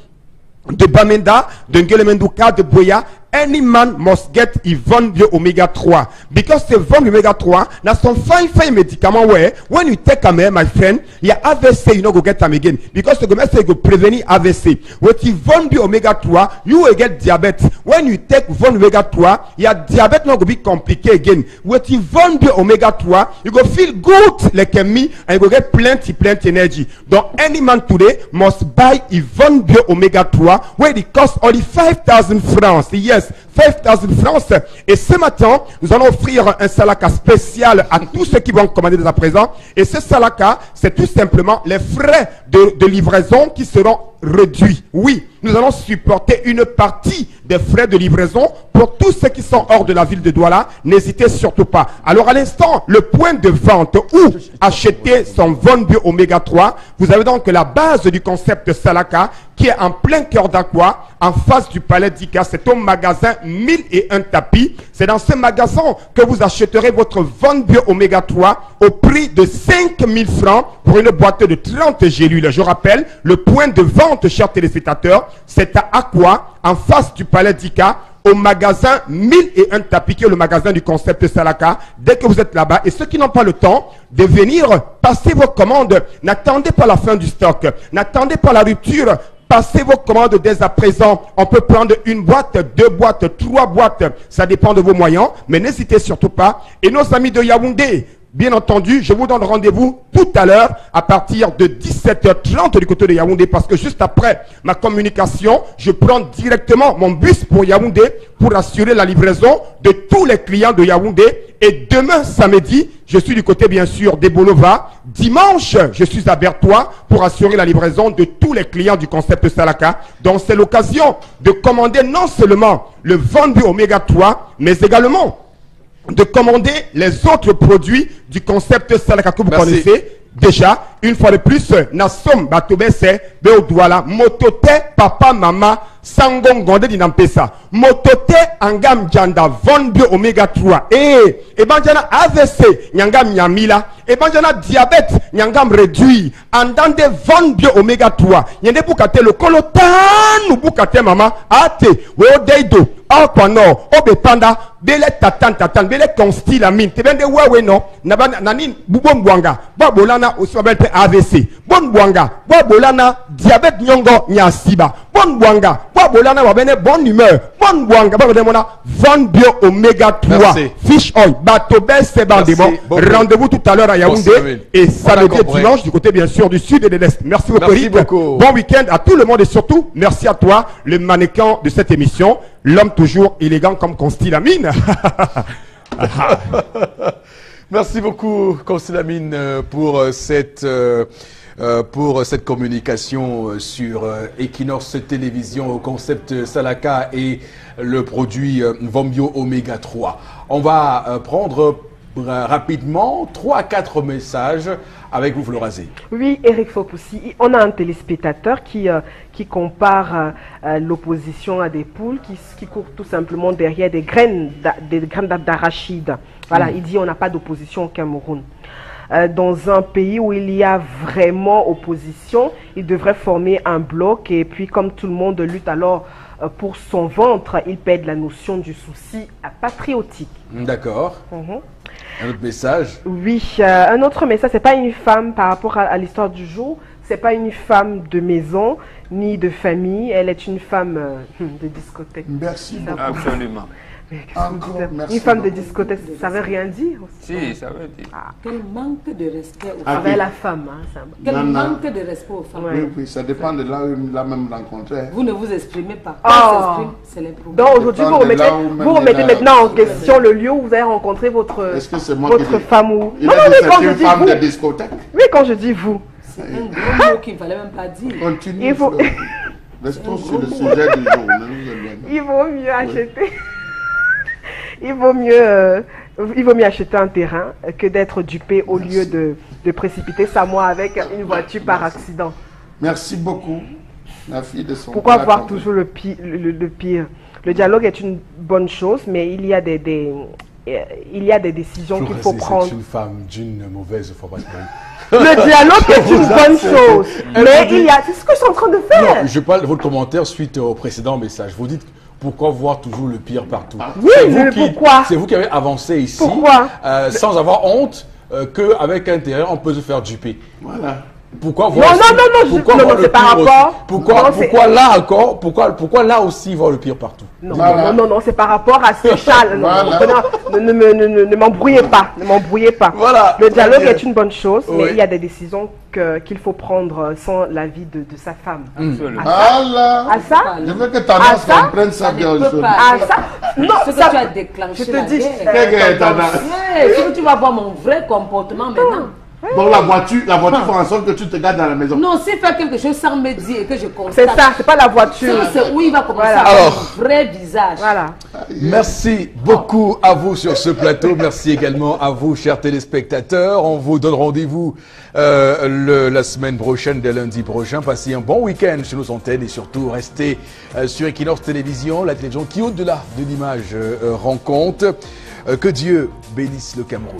de Bamenda, de Nguelemendouka, de Boya, any man must get a Van-Bio Oméga 3 because the Van-Bio Oméga 3 na some fine medicament where when you take them, my friend, your AVC you no go get them again because the government go prevenir AVC. With the Van-Bio Oméga 3 you will get diabetes. When you take Van-Bio Oméga 3 your diabetes no go be complicated again. With the Van-Bio Oméga 3 you go feel good like me and you go get plenty energy. Donc any man today must buy a Van-Bio Oméga 3 where it costs only 5,000 francs. Yes, 5,000 francs. Et ce matin, nous allons offrir un salaka spécial à tous ceux qui vont commander dès à présent. Et ce salaka, c'est tout simplement les frais de livraison qui seront réduits. Oui, nous allons supporter une partie des frais de livraison pour tous ceux qui sont hors de la ville de Douala. N'hésitez surtout pas. Alors à l'instant, le point de vente où acheter son Von Bio Oméga 3, vous avez donc la base du concept Salaka qui est en plein cœur d'Aqua, en face du palais d'Ika. C'est au magasin 1001 tapis. C'est dans ce magasin que vous achèterez votre Von Bio Oméga 3 au prix de 5000 francs pour une boîte de 30 gélules. Je rappelle, le point de vente, chers téléspectateurs, c'est à Aqua, en face du palais d'Ika, au magasin 1001 tapis, qui est le magasin du concept Salaka. Dès que vous êtes là-bas, et ceux qui n'ont pas le temps de venir passer vos commandes, n'attendez pas la fin du stock, n'attendez pas la rupture. Passez vos commandes dès à présent. On peut prendre une boîte, 2 boîtes, 3 boîtes. Ça dépend de vos moyens. Mais n'hésitez surtout pas. Et nos amis de Yaoundé, bien entendu, je vous donne rendez-vous tout à l'heure à partir de 17h30 du côté de Yaoundé. Parce que juste après ma communication, je prends directement mon bus pour Yaoundé pour assurer la livraison de tous les clients de Yaoundé. Et demain, samedi, je suis du côté, bien sûr, des Bolova. Dimanche, je suis à Bertois pour assurer la livraison de tous les clients du concept Salaka. Donc, c'est l'occasion de commander non seulement le Von Bio Oméga 3, mais également de commander les autres produits du concept Salaka que vous connaissez. Déjà, une fois de plus, Nassom Batobese, Beodouala, Motote, Papa, Mama, Sangon Gonde Dinampesa, Motote, Angam Janda, Von Bio Oméga 3, et Banjana AVC, Nyangam Nyamila, et Banjana diabète, Nyangam réduit, Andande Von Bio Oméga 3, Yende Boukate le Kolotan, ou Boukate Mama, Ate, Wodeido, Alpano, Obepanda, Bele Tatan, Bele Constilamine, Tebende Wawe no, Nanin, Bubombuanga, Babolana, aussi appelé AVC, Bonbuanga, Babolana, diabète Nyongo, Nyasiba, Bonbuanga, Babolana, Wabene, bonne humeur, Bonbuanga, Babodemona, Von Bio Oméga 3, Fish Oil, Batobel, Sebandebo, rendez-vous tout à l'heure à Yaoundé, et samedi et dimanche du côté bien sûr du sud et de l'est. Merci beaucoup. Bon week-end à tout le monde et surtout, merci à toi, le mannequin de cette émission, l'homme toujours élégant comme Constilamine. Merci beaucoup, Constilamine, pour cette communication sur Equinox Télévision au concept Salaka et le produit Von Bio Oméga 3. On va prendre rapidement 3 à 4 messages avec vous, Florazé. Oui, Eric Fopoussi, on a un téléspectateur qui compare l'opposition à des poules qui courent tout simplement derrière des graines d'arachide. Voilà, il dit on n'a pas d'opposition au Cameroun. Dans un pays où il y a vraiment opposition, il devrait former un bloc et puis comme tout le monde lutte alors pour son ventre, il perd la notion du souci patriotique. D'accord. Un autre message? Oui, un autre message, c'est pas une femme par rapport à l'histoire du jour, c'est pas une femme de maison ni de famille, elle est une femme de discothèque. Merci beaucoup. Absolument. Encore, merci une femme de discothèque, ça veut rien dire aussi. Si, ça veut dire. Quel manque de respect aux femmes. Avec la femme. Quel manque de respect aux femmes. Oui, ça dépend de là où il l'a même rencontré. Vous ne vous exprimez pas. C'est les problèmes. Donc aujourd'hui, vous remettez maintenant en question le lieu où vous avez rencontré votre femme ou... Non, mais quand je dis vous... de discothèque. Oui, quand je dis vous. C'est un gros mot qu'il ne fallait même pas dire. Continue. Restons sur le sujet du jour. Il vaut mieux acheter... Il vaut mieux acheter un terrain que d'être dupé au lieu de précipiter sa mort avec une voiture par accident. Merci beaucoup, la fille de son Pourquoi voir toujours le pire? Le dialogue est une bonne chose, mais il y a des décisions qu'il faut prendre. C'est une femme d'une mauvaise formation. Le dialogue est une bonne chose, mais c'est ce que je suis en train de faire. Non, je parle de votre commentaire suite au précédent message. Vous dites pourquoi voir toujours le pire partout? Oui, mais pourquoi? C'est vous qui avez avancé ici. Pourquoi? Sans avoir honte qu'avec un terrain, on peut se faire duper. Voilà. Pourquoi voir non, c'est par rapport. Pourquoi là encore? Pourquoi là aussi voir le pire partout? Non, c'est par rapport à ce châle. Ne m'embrouillez pas. Voilà. Le dialogue est une bonne chose, mais il y a des décisions qu'il faut prendre sans l'avis de sa femme. Absolument. À ça? Je veux que Thanos comprenne ça bien. À ça? Non, ce que tu as déclenché. Je te dis. Tu vas voir mon vrai comportement maintenant. Donc la voiture fait en sorte que tu te gardes dans la maison. Non, s'il fait quelque chose sans me dire et que je constate. C'est ça, c'est pas la voiture. C'est où il va commencer Voilà. à avoir Alors, un vrai visage. Voilà. Merci beaucoup à vous sur ce plateau. Merci également à vous, chers téléspectateurs. On vous donne rendez-vous la semaine prochaine, dès lundi prochain. Passez un bon week-end sur nos antennes et surtout restez sur Equinox Télévision, la télévision qui, au-delà de l'image, rend compte. Que Dieu bénisse le Cameroun.